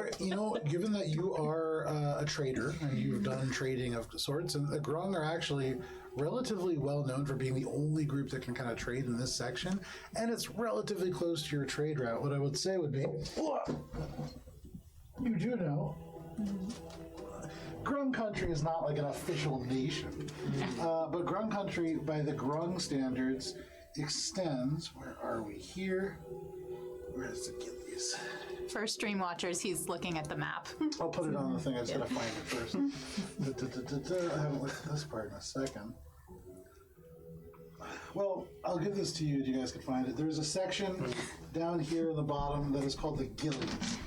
given that you are a trader and you've done trading of sorts, and the Grung are actually relatively well known for being the only group that can kind of trade in this section, and it's relatively close to your trade route. What I would say would be, you do know, Grung Country is not like an official nation, but Grung Country, by the Grung standards, extends. Where are we here? Where's the Gillies? For stream watchers, he's looking at the map. I'll put it on the thing. I just gotta find it first. I haven't looked at this part in a second. Well, I'll give this to you. You guys can find it. There's a section down here in the bottom that is called the Gillies,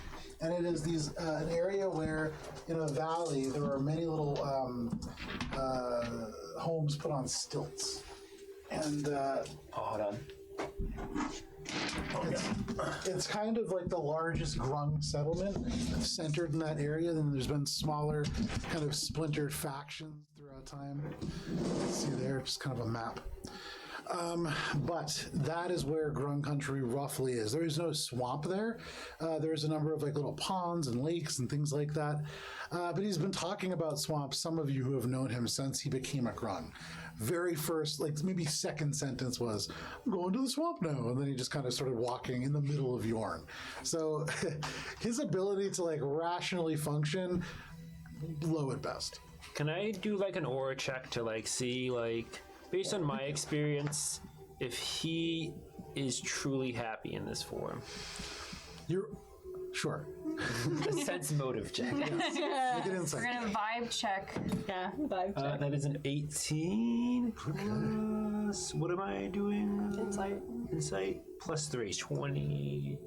and it is an area where in a valley there are many little homes put on stilts, and Hold on. it's kind of like the largest Grung settlement centered in that area. Then there's been smaller, kind of splintered factions throughout time. See there, just kind of a map. But that is where Grung Country roughly is. There is no swamp there. There's a number of like little ponds and lakes and things like that. But he's been talking about swamps, some of you who have known him since he became a Grung. Very first, like maybe second sentence was, I'm going to the swamp now. And then he just kind of started walking in the middle of Yorn. So his ability to like rationally function, low at best. Can I do like an aura check to like see like based on my experience if he is truly happy in this form? You're sure. A sense motive check. Make an We're insight. gonna vibe check. Yeah, vibe check. That is an 18 plus. What am I doing? Insight. Insight plus 3, 21.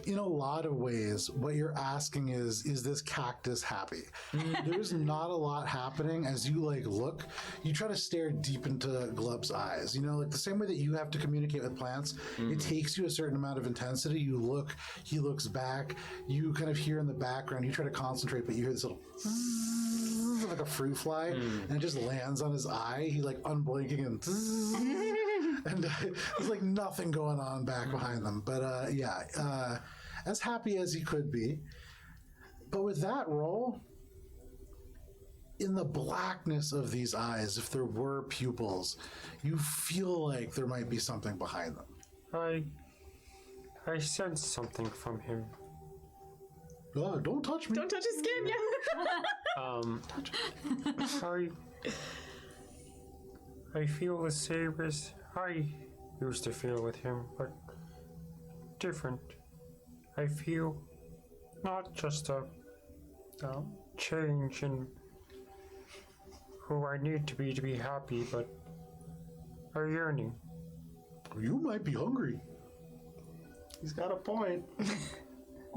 In a lot of ways, what you're asking is this cactus happy? There's not a lot happening as you like look. You try to stare deep into Glub's eyes. You know, like the same way that you have to communicate with plants, it takes you a certain amount of intensity. You look, he looks back, you kind of hear in the background, you try to concentrate, but you hear this little like a fruit fly, and it just lands on his eye. He like unblinking and there's like nothing going on back behind them. But as happy as he could be. But with that roll, in the blackness of these eyes, if there were pupils, you feel like there might be something behind them. I sense something from him. Oh, don't touch me. Don't touch his skin, yeah. I feel the same as I used to feel with him, but different. I feel not just a change in who I need to be happy, but a yearning. You might be hungry. He's got a point.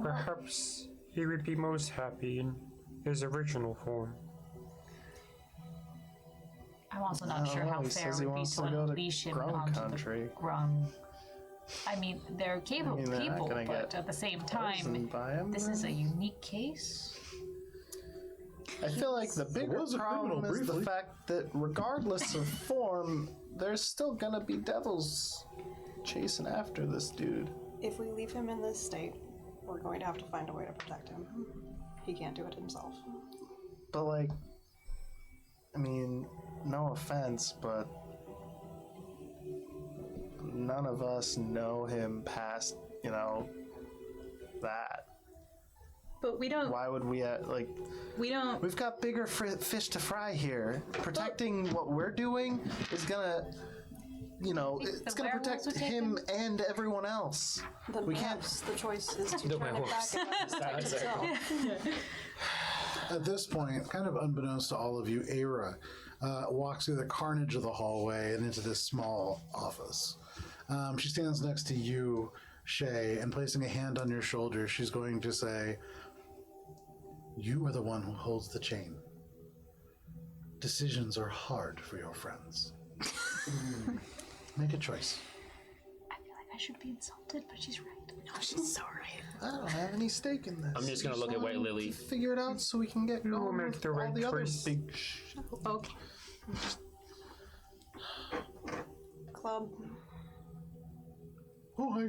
Perhaps he would be most happy in his original form. I'm also not sure how He fair says he it would be wants to to go to unleash him Grung onto Country. the Grung. I mean, they're capable they're not people, gonna but get at the same time, poisoned by him, this is a then? unique case. I feel like the bigger was a criminal problem is the briefly. fact that regardless of form, there's still gonna be devils chasing after this dude. If we leave him in this state, we're going to have to find a way to protect him. He can't do it himself. But like, I mean, no offense, but none of us know him past, that. But we don't. Why would we, We don't. we've got bigger fish to fry here. Protecting what we're doing is gonna, it's the gonna werewolves protect would take him and everyone else. Then We can't- perhaps the choice is to The turn it werewolves. back and have him protect himself. At this point, kind of unbeknownst to all of you, Aira walks through the carnage of the hallway and into this small office. She stands next to you, Shay, and placing a hand on your shoulder, she's going to say, "You are the one who holds the chain. decisions are hard for your friends. Make a choice. I feel like I should be insulted, but she's right. No, she's so right. I don't have any stake in this. I'm just gonna look at White Lily. Figure it out so we can get will going make with the all right the other choice. big Okay. Club, Oh, hi.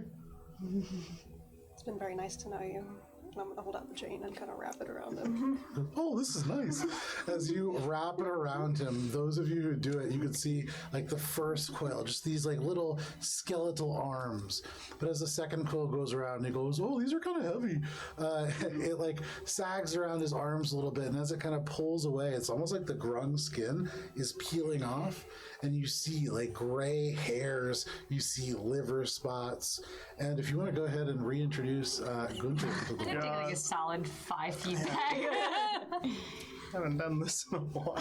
it's been very nice to know you. And I'm gonna hold out the chain and kind of wrap it around him. Oh, this is nice. As you wrap it around him, those of you who do it, you can see like the first quill, just these like little skeletal arms. But as the second quill goes around, he goes, "Oh, these are kind of heavy." It like sags around his arms a little bit, and as it kind of pulls away, it's almost like the grung skin is peeling off, and you see like gray hairs, you see liver spots. And if you want to go ahead and reintroduce Gunther to the Take like a solid 5 feet back. haven't done this in a while.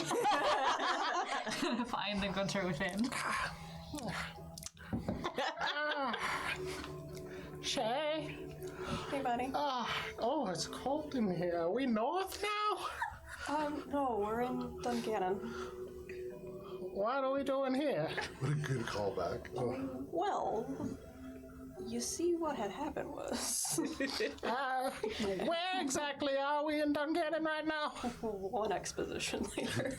Find the Gunter within. Shay? Hey, buddy. Oh, it's cold in here. Are we north now? No, we're in Dungannon. What are we doing here? What a good callback. Oh. Well, you see what had happened was Where exactly are we in Dungannon right now? one exposition later.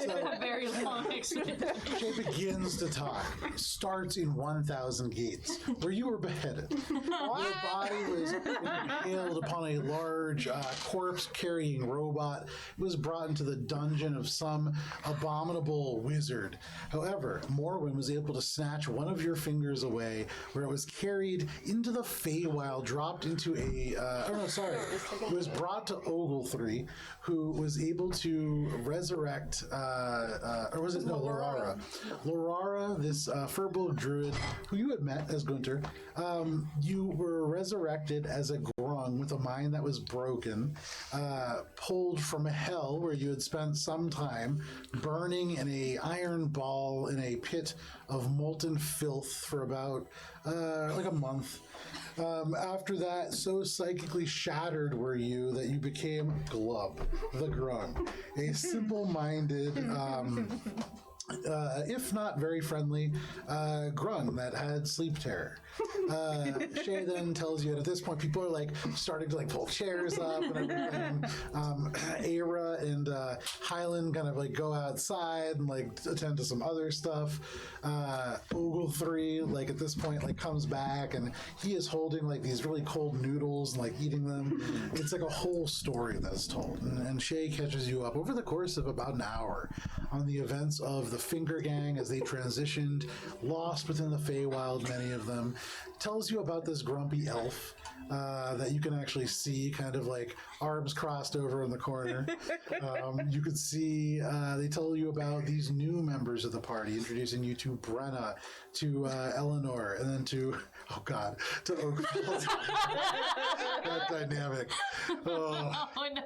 A very long experience. She begins to talk. Starts in 1,000 gates, where you were beheaded. Your body was impaled upon a large corpse-carrying robot. It was brought into the dungeon of some abominable wizard. However, Morwen was able to snatch one of your fingers away, where it was carried into the Feywild, dropped into a... It was brought to Ogilthree, who was able to resurrect... or was it? No, Lorara. Lorara, this Furbolg druid, who you had met as Gunter, you were resurrected as a grung with a mind that was broken, pulled from hell where you had spent some time burning in a iron ball in a pit of molten filth for about like a month. After that, so psychically shattered were you that you became Glub, the Grung, a simple-minded, if not very friendly, grung that had sleep terror. Shay then tells you that at this point people are like starting to like pull chairs up and everything. Aira and Highland kind of like go outside and like attend to some other stuff. Ogilthree like at this point like comes back and he is holding like these really cold noodles and like eating them. It's like a whole story that's told. And Shay catches you up over the course of about an hour on the events of the Finger Gang as they transitioned, lost within the Feywild, many of them. Tells you about this grumpy elf that you can actually see kind of like arms crossed over in the corner. You could see, they tell you about these new members of the party, introducing you to Brenna, to Eleanor, and then to, oh God, to Oakfield. That dynamic. Oh. Oh no.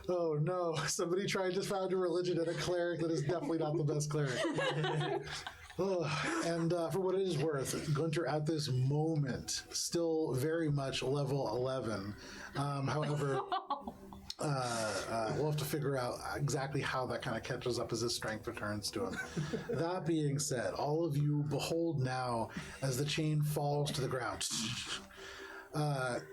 Oh no, somebody tried to found a religion and a cleric that is definitely not the best cleric. And for what it is worth, Gunter at this moment, still very much level 11. However, we'll have to figure out exactly how that kind of catches up as his strength returns to him. That being said, all of you behold now as the chain falls to the ground.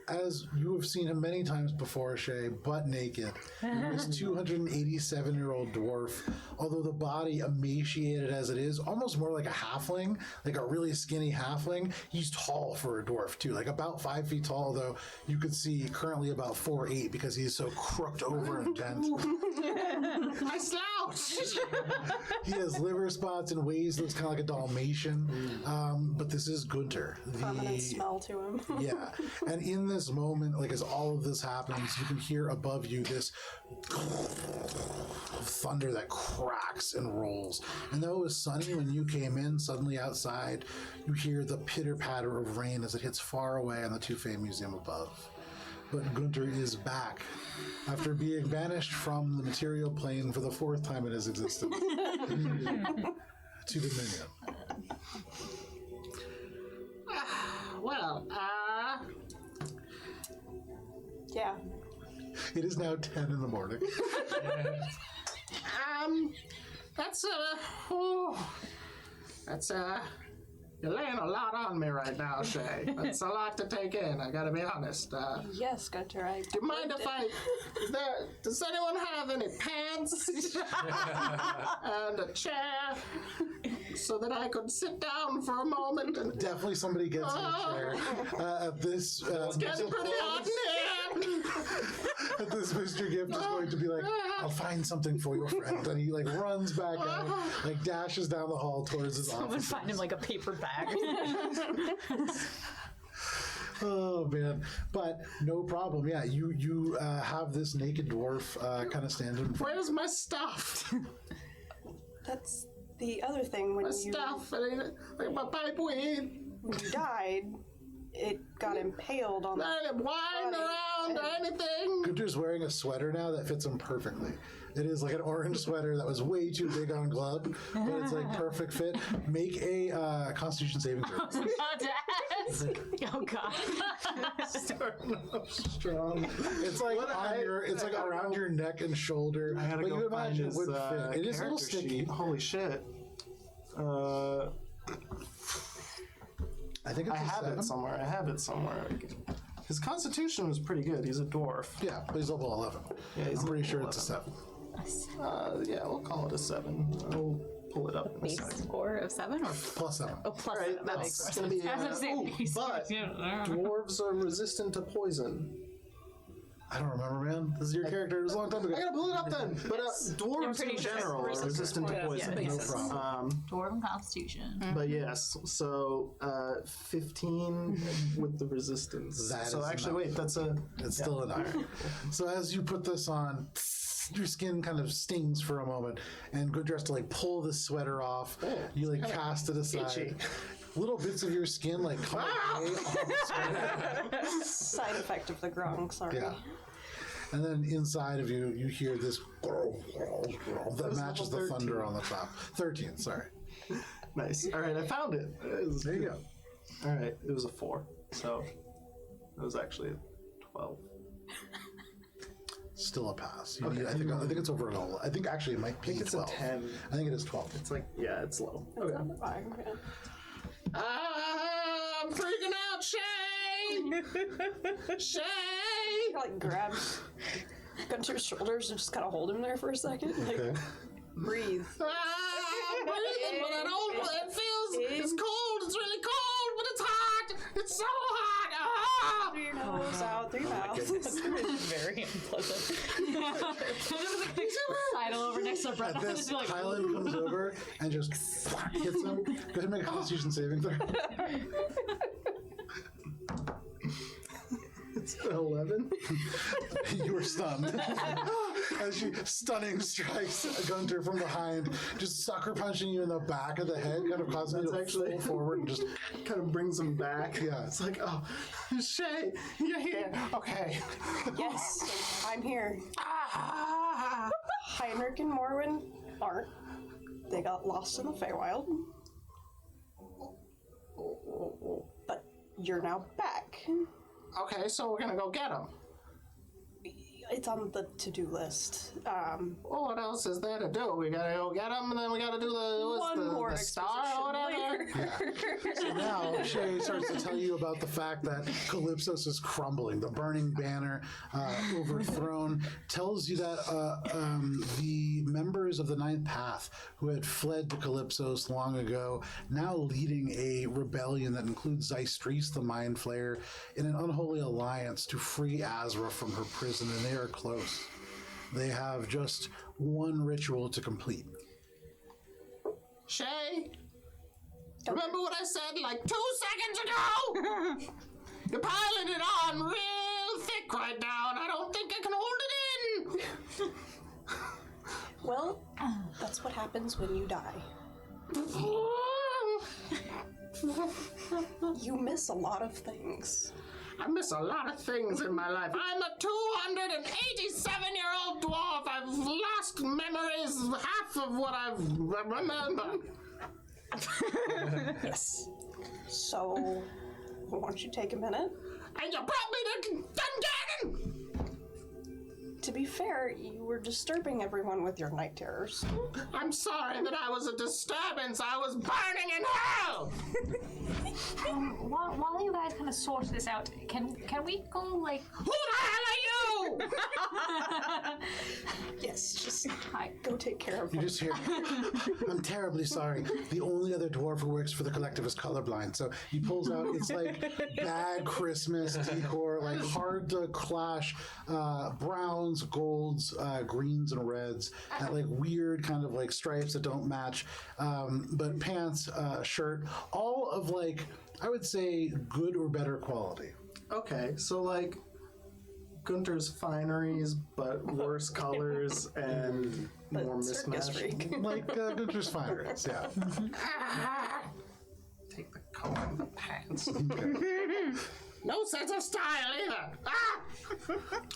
As you have seen him many times before, Shay, butt naked, this 287-year-old dwarf, although the body emaciated as it is, almost more like a halfling, like a really skinny halfling. He's tall for a dwarf too, like about 5 feet tall, though you could see currently about 4'8" because he's so crooked over and bent. I slouch! He has liver spots and ways looks kind of like a Dalmatian, but this is Gunter. Prominent smell to him. Yeah, and in this moment, like as all of this happens, you can hear above you this thunder that cracks and rolls. And though it was sunny when you came in, suddenly outside, you hear the pitter-patter of rain as it hits far away on the Tufe Museum above. But Gunter is back after being banished from the material plane for the 4th time in his existence to Dominion. Well, Yeah. It is now 10 in the morning. You're laying a lot on me right now, Shay. That's a lot to take in, I gotta be honest. Yes, Gunter, I... Do you mind if I... Does anyone have any pants? And a chair? So that I could sit down for a moment and... Definitely somebody gets in a chair. At this, It's getting pretty hot in here! at this, Mr. Gift is going to be like, I'll find something for your friend. And he like runs back out, like dashes down the hall towards his Someone office. find him like a paper bag. Oh man, but no problem. Yeah, you have this naked dwarf kind of standing in front. Where's my stuff? That's the other thing. When My you stuff, like my pipe weed. when you died, it got impaled on the Wine around or anything. Gunter's wearing a sweater now that fits him perfectly. It is like an orange sweater that was way too big on Glub, but it's like perfect fit. Make a Constitution saving throw. Oh god. Starting off strong. It's like it's like around your neck and shoulder. I gotta but go you find imagine it his would fit. It is a little character sticky. sheet. Holy shit. I think it's I a have 7. it somewhere. His constitution was pretty good. He's a dwarf. Yeah, but he's level 11. Yeah, he's I'm pretty level sure it's a 7. Yeah, we'll call it a 7. I'll pull it up in a Base second. score of 7 or Plus 7. plus All right, 7? That makes that's more gonna be. I was gonna say base but dwarves are resistant to poison. I don't remember, man. This is your character. It was a long time ago. I gotta pull it up then. But dwarves pretty in sure general are resistant to poison. No problem. Dwarven Constitution. But yes, so 15 with the resistance. That so is actually, enough. wait, that's a. It's still an iron. So as you put this on, your skin kind of stings for a moment, and Gunter has to like pull the sweater off. You like cast it aside. itchy. Little bits of your skin like come away off the sweater. side effect of the grung. Sorry. Yeah. And then inside of you, you hear this that matches the level thunder on the top. 13, sorry. Nice. All right, I found it. There you go. All right, it was a 4, so it was actually a 12. Still a pass. You need, I think it's over an all. I think actually it might be it's 12. a 10. I think it is 12. It's like, yeah, it's low. Okay. Fine, yeah. I'm freaking out, Shay! Shay! You like grab Gunter's shoulders and just kind of hold him there for a second. Like, Okay. breathe. I'm breathing, but I don't. It feels. It's cold. It's really cold, but it's hot. It's so hot. Through your nose, out through your mouth. Very unpleasant. Sidle over next to brother. At this, Just be like, Kylan comes over and just hits him. Go ahead and make a Constitution saving throw. It's 11. You were stunned. As she stunning strikes Gunter from behind, just sucker punching you in the back of the head, kind of causing you to actually- fall forward and just Kind of brings him back. Yeah. It's like, oh, Shay, you're here. Okay. Yes, I'm here. Ah. Heinrich and Morwen aren't. They got lost in the Feywild. But you're now back. Okay, so we're gonna go get him. It's on the to-do list. Well, what else is there to do? We gotta go get him, and then we gotta do One more the star or exposition whatever. later. So now Shay starts to tell you about the fact that Calypsos is crumbling. The burning banner overthrown tells you that the members of the Ninth Path who had fled to Calypsos long ago, now leading a rebellion that includes Zystris the Mind Flayer in an unholy alliance to free Azra from her prison, and they are close. They have just one ritual to complete. Shay, remember what I said like 2 seconds ago? You're piling it on real thick right now, and I don't think I can hold it in. Well, that's what happens when you die. You miss a lot of things. I miss a lot of things in my life. I'm a 287-year-old dwarf. I've lost memories, half of what I remember. Yes. So, why don't you take a minute? And you brought me to Dungannon! To be fair, you were disturbing everyone with your night terrors. I'm sorry that I was a disturbance. I was burning in hell. While you guys kind of sort this out, can we go like? Who the hell are you? Yes, just Hi. go take care of You them. just hear, I'm terribly sorry. The only other dwarf who works for the collective is colorblind. So he pulls out, it's like bad Christmas decor, like hard to clash browns, golds, greens, and reds, and like weird kind of like stripes that don't match. But pants, shirt, all of like, I would say good or better quality. Okay, so like Gunter's fineries, but worse colors and more Circus mismatched. freak. Like Gunter's fineries, yeah. Take the coat and the pants. No sense of style either. Ah!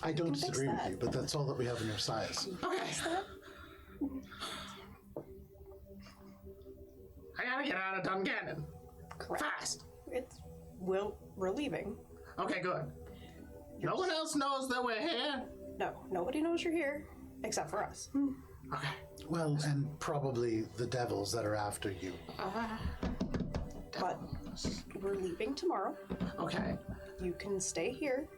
I don't disagree with you, but that's all that we have in your size. Okay. I gotta get out of Dungannon. Correct. Fast. We're leaving. Okay, good. No one else knows that we're here. No, nobody knows you're here except for us. Okay. Well, and probably the devils that are after you. But we're leaving tomorrow. Okay. You can stay here,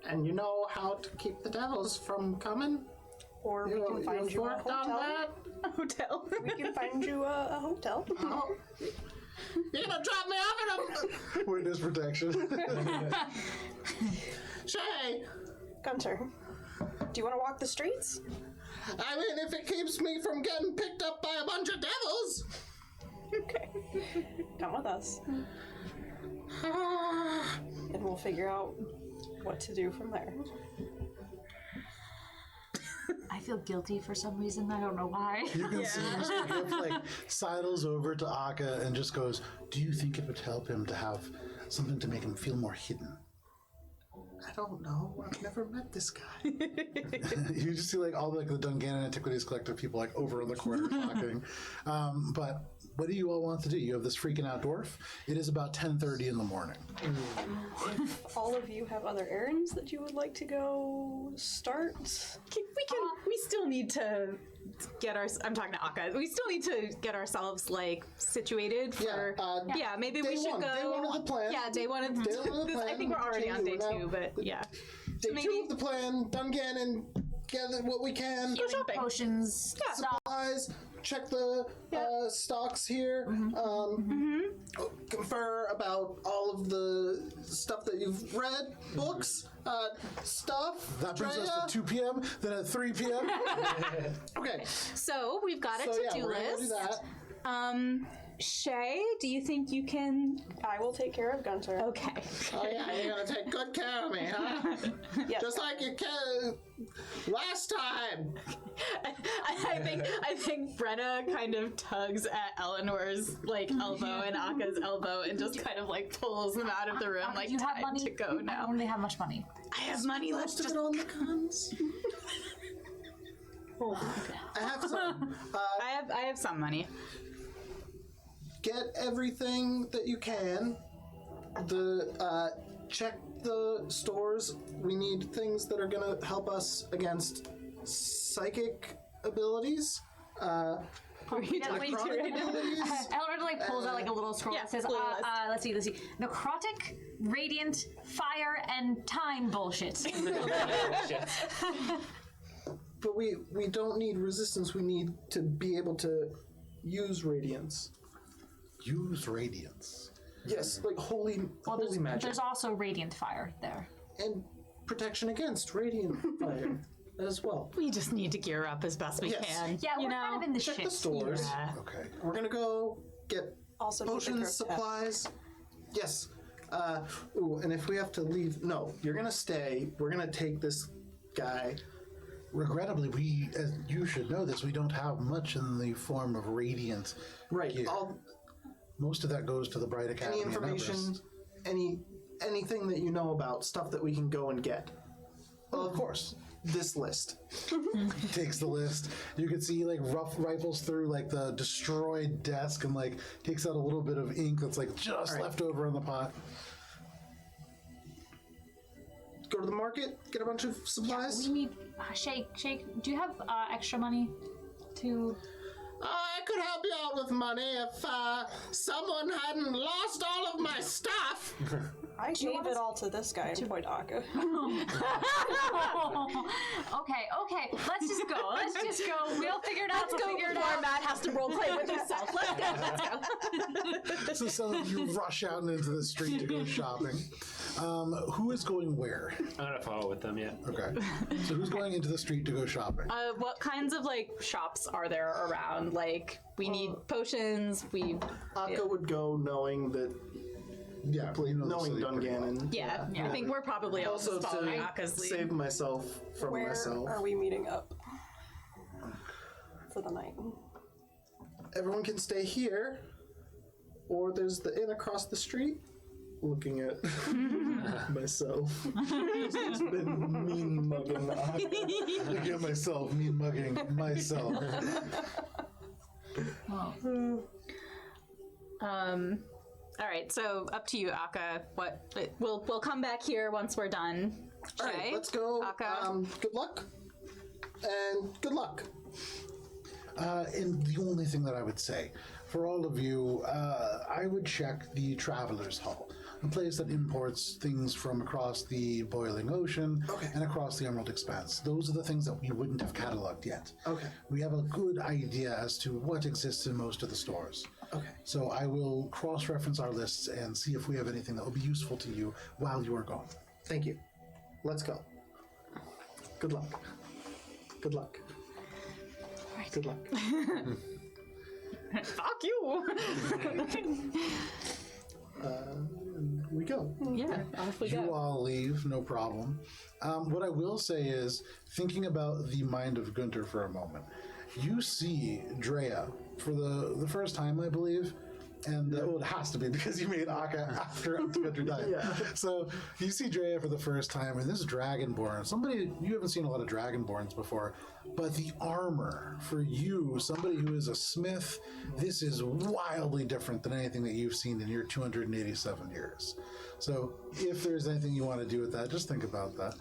And you know how to keep the devils from coming? or we can find You've you a worked on hotel. that? A hotel. We can find you a hotel. Oh. You're gonna drop me off at a... Witness protection. Shay! Gunter, do you want to walk the streets? I mean, if it keeps me from getting picked up by a bunch of devils. Okay. Come with us. And we'll figure out what to do from there. I feel guilty for some reason. I don't know why. You can see Mr. Gift like sidles over to Akka and just goes, "Do you think it would help him to have something to make him feel more hidden?" I don't know. I've never met this guy. You just see like all like the Dungannon Antiquities Collective people like over in the corner talking. But what do you all want to do? You have this freaking out dwarf. It is about 10:30 in the morning. If all of you have other errands that you would like to go start, We still need to get our. I'm talking to Akka. We still need to get ourselves like situated for. Yeah, maybe we day should one. go. Day one of the plan. Yeah, day one of Day one of the I plan. think we're already on day Continue 2, but yeah. Day maybe- 2 of the plan, Dungannon, gather what we can. Go shopping. Potions. Yeah. Supplies, check the stocks here, confer about all of the stuff that you've read, books, stuff. That brings us Drea. to 2 p.m. Then at 3 p.m. Okay, So we've got a so yeah, to-do we're gonna do list. that. Shay, do you think you can? I will take care of Gunter. Okay. Oh yeah, you're gonna take good care of me, huh? Yes. Just like you can last time. I think Brenna kind of tugs at Eleanor's like elbow and Akka's elbow and just kind of like pulls them out of the room like Do you have time money? to go I now. don't really have much money. I have money. Let's Most of just. it on the guns. I have some. I have some money. Get everything that you can. Check the stores. We need things that are gonna help us against psychic abilities. Necrotic abilities. Eleanor like pulls out like a little scroll Yeah, that says, clue list. let's see, necrotic, radiant, fire, and time bullshit. But we don't need resistance. We need to be able to use radiance. Use radiance. Yes, like holy there's, magic. there's also radiant fire there. And protection against radiant fire as well. We just need to gear up as best we Yes. can. Yeah, you we're know. kind of in the Check shit. the stores. Yeah. Okay. We're gonna go get Also, need the potions, group test. supplies. Yes. And if we have to leave, no, you're gonna stay. We're gonna take this guy. Regrettably, we, as you should know this, we don't have much in the form of radiant. Right. gear. Most of that goes to the Bright Academy. Any and information, Everest. anything that you know about, stuff that we can go and get. Of course. This list. He takes the list. You can see like rough rifles through like the destroyed desk and like takes out a little bit of ink that's like just All right. left over in the pot. go to the market, get a bunch of supplies? We need Shake. Do you have extra money to? I could help you out with money if someone hadn't lost all of my stuff. I gave it all to this guy and point Akka. Okay. Let's just go. We'll figure it out. Let's go before Matt has to roleplay with himself. Let's go. So some of you rush out into the street to go shopping. Who is going where? I'm gonna follow with them. Yeah. Okay. So who's going into the street to go shopping? What kinds of like shops are there around? Like we need potions. Akka would go knowing that, Yeah, you know the knowing city pretty well. I Dungannon. think we're probably Also also following to Akka's lead. save myself from Where myself. are we meeting up for the night? Everyone can stay here, or there's the inn across the street. Looking at myself. Just been mean mugging Akka. Look at myself, me mugging myself. All right, so up to you, Akka. We'll come back here once we're done. All right, Okay? let's go. Akka. Good luck. And good luck. And the only thing that I would say, for all of you, I would check the Traveler's Hall, a place that imports things from across the boiling ocean and across the Emerald Expanse. Those are the things that we wouldn't have cataloged yet. Okay. We have a good idea as to what exists in most of the stores. Okay. So I will cross-reference our lists and see if we have anything that will be useful to you while you are gone. Thank you. Let's go. Good luck. Good luck. Good luck. Fuck you! We go. Yeah, off we You go. all leave, no problem. What I will say is, thinking about the mind of Gunter for a moment, you see Drea for the first time, I believe, and well, it has to be because you made Akka after Gunter died. Yeah. So you see Drea for the first time, and this Dragonborn, somebody, you haven't seen a lot of Dragonborns before, but the armor for you, somebody who is a smith, this is wildly different than anything that you've seen in your 287 years. So if there's anything you want to do with that, just think about that.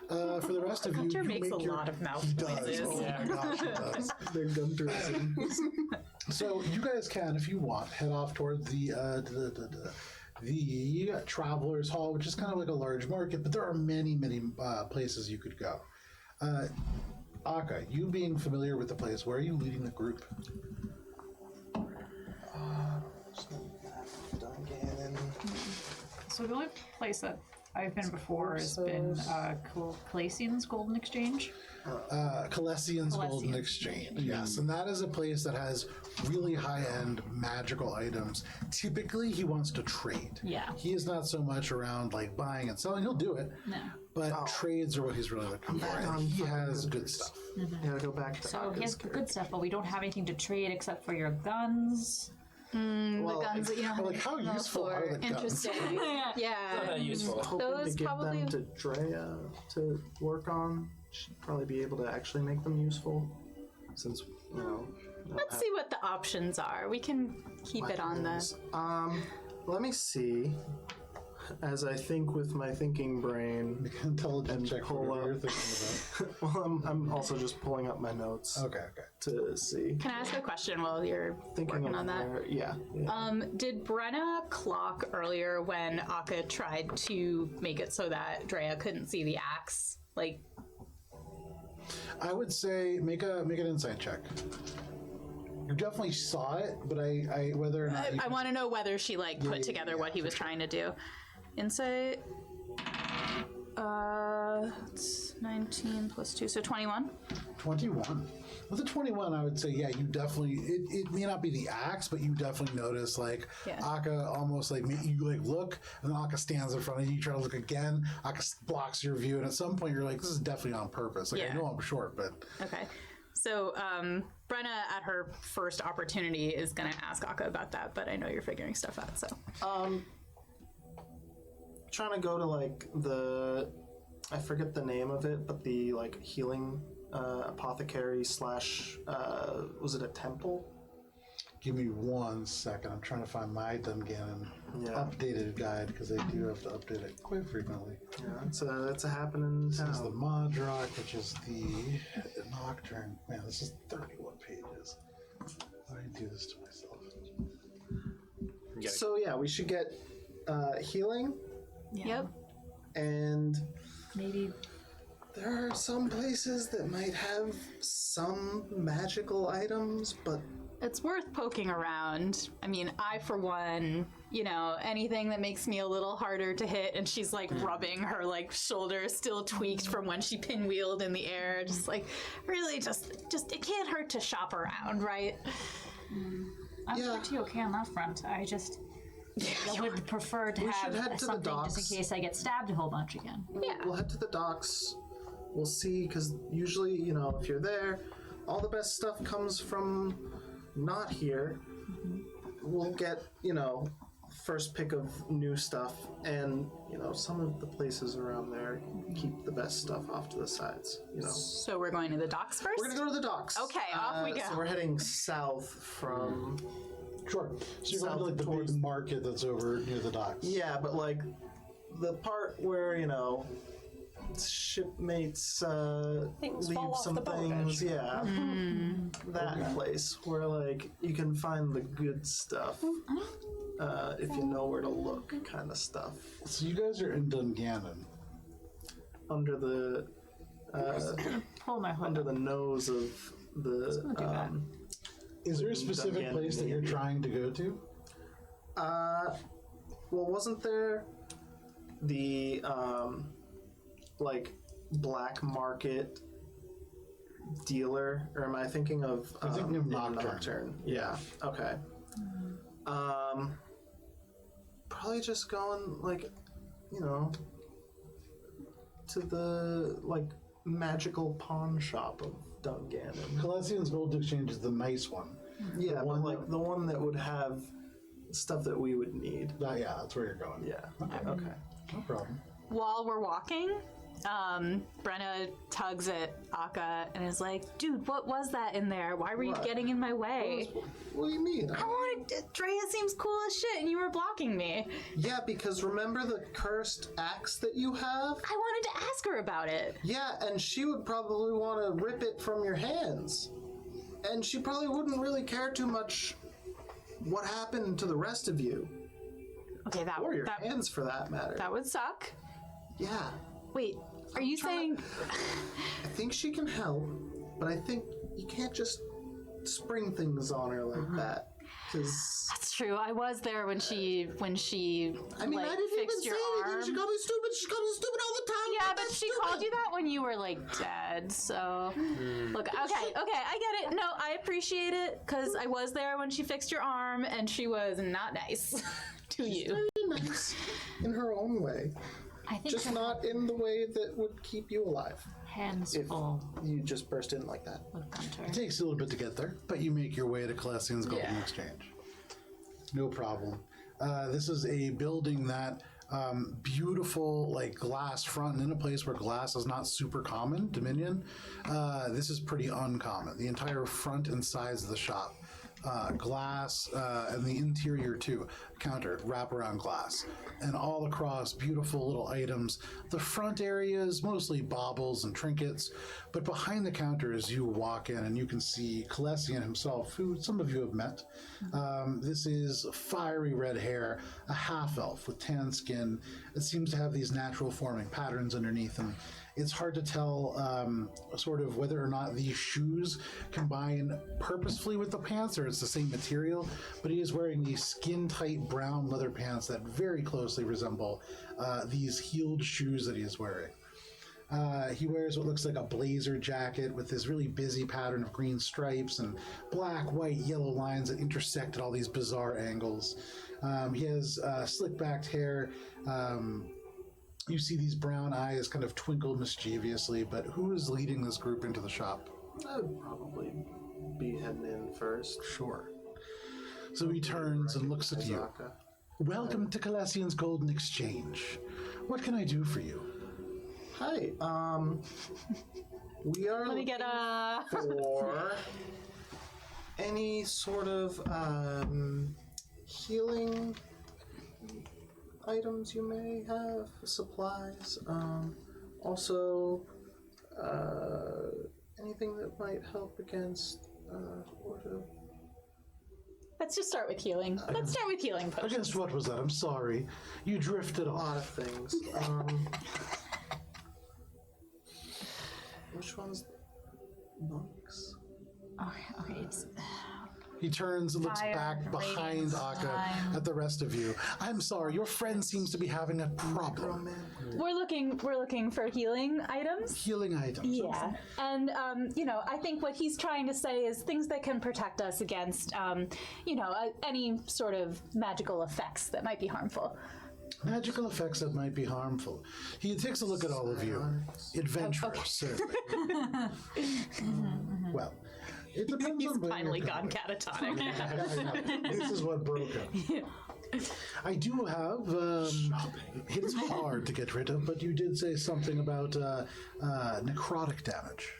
For the rest of you, Gunter you makes make a your, lot of mouth he does. noises. Oh my gosh, he does. They're Gunterisms. So you guys can, if you want, head off towards the Traveler's Hall, which is kind of like a large market, but there are many places you could go. Akka, you being familiar with the place, where are you leading the group? Dungannon. So the only place that I've been before has been Calacian's Golden Exchange. Calessian's Golden Calessian. Exchange, yes. And that is a place that has really high-end magical items. Typically, he wants to trade. Yeah. He is not so much around, like, buying and selling. He'll do it. No. But trades are what he's really looking for. And he has good stuff. Yeah, go back to So he has Akka's the good stuff, but we don't have anything to trade except for your guns. Well, guns that you don't but, like, how useful are the guns? Interesting. Not yeah. that useful. hoping Those to give probably- them to Drea to work on. Should probably be able to actually make them useful, since you know. Let's see what the options are. We can keep it on the. Let me see. As I think with my thinking brain. Intelligent check for pull whatever you're up. thinking Well, I'm also just pulling up my notes about. Okay. to see. Can I ask a question while you're Thinking working of on that? where, yeah. Did Brenna clock earlier when Akka tried to make it so that Drea couldn't see the axe? Like, I would say make an insight check. You definitely saw it, but I whether or not you I want to know whether she like put together what he was trying to do. Insight. It's 19 plus 2, so 21. 21. With a 21, I would say, yeah, you definitely, it may not be the axe, but you definitely notice, like, Yeah. Akka almost, like, you, like, look, and then Akka stands in front of you, you try to look again, Akka blocks your view, and at some point you're like, this is definitely on purpose. Like, Yeah. I know I'm short, but... Okay. So, Brenna, at her first opportunity, is going to ask Akka about that, but I know you're figuring stuff out, so. Trying to go to like I forget the name of it, but the like healing apothecary slash was it a temple? Give me 1 second. I'm trying to find my Dungannon updated guide because I do have to update it quite frequently. Yeah, it's a happening This is the town. Modrock, which is the Nocturne. Man, this is 31 pages. Why do I do this to myself? So yeah, we should get healing, Yep. and Maybe. there are some places that might have some magical items, but It's worth poking around. I mean, I, for one, anything that makes me a little harder to hit, and she's like rubbing her like shoulder still tweaked from when she pinwheeled in the air. Just like, really, just it can't hurt to shop around, right? I'm pretty okay on that front. I would prefer to We should have head to the something docks. just in case I get stabbed a whole bunch again. we'll head to the docks. We'll see, because usually, if you're there, all the best stuff comes from not here. We'll get, first pick of new stuff, and, some of the places around there keep the best stuff off to the sides, So we're going to the docks first? We're gonna go to the docks. Okay, off we go. So we're heading south from... Sure. So you're going to like the Towards- big market that's over near the docks. Yeah, but like the part where shipmates Things leave fall off some the boat things. edge. Yeah, that place where like you can find the good stuff if you know where to look, kind of stuff. So you guys are in Dungannon. Under the Pull my hood under up. the nose of the. that. Is there a specific Dungannon, place that you're maybe. trying to go to? Well, wasn't there the like black market dealer, or am I thinking of? I'm thinking of yeah, Nocturne. Yeah. Okay. Probably just going like, to the like magical pawn shop of Dungannon. Calassian's Gold Exchange is the nice one. Yeah, one but like that- the one that would have stuff that we would need. Yeah, that's where you're going. Yeah. Okay. No problem. While we're walking, Brenna tugs at Akka and is like, dude, what was that in there? Why were you What? getting in my way? What do you mean? I wanted Drea seems cool as shit and you were blocking me. Yeah, because remember the cursed axe that you have? I wanted to ask her about it. Yeah, and she would probably want to rip it from your hands. And she probably wouldn't really care too much what happened to the rest of you. Okay, Or your hands, for that matter. that would suck. Yeah. Wait, are you saying I think she can help, but I think you can't just spring things on her like that. Because that's true? I was there when she I mean, like, I didn't even fixed say your anything. arm. She called me stupid. She called me stupid all the time. Yeah, I'm but not she stupid. called you that when you were like dead. So look, okay, I get it. No, I appreciate it because I was there when she fixed your arm, and she was not nice to you. Very nice in her own way. I think Just her not in the way that would keep you alive. hands If full you just burst in like that. with Gunter. It takes a little bit to get there, but you make your way to Calassian's Golden Exchange. No problem. This is a building that beautiful like glass front, and in a place where glass is not super common, Dominion. This is pretty uncommon. The entire front and sides of the shop, glass, and the interior too, counter, wraparound glass, and all across beautiful little items. The front area is mostly baubles and trinkets, but behind the counter as you walk in, and you can see Calassian himself, who some of you have met. This is fiery red hair, a half-elf with tan skin. It seems to have these natural forming patterns underneath him. It's hard to tell sort of whether or not these shoes combine purposefully with the pants or it's the same material, but he is wearing these skin-tight brown leather pants that very closely resemble these heeled shoes that he is wearing. He wears what looks like a blazer jacket with this really busy pattern of green stripes and black, white, yellow lines that intersect at all these bizarre angles. He has slick-backed hair. You see these brown eyes kind of twinkle mischievously, but who is leading this group into the shop? I would probably be heading in first. Sure. So he turns and looks at you. Azaka. Welcome to Calassian's Golden Exchange. What can I do for you? Hi, we are Let me get a. for any sort of healing items you may have, supplies. Also, anything that might help against Let's just start with healing. Let's start with healing potions. Against what was that? I'm sorry. You drifted a off. lot of things. Which one's monks? Okay, it's He turns and looks Fire, back behind radiance, Akka time. at the rest of you. I'm sorry, your friend seems to be having a problem. We're looking for healing items. Healing items. Yeah, and I think what he's trying to say is things that can protect us against, any sort of magical effects that might be harmful. Magical effects that might be harmful. He takes a look at all of you. Adventurers, certainly. Well, it depends He's on where finally you're gone going. catatonic. I know. This is what broke him. I do have. It is hard to get rid of, but you did say something about necrotic damage.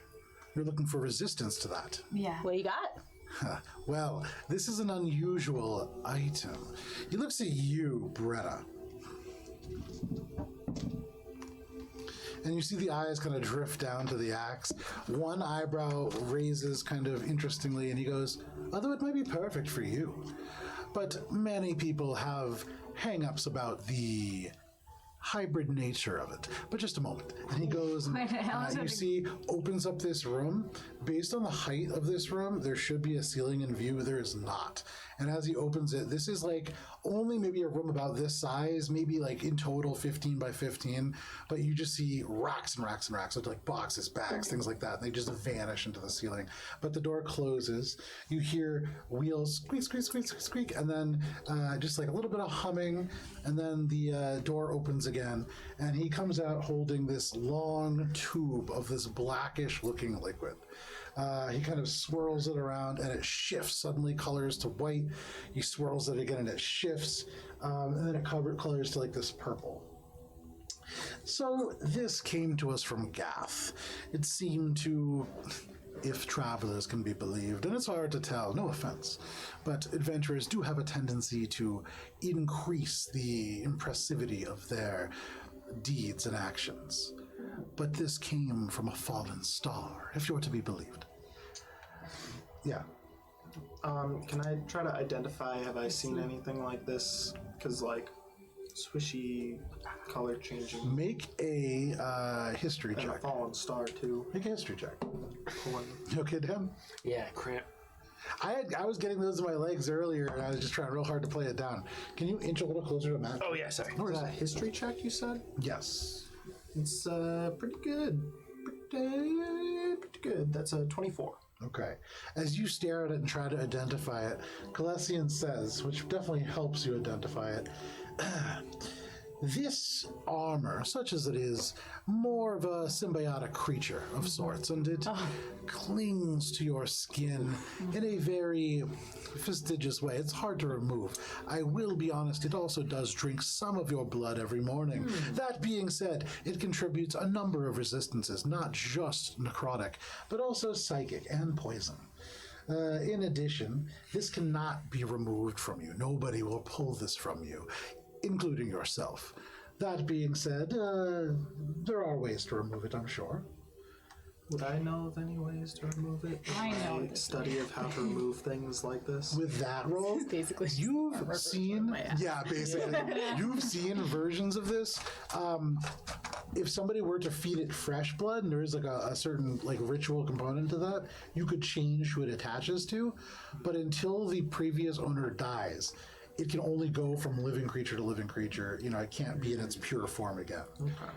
You're looking for resistance to that. yeah. What you got? Well, this is an unusual item. He looks at you, Bretta. And you see the eyes kind of drift down to the axe. One eyebrow raises kind of interestingly, and he goes, although it might be perfect for you. But many people have hang-ups about the hybrid nature of it. But just a moment. And he goes, and you see, opens up this room. Based on the height of this room, there should be a ceiling in view. There is not. And as he opens it, this is like only maybe a room about this size, maybe like in total 15 by 15. But you just see racks and racks and racks of like boxes, bags, things like that. And they just vanish into the ceiling. But the door closes. You hear wheels squeak, squeak, squeak, squeak, squeak. And then just like a little bit of humming. And then the door opens again. And he comes out holding this long tube of this blackish looking liquid. He kind of swirls it around and it shifts, suddenly colors to white. He swirls it again and it shifts, and then it colors to like this purple. So this came to us from Gath. It seemed to, if travelers can be believed, and it's hard to tell, no offense, but adventurers do have a tendency to increase the impressivity of their deeds and actions. But this came from a fallen star, if you're to be believed. Yeah. Can I try to identify, have I seen anything like this? Because, like, swishy, color changing. Make a history And a check. fallen star, too. Make a history check. One. You okay, Dan? Yeah, cramp. I was getting those in my legs earlier, and I was just trying real hard to play it down. Can you inch a little closer to Matt? Oh, yeah, sorry. Is that a history check, you said? Yes. It's pretty good. Pretty good. That's a 24. Okay. As you stare at it and try to identify it, Calessian says, which definitely helps you identify it, this armor, such as it is, more of a symbiotic creature of sorts, and it clings to your skin in a very fastidious way. It's hard to remove. I will be honest, it also does drink some of your blood every morning. That being said, it contributes a number of resistances, not just necrotic, but also psychic and poison. In addition, this cannot be removed from you. Nobody will pull this from you, including yourself. That being said, there are ways to remove it, I'm sure. Would I know of any ways to remove it? I know My this study of how to remove things like this. With that roll, Basically, you've seen, basically, you've seen versions of this. If somebody were to feed it fresh blood, and there is like a certain like ritual component to that, you could change who it attaches to. But until the previous owner dies, it can only go from living creature to living creature. You know, it can't be in its pure form again. Okay.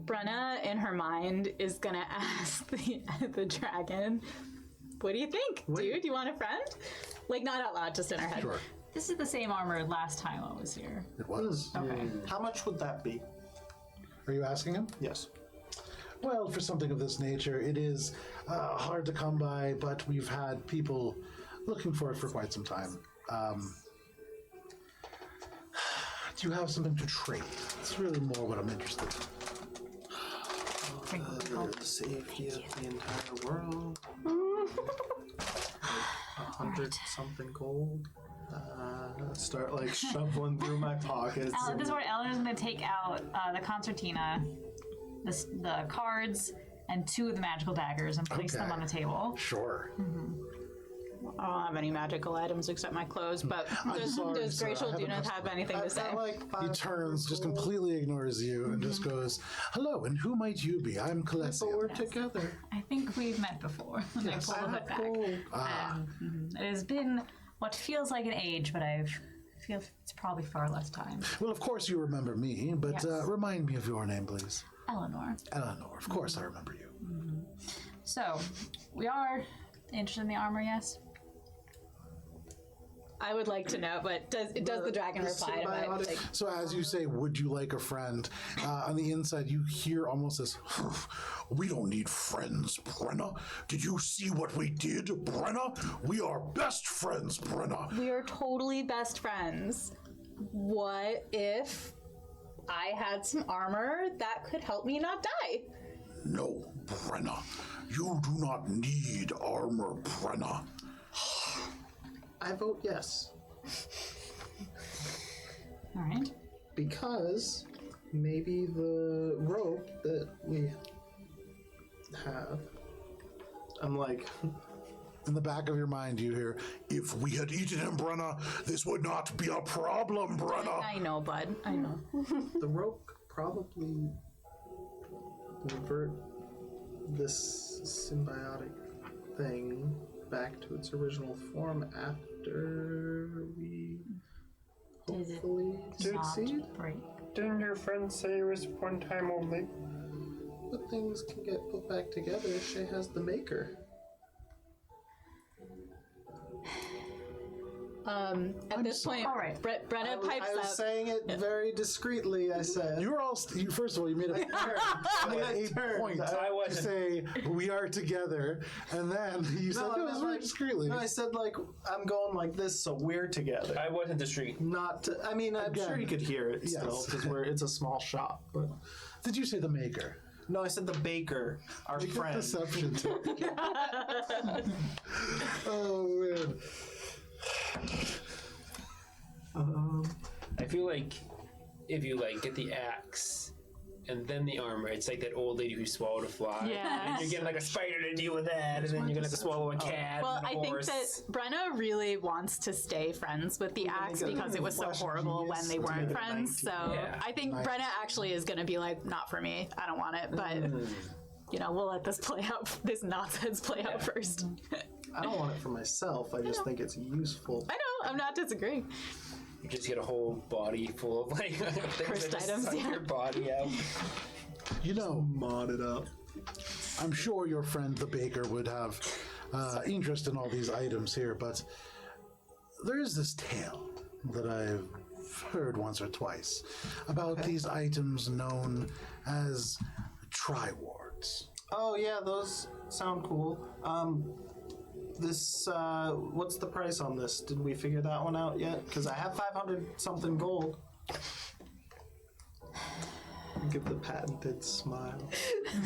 Brenna, in her mind, is gonna ask the dragon, "What do you think, dude? Do you want a friend?" Like, not out loud, just in her head. Sure, This is the same armor last time I was here. it was. Okay. How much would that be? Are you asking him? Yes. Well, for something of this nature, it is hard to come by, but we've had people looking for it for quite some time. Do you have something to trade? It's really more what I'm interested in. The safety of the entire world. 100 something gold. Start like shuffling through my pockets. At this point, Eleanor's going to take out the concertina, the cards, and 2 of the magical daggers and place them on the table. Sure. I don't have any magical items except my clothes, but does Gracial Dunith have anything to say? He turns, just completely ignores you, and just goes, "Hello, and who might you be? I'm But Calessia." we're together. I think we've met before. And I pull the hood back. It has been what feels like an age, but I feel it's probably far less time. Well, of course you remember me, but Yes. remind me of your name, please. Eleanor. Eleanor. Of course I remember you. So, we are interested in the armor, yes? I would like to know, but does the dragon reply to my like? So as you say, "Would you like a friend?" On the inside, you hear almost this, "We don't need friends, Brenna. Did you see what we did, Brenna? We are best friends, Brenna." We are totally best friends. What if I had some armor that could help me not die? "No, Brenna. You do not need armor, Brenna." I vote yes. All right. Because maybe the rope that we have. I'm like, In the back of your mind, you hear, "If we had eaten him, Brenna, this would not be a problem, Brenna." I know, bud. I know. the rope could probably revert this symbiotic thing back to its original form after we hopefully succeed. Break. Didn't your friend say it was one time only? But things can get put back together if she has the maker. At this point, All right. Brenna pipes I was up. saying it very discreetly, I said. You were all. First of all, you made a point I to wasn't. say we are together, and then you said I no, it meant was very like- discreetly. No, I said like I'm going like this, so we're together. I wasn't the street. Not. I mean, I'm Again, sure you could hear it still yes. because it's a small shop. But Did you say the maker? no, I said the baker, our friend. Deception. Oh man. I feel like if you like get the axe and then the armor, it's like that old lady who swallowed a fly. Yeah. And you're getting like a spider to deal with that, and then you're gonna have to swallow a cat. Well, and a I think horse. that Brenna really wants to stay friends with the axe got because it was so Flash of horrible Genius when they to weren't make it friends. So 19. Yeah. I think Brenna actually is going to be like, not for me. I don't want it. But, you know, we'll let this play out, this nonsense play out first. I don't want it for myself. I just think it's useful. I know, I'm not disagreeing. You just get a whole body full of like things Cursed that just items, suck yeah. your body out. You know, Mod it up. I'm sure your friend the baker would have interest in all these items here, but there is this tale that I've heard once or twice about these items known as triwards. Oh yeah, those sound cool. This what's the price on this? Did we figure that one out yet? Because I have 500 something gold. Give the patented smile.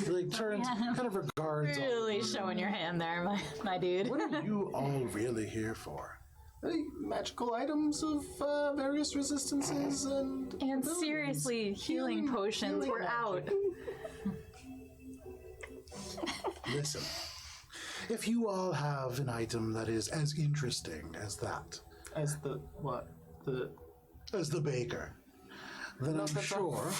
He like turns, kind of regards. Really showing your hand there, my dude. What are you all really here for? Hey, magical items of various resistances and And abilities. seriously, healing potions, healing we're out. Listen, if you all have an item that is as interesting as that, As the what? The as the baker, then I'm sure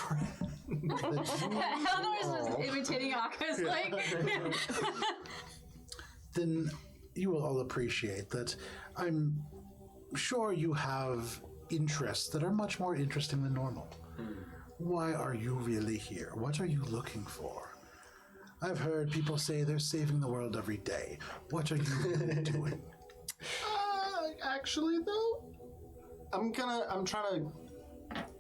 that Eleanor's just imitating Aka's like. then you will all appreciate that I'm sure you have interests that are much more interesting than normal. Why are you really here? What are you looking for? I've heard people say they're saving the world every day. What are you really doing? actually though, I'm trying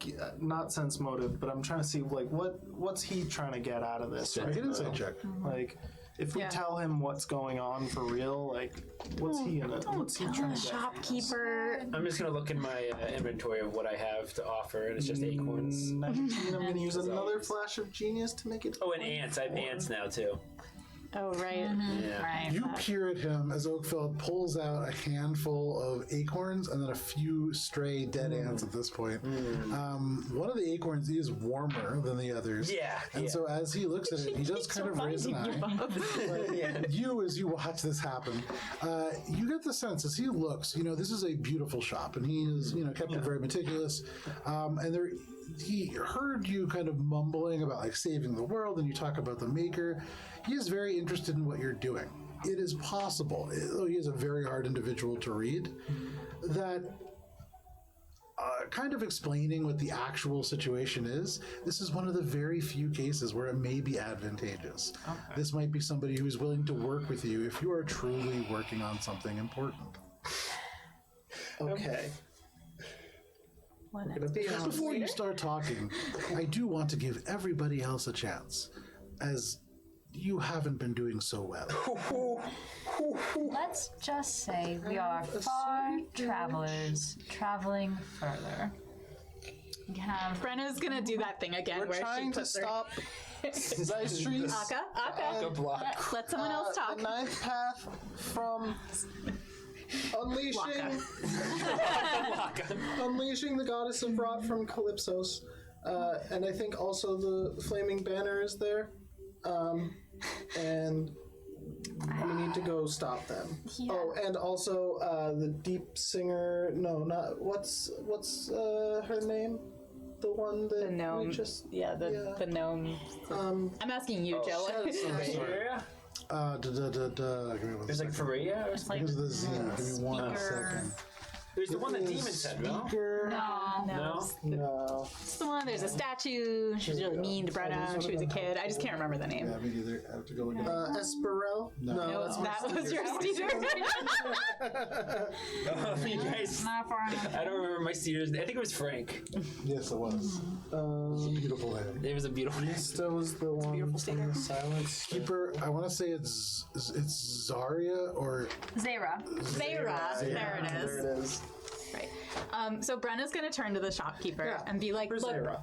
to not sense motive, but I'm trying to see like what's he trying to get out of this? Make Right? an insight check. Like, if we Yeah. tell him what's going on for real, like, what's he in it? What's he trying to get? Shopkeeper. I'm just gonna look in my inventory of what I have to offer, and it's just acorns. 19. I'm gonna use another flash of genius to make it. Oh, and ants. I have ants now too. Oh, right. Right. You peer at him as Oakfeld pulls out a handful of acorns and then a few stray dead ants at this point. One of the acorns is warmer than the others. Yeah. And so as he looks at it, he does kind of raise an eye. But you, as you watch this happen, you get the sense as he looks, this is a beautiful shop, and he is, kept it very meticulous. And he heard you kind of mumbling about like saving the world, and you talk about the maker. He is very interested in what you're doing. It is possible, though he is a very hard individual to read, that kind of explaining what the actual situation is, this is one of the very few cases where it may be advantageous. Okay. This might be somebody who is willing to work with you if you are truly working on something important. Okay. Before you start talking, I do want to give everybody else a chance, as you haven't been doing so well. Let's just say we are far travelers traveling further. We have. Brenna's gonna do that thing again We're where trying she to puts her... stop Zeistries. Aka. block. Let someone else talk. The ninth path from unleashing the goddess of rot from Calypsos, and I think also the flaming banner is there, and we need to go stop them. Yeah. Oh, and also the deep singer. No, not what's her name? The one that The gnome. we just The gnome. I'm asking you, Joe. Give me one There's like second. Faria or It's something. like Here's the Z. Give me 1 second. There's the one that Demon said, no? Speaker. No. no. It's the one, there's a statue. She was really mean to Brenna when she was a kid. I just can't remember the name. Yeah, me neither. I have to go look at it. Esperel? No, that was your Steeder. Oh, you guys. Not far enough. I don't remember my Steeder's name. I think it was Frank. Yes, it was. Beautiful name. It was a beautiful name. That was the one from the silence. Keeper, I want to say it's Zarya or Zara. Zara. There it There is. it is. Right. So Brenna's gonna turn to the shopkeeper Yeah. and be like, Where's look, Zara?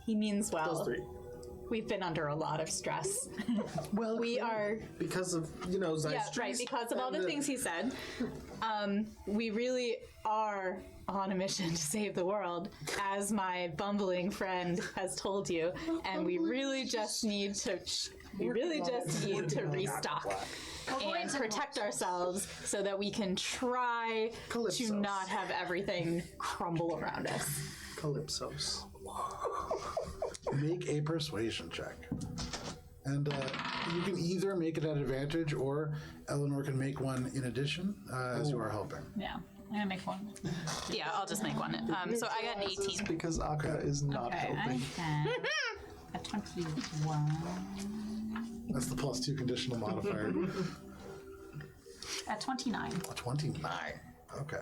he means well. Those three. We've been under a lot of stress. well, We are Because of, Zeistries. Yeah, right, because of all the and, things he said. We really are on a mission to save the world, as my bumbling friend has told you, and we really just need to restock and protect ourselves so that we can try Calypsos. to not have everything crumble around us. Calypsos. make a persuasion check. And you can either make it at advantage, or Eleanor can make one in addition, as you are helping. Yeah, I'm gonna make one. Yeah, I'll just make one. So I got an 18. Because Akka is not Okay, I helping. can. A 21. That's the +2 conditional modifier. At 29. 29. Okay.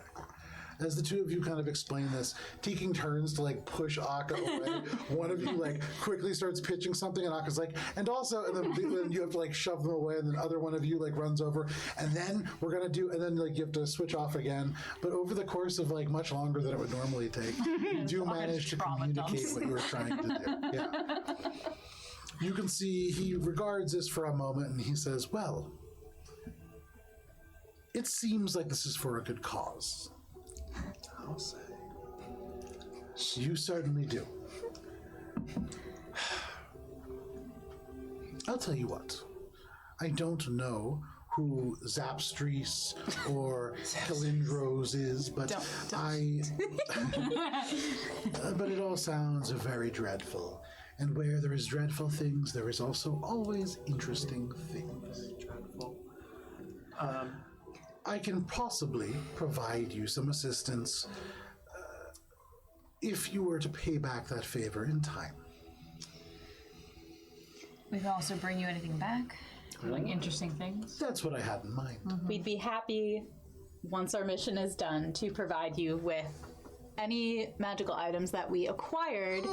As the two of you kind of explain this, Teking turns to like push Akka away. One of you like quickly starts pitching something, and Akka's like, and also, and then you have to like shove them away, and then other one of you like runs over, and then we're gonna do, and then like you have to switch off again. But over the course of like much longer than it would normally take, you do manage to trauma communicate dumps. what you were trying to do. Yeah. You can see he regards this for a moment, and he says, "Well, it seems like this is for a good cause." I'll say. You certainly do. I'll tell you what. I don't know who Zapstrees or Kalindros is, but Don't. but it all sounds very dreadful. And where there is dreadful things, there is also always interesting things. Dreadful. I can possibly provide you some assistance if you were to pay back that favor in time. We can also bring you anything back. Like interesting things. That's what I had in mind. We'd be happy, once our mission is done, to provide you with any magical items that we acquired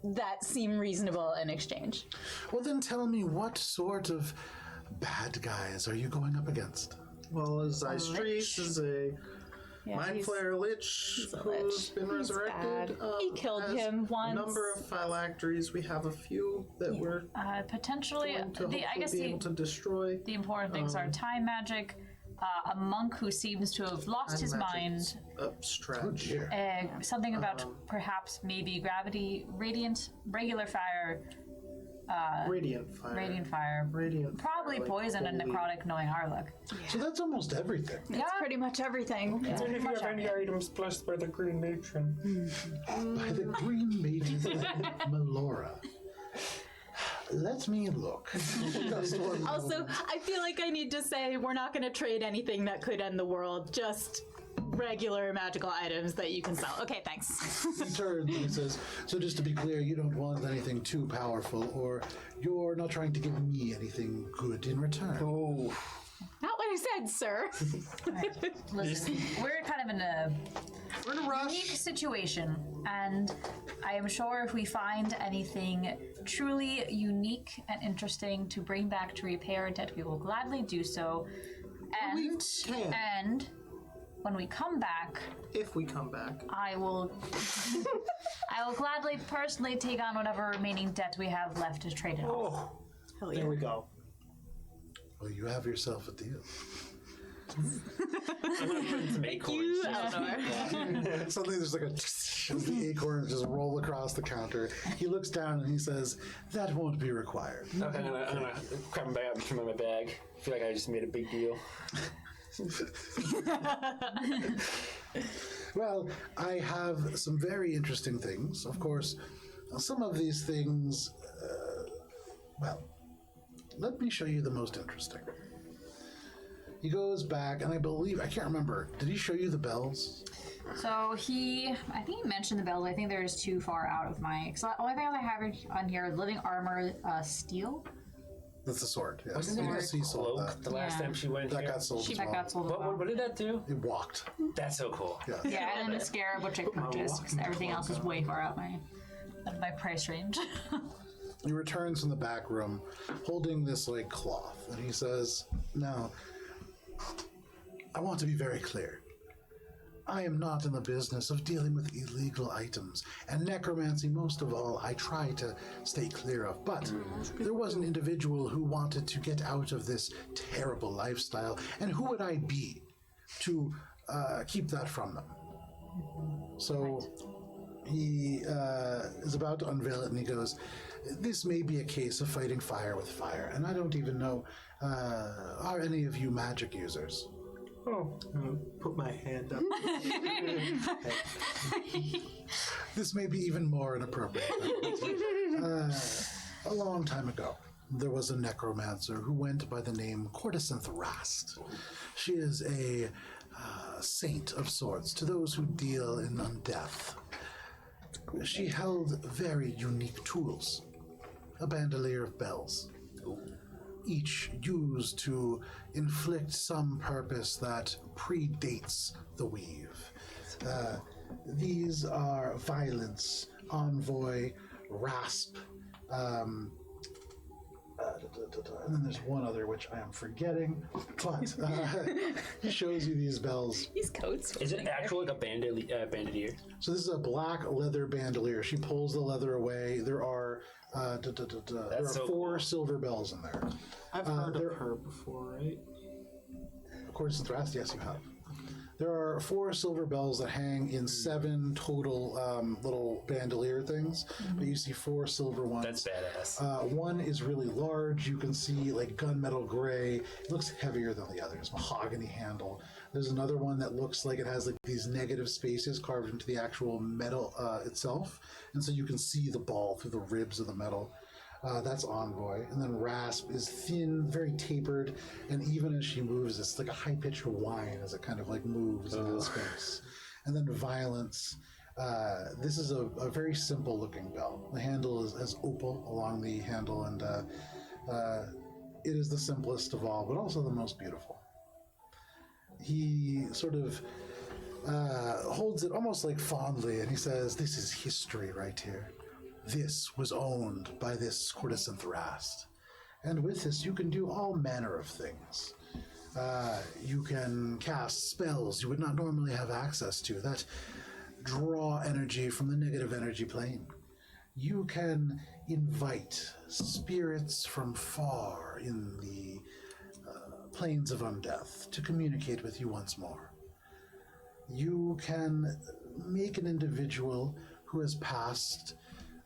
that seem reasonable in exchange. Well, then tell me, what sort of bad guys are you going up against? Well, Zeistries is a Yeah, Mind he's- Flayer Lich, a who's lich. been resurrected. He killed has him A once. number of phylacteries. We have a few that we're Potentially, going to I guess be able to destroy. the important things are time magic, a monk who seems to have lost his mind, Stretch. something about perhaps maybe gravity, regular fire, Radiant fire. Radiant probably fire, like poison and holy- necrotic knowing our luck. So that's almost everything. That's pretty much everything. And if you have any items blessed by the green matron. By the green maiden Melora. Let me look. Just one Also, moment. I feel like I need to say we're not going to trade anything that could end the world. Just regular magical items that you can sell. Okay, thanks. He turns and he says, so just to be clear, you don't want anything too powerful, or you're not trying to give me anything good in return. Oh, Not what I said, sir. Listen, we're kind of in a we're in a rush. unique situation, and I am sure if we find anything truly unique and interesting to bring back to repay our debt, we will gladly do so. We can. And when we come back, If we come back. I will gladly personally take on whatever remaining debt we have left to trade it off. There we go. Well, you have yourself a deal. Some acorns. Suddenly there's like as the acorns just roll across the counter. He looks down and he says, that won't be required. Okay, I'm gonna grab my bag up and put them in my bag. I feel like I just made a big deal. Well, I have some very interesting things. Of course, some of these things, well, let me show you the most interesting. He goes back, and I believe, I can't remember, did he show you the bells? So I think he mentioned the bells. I think they're just too far out of my. So the only thing I have on here is living armor, steel. That's the sword, yes. Wasn't there Yes, he a sold cloak that. the last Yeah. time she went That here? got sold as That well. got sold as well. What did that do? It walked. That's so cool. Yeah. Yeah, and then the scarab, which I purchased, because everything else is way far out of my price range. He returns from the back room holding this like cloth, and he says, now, I want to be very clear. I am not in the business of dealing with illegal items, and necromancy, most of all, I try to stay clear of. But there was an individual who wanted to get out of this terrible lifestyle, and who would I be to keep that from them? So he is about to unveil it, and he goes, this may be a case of fighting fire with fire, and I don't even know, are any of you magic users? Oh, Put my hand up. This may be even more inappropriate. A long time ago, there was a necromancer who went by the name Cordycinth Rast. She is a saint of sorts to those who deal in undeath. She held very unique tools, a bandolier of bells, each used to inflict some purpose that predates the weave. These are Violence, Envoy, Rasp, and then there's one other which I am forgetting, but he shows you these bells. These coats. Is it actually like a bandolier? So this is a black leather bandolier. She pulls the leather away. There are so 4 cool. silver bells in there. I've heard of her before, right? Of course, it's Rast, yes, you have. There are 4 silver bells that hang in 7 total little bandolier things, but you see 4 silver ones. That's badass. One is really large. You can see like gunmetal gray. It looks heavier than the others. Mahogany handle. There's another one that looks like it has like these negative spaces carved into the actual metal itself, and so you can see the ball through the ribs of the metal. That's Envoy. And then Rasp is thin, very tapered, and even as she moves, it's like a high-pitched whine as it kind of like moves into the space. And then Violence. This is a very simple-looking bell. The handle has opal along the handle, and it is the simplest of all, but also the most beautiful. He sort of holds it almost like fondly, and he says, this is history right here. This was owned by this Cordycinth Rast. And with this, you can do all manner of things. You can cast spells you would not normally have access to that draw energy from the negative energy plane. You can invite spirits from far in the planes of undeath to communicate with you once more. You can make an individual who has passed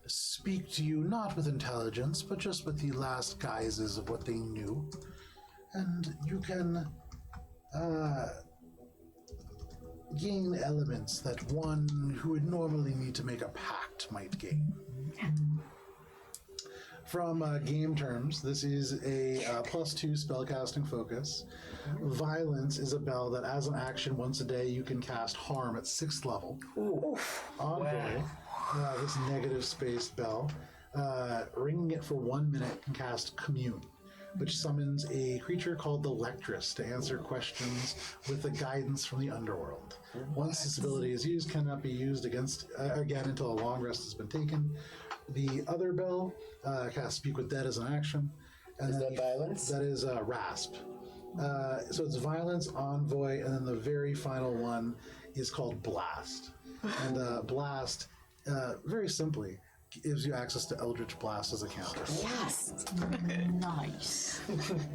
speak to you not with intelligence, but just with the last guises of what they knew. And you can gain elements that one who would normally need to make a pact might gain. From game terms, this is a +2 spellcasting focus. Violence is a bell that, as an action once a day, you can cast harm at 6th level. Envoy, this negative spaced bell, ringing it for 1 minute, can cast Commune, which summons a creature called the Lectress to answer questions with the guidance from the underworld. Once this ability is used, cannot be used again until a long rest has been taken. The other bell casts Speak with Dead as an action. And Is that violence? That is Rasp. So it's Violence, Envoy, and then the very final one is called Blast. And Blast, very simply, gives you access to Eldritch Blast as a counter. Yes. Nice.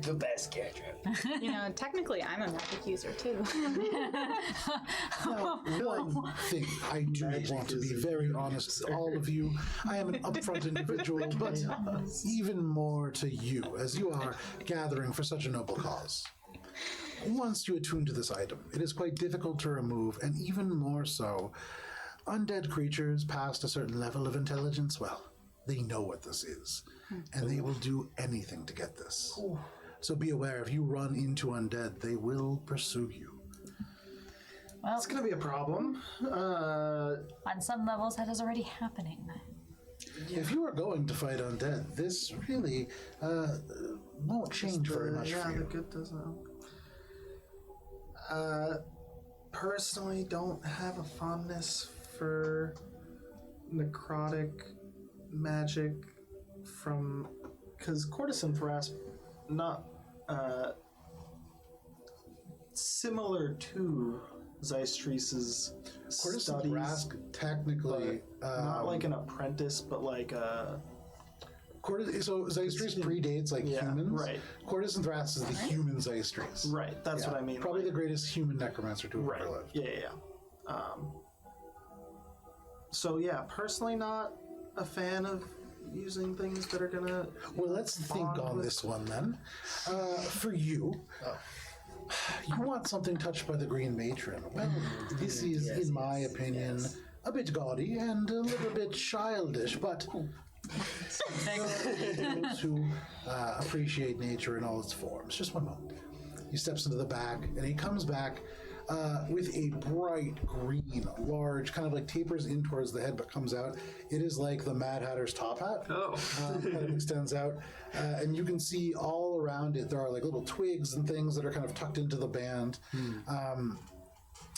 The best cantrip. You know, technically, I'm a magic user too. Now, one thing I do want to be very honest with all of you. I am an upfront individual, but even more to you, as you are gathering for such a noble cause. Once you attune to this item, it is quite difficult to remove, and even more so, undead creatures past a certain level of intelligence, well, they know what this is, and they will do anything to get this. So be aware, if you run into undead, they will pursue you. Well, It's gonna be a problem. on some levels, that is already happening. If you are going to fight undead, this really won't change very much for the you. good doesn't. Personally, don't have a fondness for necrotic magic from, because Courtesan Thrasp, not similar to Zystrese's Courtesan studies, Rask technically not like an apprentice, but like a so Zystrese predates like humans. right. Courtesan Thrass is the human Zystrese. right. That's what I mean. Probably like, the greatest human necromancer to have right. ever lived. Yeah. So yeah, personally not a fan of using things that are gonna. Well, let's think bond on with- this one then. For you, you want something touched by the Green Matron. Well, this is, in my opinion, a bit gaudy and a little bit childish, but those who appreciate nature in all its forms. Just one moment. He steps into the back, and he comes back with a bright green, large, kind of like tapers in towards the head, but comes out. It is like the Mad Hatter's top hat. Kind of extends out, and you can see all around it. There are like little twigs and things that are kind of tucked into the band.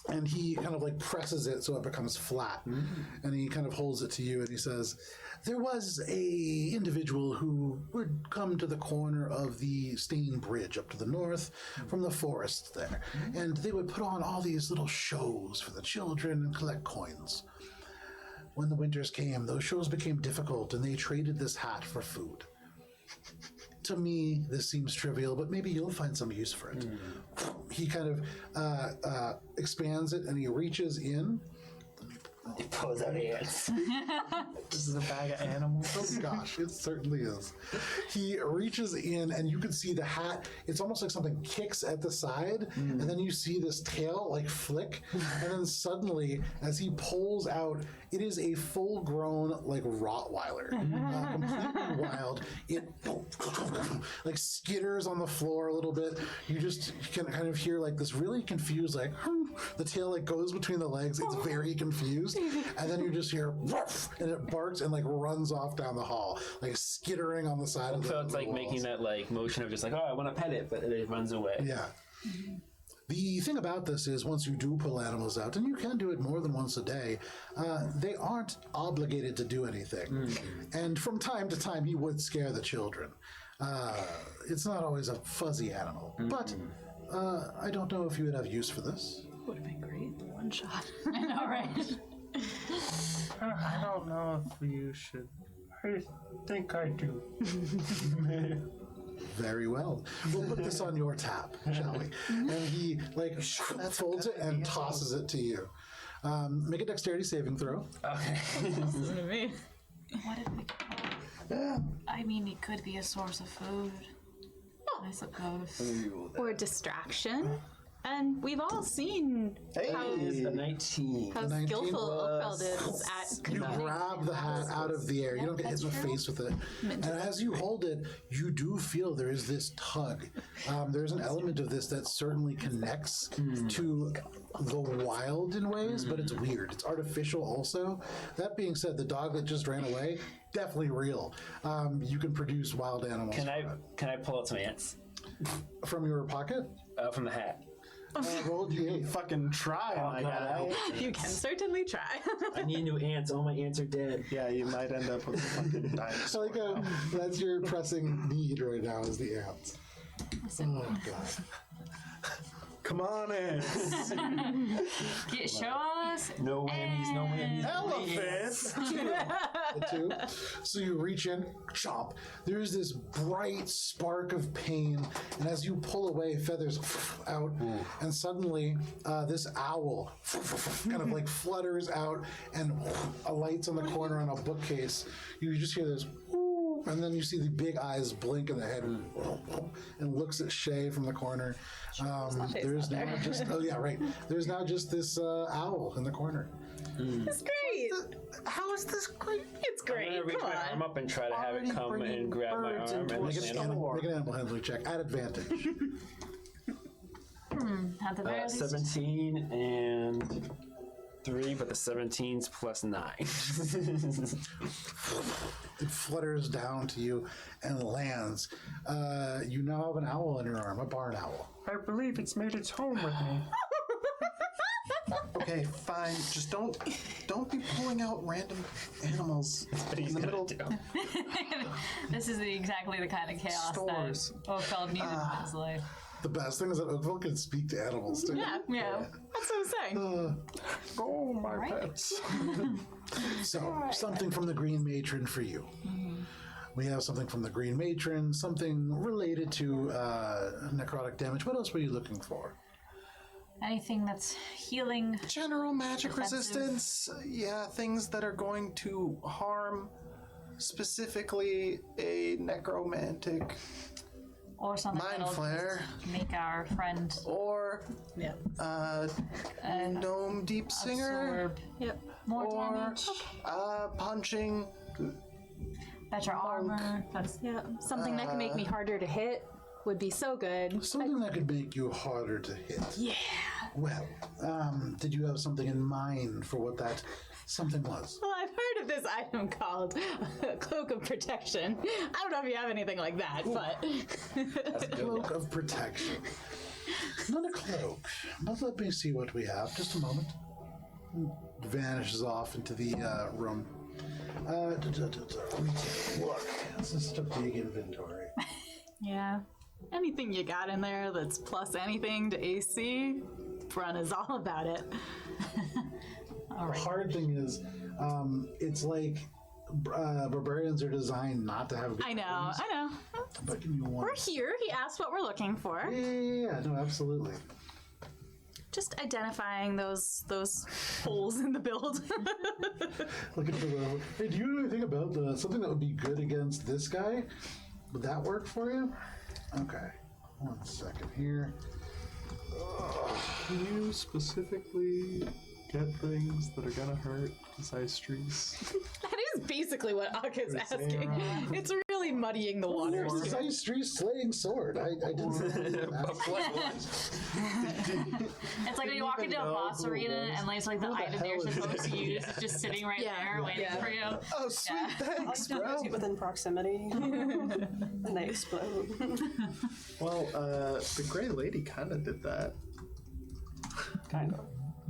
And he kind of like presses it so it becomes flat, and he kind of holds it to you, and he says, "There was a individual who would come to the corner of the Stain Bridge up to the north from the forest there, and they would put on all these little shows for the children and collect coins. When the winters came, those shows became difficult, and they traded this hat for food. To me, this seems trivial, but maybe you'll find some use for it." He kind of expands it, and he reaches in. He pulls out ants. This is a bag of animals. Oh gosh, it certainly is. He reaches in, and you can see the hat. It's almost like something kicks at the side, and then you see this tail like flick, and then suddenly, as he pulls out, it is a full-grown like Rottweiler, completely wild. It like skitters on the floor a little bit. You can kind of hear like this really confused like the tail like goes between the legs. It's very confused, and then you just hear woof, and it barks and like runs off down the hall, like skittering on the side of the. So it's like walls. making that like motion of just like, oh, I want to pet it, but it runs away. Yeah. The thing about this is once you do pull animals out, and you can do it more than once a day, they aren't obligated to do anything. And from time to time, he would scare the children. It's not always a fuzzy animal, but I don't know if you would have use for this. Would have been great. One shot. I know, right? I don't know if you should. I think I do. Very well. We'll put this on your tab, shall we? And he folds it and tosses it to you. Make a dexterity saving throw. Okay. Listen to me. What did we I mean, it could be a source of food. I suppose. Or distraction. And we've all seen how, Hey, a 19. how 19 skillful Oakfeld is at You grab the hat out of the air. You don't get hit in the face with it. And as you hold it, you do feel there is this tug. There's an element of this that certainly connects to the wild in ways, but it's weird. It's artificial also. That being said, the dog that just ran away, definitely real. You can produce wild animals. Can I pull out some ants From your pocket? from the hat? Roll D8. Fucking try, my guy. you can certainly try. I need new ants. All my ants are dead. Yeah, you might end up with a fucking dinosaur. That's your pressing need right now is the ants. Oh, God. Come on in. Show us. No whammies, no whammies. Elephants. The two. So you reach in, chomp. There's this bright spark of pain, and as you pull away, feathers out, and suddenly this owl kind of like flutters out and alights on the corner on a bookcase. You just hear this. And then you see the big eyes blink in the head and looks at Shay from the corner. There's now just There's now just this owl in the corner. It's great. How is this great? It's I'm great. gonna reach Come my on. arm up and try to have it come and grab my birds arm into and a Make land an, on it. make an animal handling check at advantage. At the very least. 17 and 3, but the 17's plus 9. It flutters down to you and lands. You now have an owl in your arm, a barn owl. I believe it's made its home with me. Okay, fine. Just don't be pulling out random animals in the middle. This is exactly the kind of chaos Stores. that Oakfeld needed in his life. The best thing is that Oakville can speak to animals too. Yeah. That's what I'm saying. Oh, my pets. So, something from the Green Matron for you. We have something from the Green Matron, something related to necrotic damage. What else were you looking for? Anything that's healing. General magic Defensive. resistance. Yeah, things that are going to harm specifically a necromantic Or something mind that'll flare. just make our friend Or Yeah. gnome deep singer. absorb Yep. more Or damage. punching. Better armor. That's Yeah. Something that can make me harder to hit would be so good. Something that could make you harder to hit. Yeah. Well, did you have something in mind for what that something was? Well, I've heard of this item called a Cloak of Protection. I don't know if you have anything like that, but Cloak of protection. Not a cloak, but let me see what we have. Just a moment. Vanishes off into the room. Let me take a look. This is such a big inventory. yeah. Anything you got in there that's plus anything to AC, Brun is all about it. The hard thing is, it's like barbarians are designed not to have good I know. But give me one. We're here. He asked what we're looking for. Yeah, no, absolutely. Just identifying those holes in the build. Looking for the. Hey, do you know anything about something that would be good against this guy? Would that work for you? Okay. 1 second here. Can you specifically get things that are gonna hurt besides trees? That is basically what Aka's asking. It's really muddying the waters. There's a Ice Tree slaying sword. I didn't It's like when you walk into a boss arena and like, it's like the item you're supposed to use is just sitting right there waiting for you. Oh, sweet, thanks, I'll bro. just within proximity. And they explode. Well, the Gray Lady kind of did that. Kind of.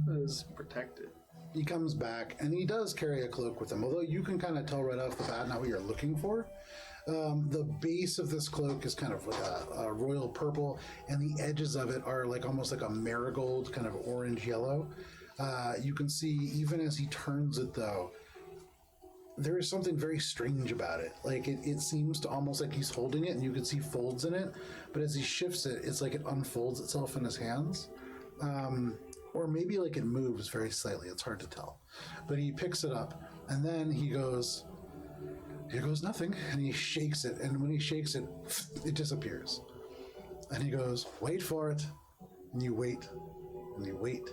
It was protected. He comes back, and he does carry a cloak with him. Although you can kind of tell right off the bat not what you're looking for. The base of this cloak is kind of like a royal purple, and the edges of it are like almost like a marigold, kind of orange yellow. You can see even as he turns it, though, there is something very strange about it. Like it seems to almost like he's holding it, and you can see folds in it. But as he shifts it, it's like it unfolds itself in his hands, or maybe like it moves very slightly. It's hard to tell. But he picks it up, and then he goes, "Here goes nothing," and he shakes it. And when he shakes it, it disappears. And he goes, "Wait for it," and you wait, and you wait,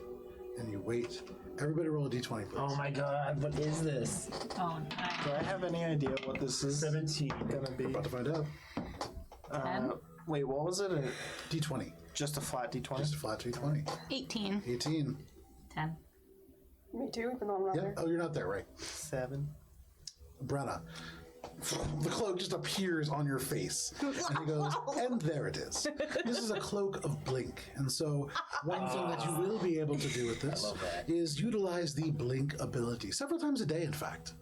and you wait. Everybody roll a d20, please. Oh my god, what is this? Oh, nice. Do I have any idea what this is 17. gonna be? About to find out. Wait, what was it? D20. Just a flat D20? Just a flat d20. 18. 18. 10. Me too, even though I'm not Yeah. there. Oh, you're not there, right? 7. Brenna. The cloak just appears on your face. And he goes, and there it is. This is a cloak of blink. And so one thing that you will be able to do with this is utilize the blink ability. Several times a day, in fact.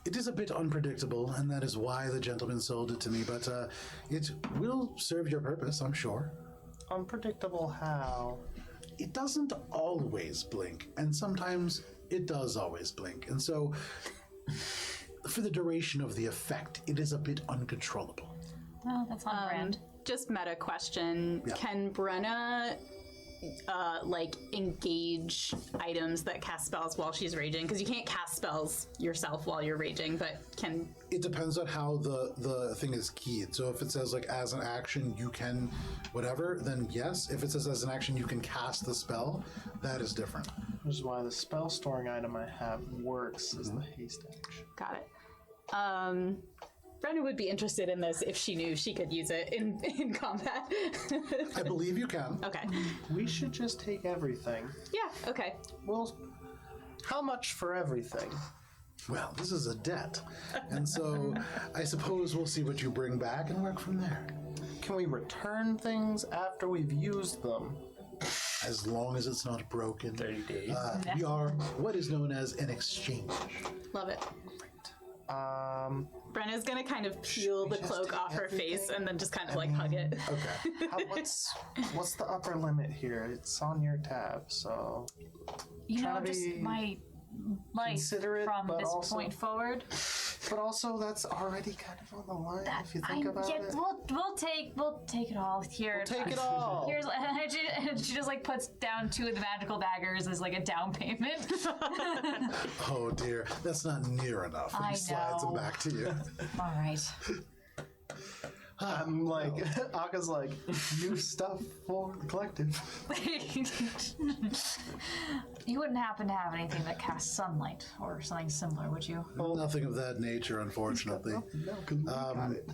It is a bit unpredictable, and that is why the gentleman sold it to me, but it will serve your purpose, I'm sure. Unpredictable how? It doesn't always blink, and sometimes it does always blink. And so for the duration of the effect, it is a bit uncontrollable. Oh, that's on brand. Just meta question. Yeah. Can Brenna like engage items that cast spells while she's raging? Because you can't cast spells yourself while you're raging, but can... It depends on how the thing is keyed. So if it says like as an action you can whatever, then yes. If it says as an action you can cast the spell, that is different. Which is why the spell storing item I have works as the haste action. Got it. Brenna would be interested in this if she knew she could use it in combat. I believe you can. Okay. We should just take everything. Yeah, okay. Well, how much for everything? Well, this is a debt. And so I suppose we'll see what you bring back and work from there. Can we return things after we've used them? As long as it's not broken. 30 days. We are what is known as an exchange. Love it. Um, Brenna's gonna kind of peel the cloak off her face and then just kind of like hug it. Okay. what's the upper limit here? It's on your tab, so You know, trying to just be my life considerate, from but this also- point forward. but also that's already kind of on the line if you think about yeah, it. we'll take it all here. Take it all. Here's and she just like puts down 2 of the magical daggers as like a down payment. Oh dear, that's not near enough. And I he slides them know. back to you. All right. I'm like, Aka's like, new stuff for the collective. You wouldn't happen to have anything that casts sunlight or something similar, would you? Nothing of that nature, unfortunately. No, because we got it.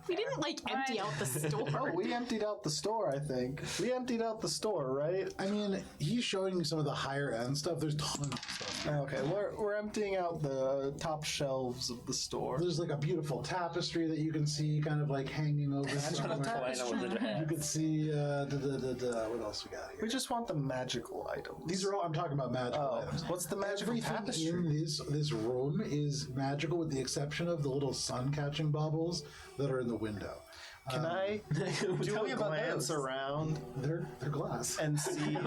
We didn't like empty out the store. Oh, we emptied out the store, I think. We emptied out the store, right? I mean, he's showing you some of the higher end stuff. There's tons of stuff. Okay, we're emptying out the top shelves of the store. There's like a beautiful tapestry that you can see kind of like hanging over somewhere. You could see, what else we got here? We just want the magical items. These are all, I'm talking about magical items. What's the magical Everything tapestry? in this room is magical with the exception of the little sun catching baubles that are in the window. Can I do a glance around They're glass. and see, like,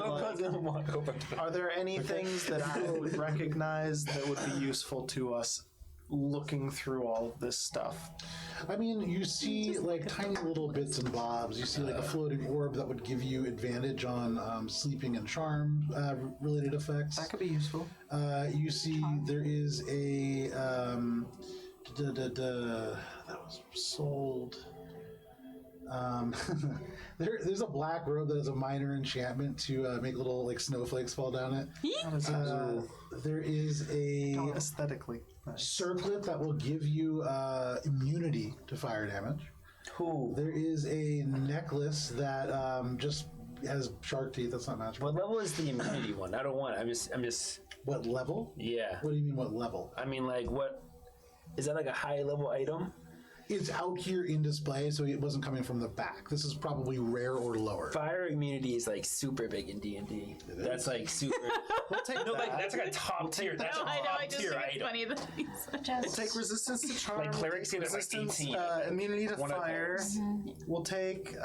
are there any things that I would recognize that would be useful to us looking through all of this stuff? I mean, you see like tiny little bits and bobs. You see like a floating orb that would give you advantage on sleeping and charm related effects. That could be useful. You see there is a that was sold. There's a black robe that has a minor enchantment to make little like snowflakes fall down it. There is a Aesthetically nice. circlet that will give you immunity to fire damage. Cool. There is a necklace that just has shark teeth. That's not magical. What level is the immunity one? I don't want it. I'm just. What level? Yeah. What do you mean? What level? I mean, like, what is that? Like a high level item? it's out here in display, so it wasn't coming from the back. This is probably rare or lower. Fire immunity is like super big in D&D. That's like super. We'll take No, that. like that's like a top tier. That's a I know. I top just tier think it's item. funny that he's We'll take resistance to charm. Like clerics get it like resistance, 18. immunity to One of fire. We'll take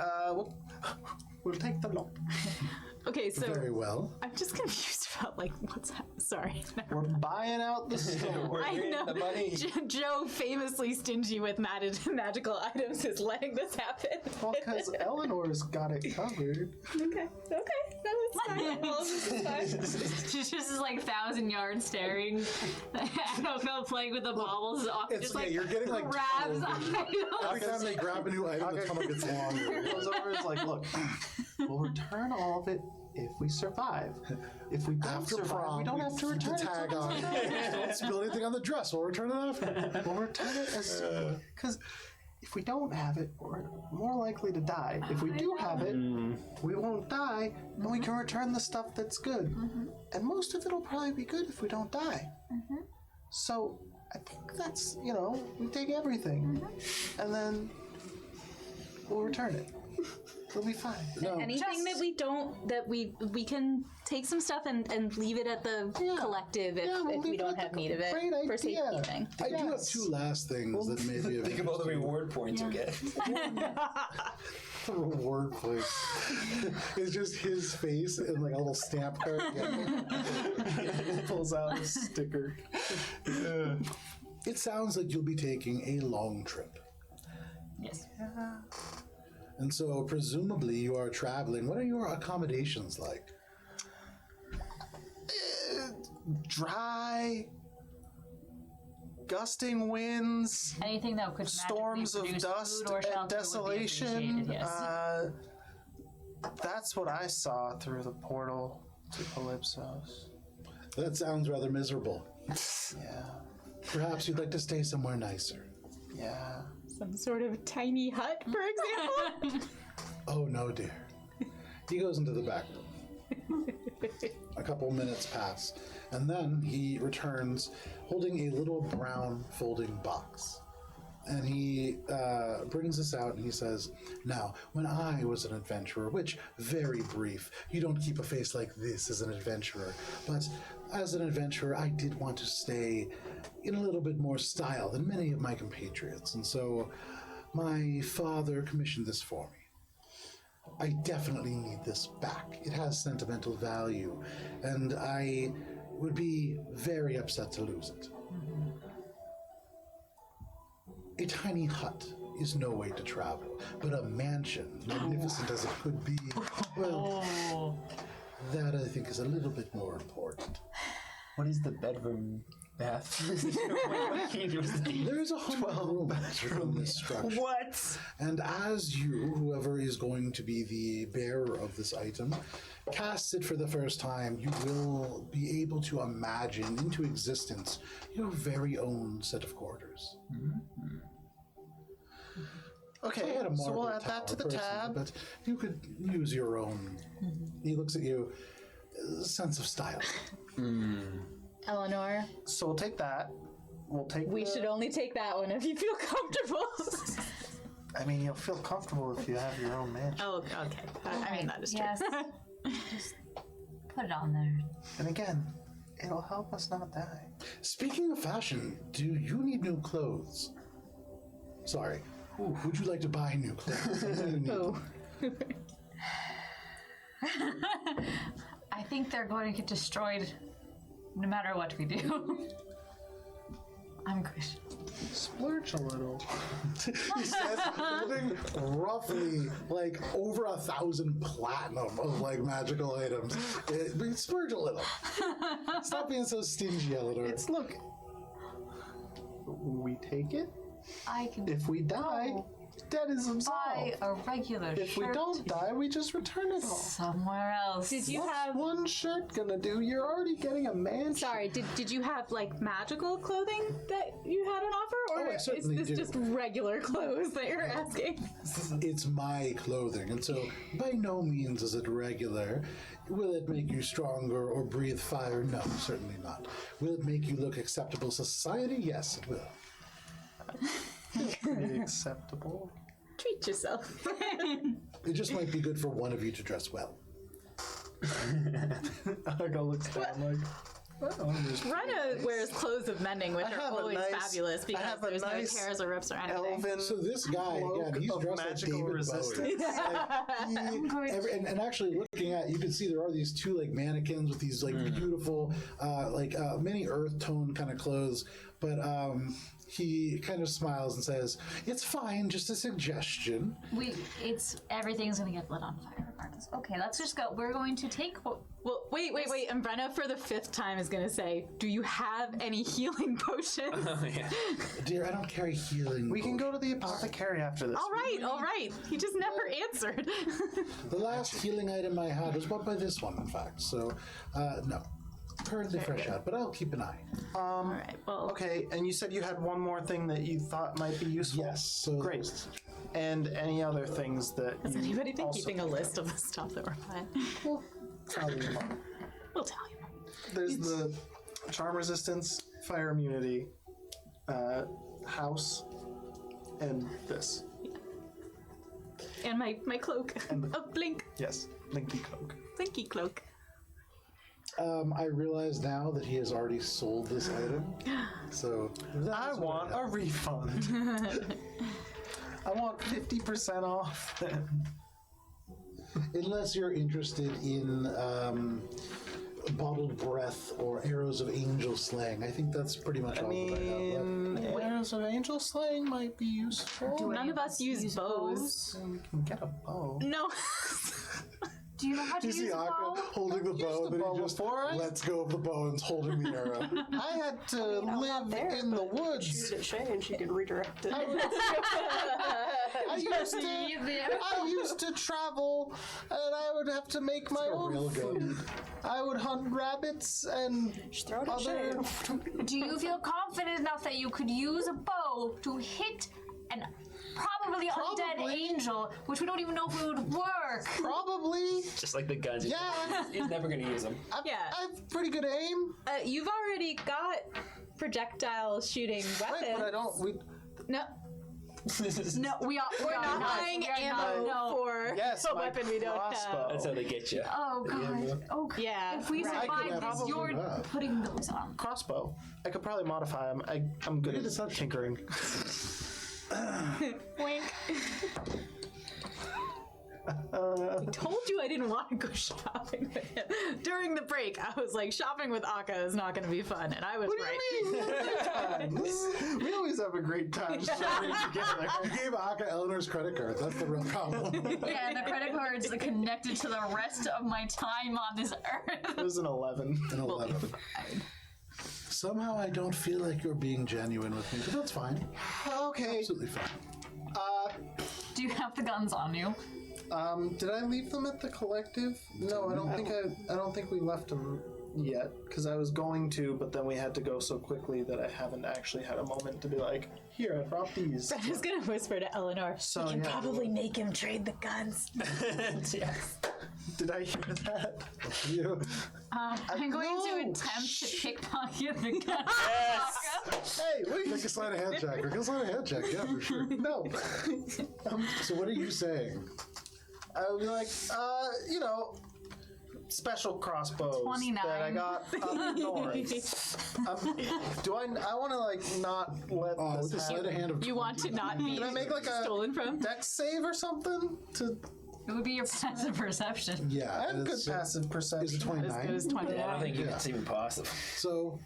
we'll take the lump. Okay, so Very well. I'm just confused about like what's sorry. We're buying out the store. I know. the money. Joe, famously stingy with magical items, is letting this happen. Well, because Eleanor's got it covered. Okay, that was fine. All of this is fine. She's just is like 1,000 yards staring. I don't know, playing with the baubles. It's Just okay, like you're getting like grabs 12. items. Every time they grab a new item, the tunnel gets longer. He goes over and is like, look, we'll return all of it if we survive. If we don't After survive, prom, we don't have to keep return the tag it. on. Don't spill anything on the dress. We'll return it after. We'll return it as because if we don't have it, we're more likely to die. If we do have it, we won't die, and we can return the stuff that's good. And most of it'll probably be good if we don't die. So I think that's, we take everything, and then we'll return it. It'll be fine. No, Anything that we don't, that we can take some stuff and leave it at the collective if, we'll if we leave it don't at have the need of it great for idea. safekeeping. I do have two last things that may be of Think of all the interest to you. reward points you get. The reward place. It's just his face and like a little stamp card. Pulls out a sticker. It sounds like you'll be taking a long trip. Yes. And so presumably you are traveling. What are your accommodations like? Dry, gusting winds, Anything that could storms of magically produce dust food or shelter and desolation. Would be appreciated, yes. That's what I saw through the portal to Calypso's. That sounds rather miserable. Yeah, Perhaps you'd like to stay somewhere nicer. yeah. Some sort of tiny hut, for example. Oh no, dear. He goes into the back room. A couple minutes pass, and then he returns holding a little brown folding box. And he brings this out and he says, now, when I was an adventurer, which, very brief, you don't keep a face like this as an adventurer, but as an adventurer, I did want to stay in a little bit more style than many of my compatriots. And so my father commissioned this for me. I definitely need this back. It has sentimental value, and I would be very upset to lose it. A tiny hut is no way to travel, but a mansion, magnificent as it could be, well, that I think is a little bit more important. What is the bedroom bath? There is 100 rooms within this structure. What? And as you, whoever is going to be the bearer of this item, casts it for the first time, you will be able to imagine into existence your very own set of quarters. Okay, I had a so we'll marble add that to tower the personally, tab. but you could use your own. He looks at you, sense of style. Eleanor, So we'll take that. We'll take. we should only take that one if you feel comfortable. I mean, you'll feel comfortable if you have your own mansion. Oh, okay. I mean, that is true. Yes. Just put it on there. And again, it'll help us not die. Speaking of fashion, do you need new clothes? Sorry. Would you like to buy new clothes? What do you need? Oh. I think they're going to get destroyed no matter what we do. I'm good. Splurge a little. He says, holding roughly like over 1,000 platinum of like magical items. But splurge a little. Stop being so stingy, Eleanor. Look. We take it. I can If we die, debt is buy absolved. a regular If shirt we don't die, we just return it all. somewhere else. Did you What's have? one shirt gonna do? You're already getting a mansion. Sorry, did you have like magical clothing that you had on offer, or Oh, I is certainly this do. just regular clothes that you're asking? It's my clothing, and so by no means is it regular. Will it make you stronger or breathe fire? No, certainly not. Will it make you look acceptable to society? Yes, it will. Pretty acceptable. Treat yourself. It just might be good for one of you to dress well. Aga looks down like, well, I'm just Rena wears clothes of mending, which I are have a always nice- fabulous I because have a there's nice no tears or rips or anything. elven So this guy, cloak again, he's of dressed like magical David resistance. Bowie. And actually looking at, you can see there are these two like mannequins with these like beautiful, many earth tone kind of clothes. But he kind of smiles and says, "It's fine, just a suggestion." Everything's gonna get lit on fire regardless. Okay, let's just go. We're going to take. Well, wait. And Brenna, for the 5th time, is going to say, do you have any healing potions? Dear, I don't carry healing. We can go to the apothecary after this. All right. He just never answered. The last healing item I had was bought by this one, in fact. So, no. Currently fresh out, but I'll keep an eye. All right, well. Okay, and you said you had one more thing that you thought might be useful? Yes. So Great. And any other things that Has you anybody been also keeping a list of the stuff that we're buying? tell you about? We'll tell you. There's the charm resistance, fire immunity, house, and this. And my cloak. Oh, blink. Yes, Blinky Cloak. Blinky cloak. I realize now that he has already sold this item. So I want a refund. I want 50% off. Unless you're interested in bottled breath or arrows of angel slaying, I think that's pretty much all that I have left. Arrows of angel slaying might be useful. None of us use bows. We can get a bow. No. Do you know how to You see use a Akka bow? holding the bow, the then bow he just before, right? lets go of the bow and is holding the arrow. I had to live in the woods. Shoot at Shay and she could redirect it. I used to travel, and I would have to make my a own railgun. food. I would hunt rabbits and Just throw it at Shay. other. Do you feel confident enough that you could use a bow to hit an probably undead angel, which we don't even know if it would work? Probably. Just like the guns. Yeah. He's never gonna use them. Yeah. I have pretty good aim. You've already got projectile shooting weapons. Right, but I don't. No. No, we're Not buying ammo for Yes, a my weapon we don't crossbow. have. That's how they get you. Oh god. Oh god. Yeah. If we right. survive this, probably you're not. putting those on. Crossbow. I could probably modify them. I'm good Maybe at deception. tinkering. Wink. I told you I didn't want to go shopping with him. During the break, I was like, shopping with Akka is not going to be fun, and I was What right. do you mean? We have a good time. We always have a great time shopping together. You gave Akka Eleanor's credit card. That's the real problem. Yeah, the credit card's connected to the rest of my time on this earth. It was an 11. An 11. Somehow I don't feel like you're being genuine with me, but that's fine. Okay. Absolutely fine. Do you have the guns on you? Did I leave them at the collective? No, I don't think we left them yet, because I was going to, but then we had to go so quickly that I haven't actually had a moment to be like, here, I brought these. I was going to whisper to Eleanor, So, we can yeah. probably make him trade the guns. Yes. Did I hear that? You. I'm going to attempt to pickpocket the guns. Hey, what are you Make a sleight of hand check. Make a sleight of hand check, yeah, for sure. No. So what are you saying? I would be like, special crossbows 29. that I got up north. Do I want to like not let With this a sleight of happen? hand of You want to not be Can I make like a stolen from? dex save or something? It would be your passive perception. Yeah. I have good it's, passive Is it perception. 29? It was 20. I don't think Yeah. it's even possible. So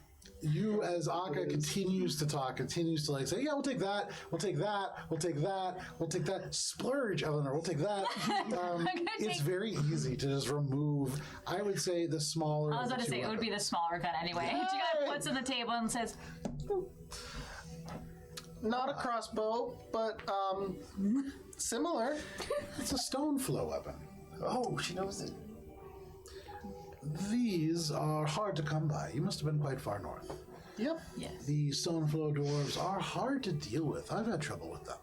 you, as Akka continues to talk, continues to like say, yeah, we'll take that, we'll take that, we'll take that, we'll take that. Splurge, Eleanor, we'll take that. It's take- very easy to just remove, I would say, the smaller. I was of about the to say two it would be the smaller gun anyway. She kind of puts it on the table and says, Not a crossbow, but similar. It's a stone flow weapon. Oh, she knows it. These are hard to come by. You must have been quite far north. Yep. yes. The stone flow dwarves are hard to deal with. I've had trouble with them.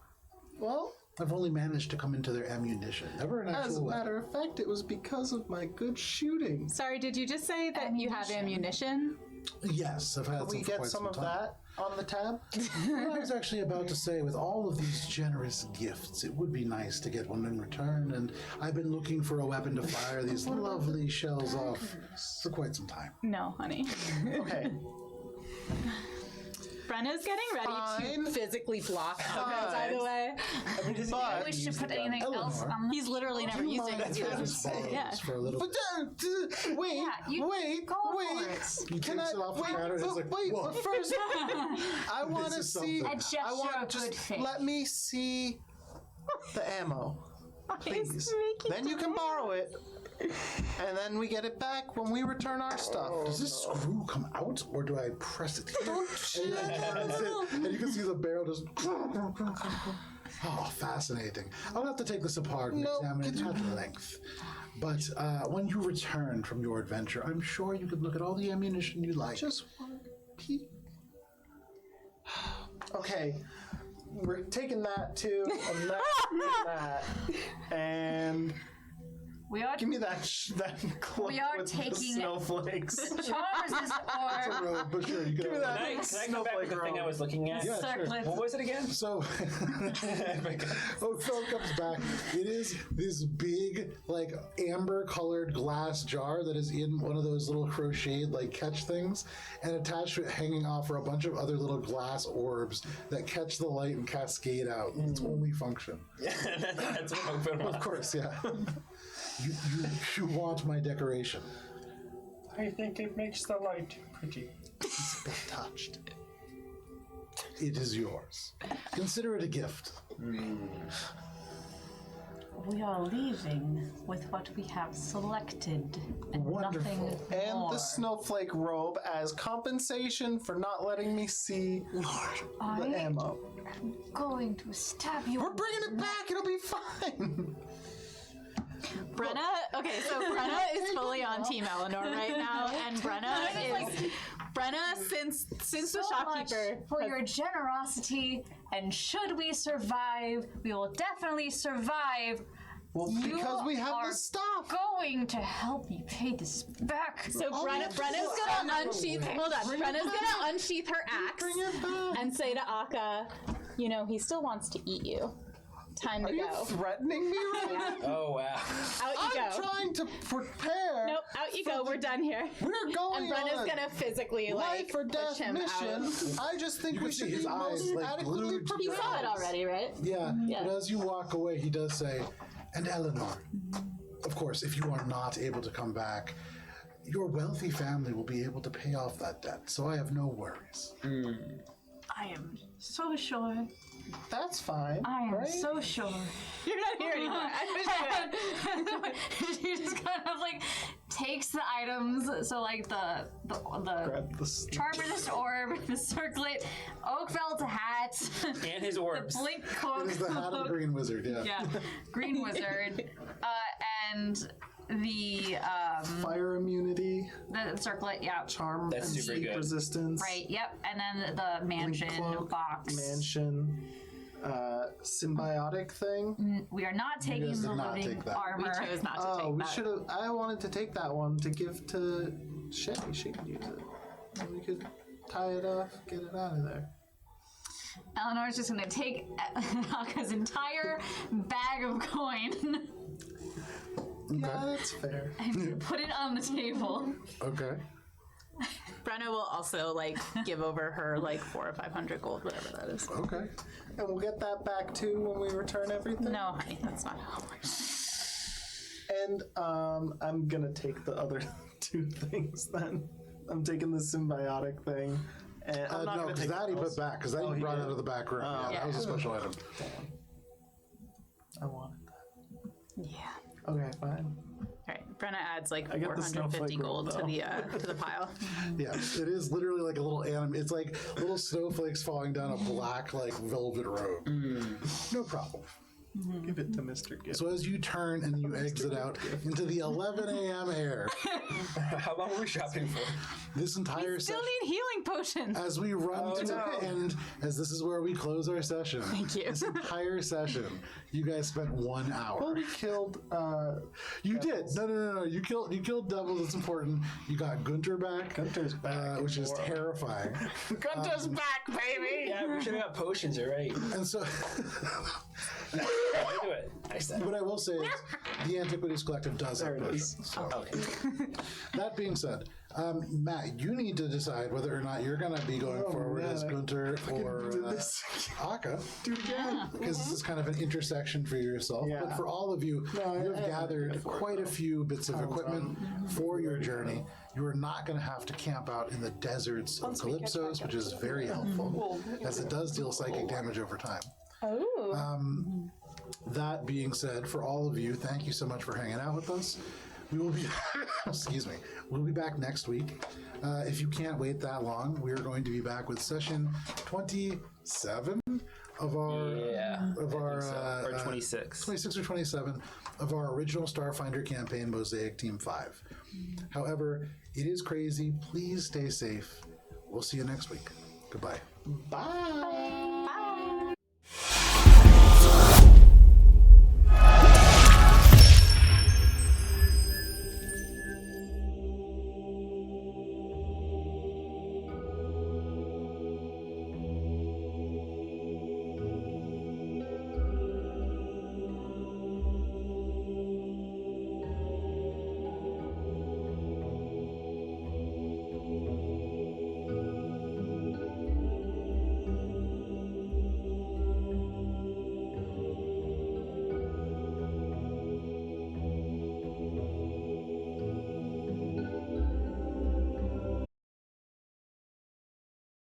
Well, I've only managed to come into their ammunition. Never an as a actual weapon. matter of fact, it was because of my good shooting. Sorry, did you just say that you have ammunition? Yes, I've had Can we some for get quite some of time. that? on the tab? Well, I was actually about to say, with all of these generous gifts, it would be nice to get one in return, and I've been looking for a weapon to fire these lovely shells off for quite some time. No, honey. Okay. Brenna's getting ready Fine. to physically block Aka, by the way. I wish to put anything else on. He's literally never Do you used it mind because he if I doesn't. just borrow Yeah. this for a little But bit? wait, Yeah, wait, go for wait. it. He takes it off the counter and it's like, wait, whoa. but first, I want to is see. something. A gesture I want of to good just faith. let me see the ammo, please. making Then you can borrow it, and then we get it back when we return our stuff. Does this screw come out, or do I press it? Don't And that's it. And you can see the barrel just. Oh, fascinating. I'll have to take this apart and No, examine it at length. But when you return from your adventure, I'm sure you could look at all the ammunition you like. Just one peek. Okay, we're taking that too, and that, and that, and We are give me that cloak We are with the taking- snowflakes. Chalmers' orb. But sure, you Give me can. that. Can I go back with the thing I was looking at? Yeah, sure. Circlet. What was it again? So, Phil comes back. It is this big, like, amber-colored glass jar that is in one of those little crocheted, like, catch things, and attached to it, hanging off, are a bunch of other little glass orbs that catch the light and cascade out. Its only function. That's what I'm putting Of on. course, yeah. You want my decoration? I think it makes the light pretty. Been touched. It is yours. Consider it a gift. We are leaving with what we have selected and Wonderful. nothing And more. the snowflake robe as compensation for not letting me see the ammo. Going to stab you. We're bringing it back. It'll be fine. Brenna, okay, so Brenna is fully on Team Eleanor right now, and Brenna, since the shopkeeper for your generosity, and should we survive, we will definitely survive. Well, because we have are the stuff. Going to help you pay this back. So Brenna's gonna unsheath. Hold on, Brenna's gonna unsheath her axe Bring it back. and say to Aka, "You know, he still wants to eat you. Time to Are you go. threatening me right now? Oh, wow. Out you I'm go. trying to prepare. Nope, out you go. We're done here." We're going And Brenna's on gonna physically life or push death him mission. out. I just think You we can should see his be most eyes, like, adequately glued to prepared. You saw it already, right? Yeah, Yeah. but as you walk away, he does say, "And Eleanor, of course, if you are not able to come back, your wealthy family will be able to pay off that debt, so I have no worries." I am so sure. That's fine. I am right? so sure. You're not here anymore. She just kind of like takes the items. So like the Grab this. Charmer's orb, the circlet, oak felt hat, And his orbs. blink cloak, It is the hat of the Green Wizard, yeah. yeah, green wizard, and the Fire immunity, circlet, yeah, charm, That's and super sleep good. resistance. right, yep, and then the mansion cloak, box. Mansion, symbiotic thing. We are not taking guys the did not living take that. armor. We chose not to Oh, take we that. should have. I wanted to take that one to give to Shay. She could use it. And we could tie it off, get it out of there. Eleanor's just gonna take Aka's entire bag of coin Yeah, that's fair. and put it on the table. Okay. Brenna will also like give over her like 400 or 500 gold, whatever that is. Okay. And we'll get that back too when we return everything. No, honey, that's not how it works. And I'm gonna take the other two things then. I'm taking the symbiotic thing. And I'm not No, gonna because take that he those. put back, because that Oh, he he brought did? out of the back room. Yeah, Yeah. that was a special item. I wanted that. Yeah. Okay, fine. All right, Brenna adds like I get the 450 snowflake gold roll, to the pile. Yeah, it is literally like a little anime. It's like little snowflakes falling down a black, like, velvet robe. No problem. Give it to Mr. Gift. So as you turn and you exit out into the 11 a.m. air, How long were we shopping for? this entire Still session, need healing potions. as we run to an end, as this is where we close our session. Thank you. This entire session, you guys spent 1 hour. We killed. You did. No. You killed devils. It's important. You got Gunter back. Gunter's back. which is terrifying. Gunter's back, baby. Yeah, we should have got potions. You're right. And so, Do it. Nice. what I will say is, the Antiquities Collective does have potions. So. Okay. That being said, Matt, you need to decide whether or not you're going to be going forward man, as Gunter or Akka. Do it again. Because this is kind of an intersection for yourself. Yeah. But for all of you, you have gathered quite a few bits of equipment for your journey. You are not going to have to camp out in the deserts of Calypsos, which is very helpful, as it does deal psychic damage over time. Oh. That being said, for all of you, thank you so much for hanging out with us. We will be, excuse me, we'll be back next week. If you can't wait that long, we are going to be back with session 27 of our, Or 26. 26 or 27 of our original Starfinder campaign, Mosaic Team 5. However, it is crazy. Please stay safe. We'll see you next week. Goodbye. Bye.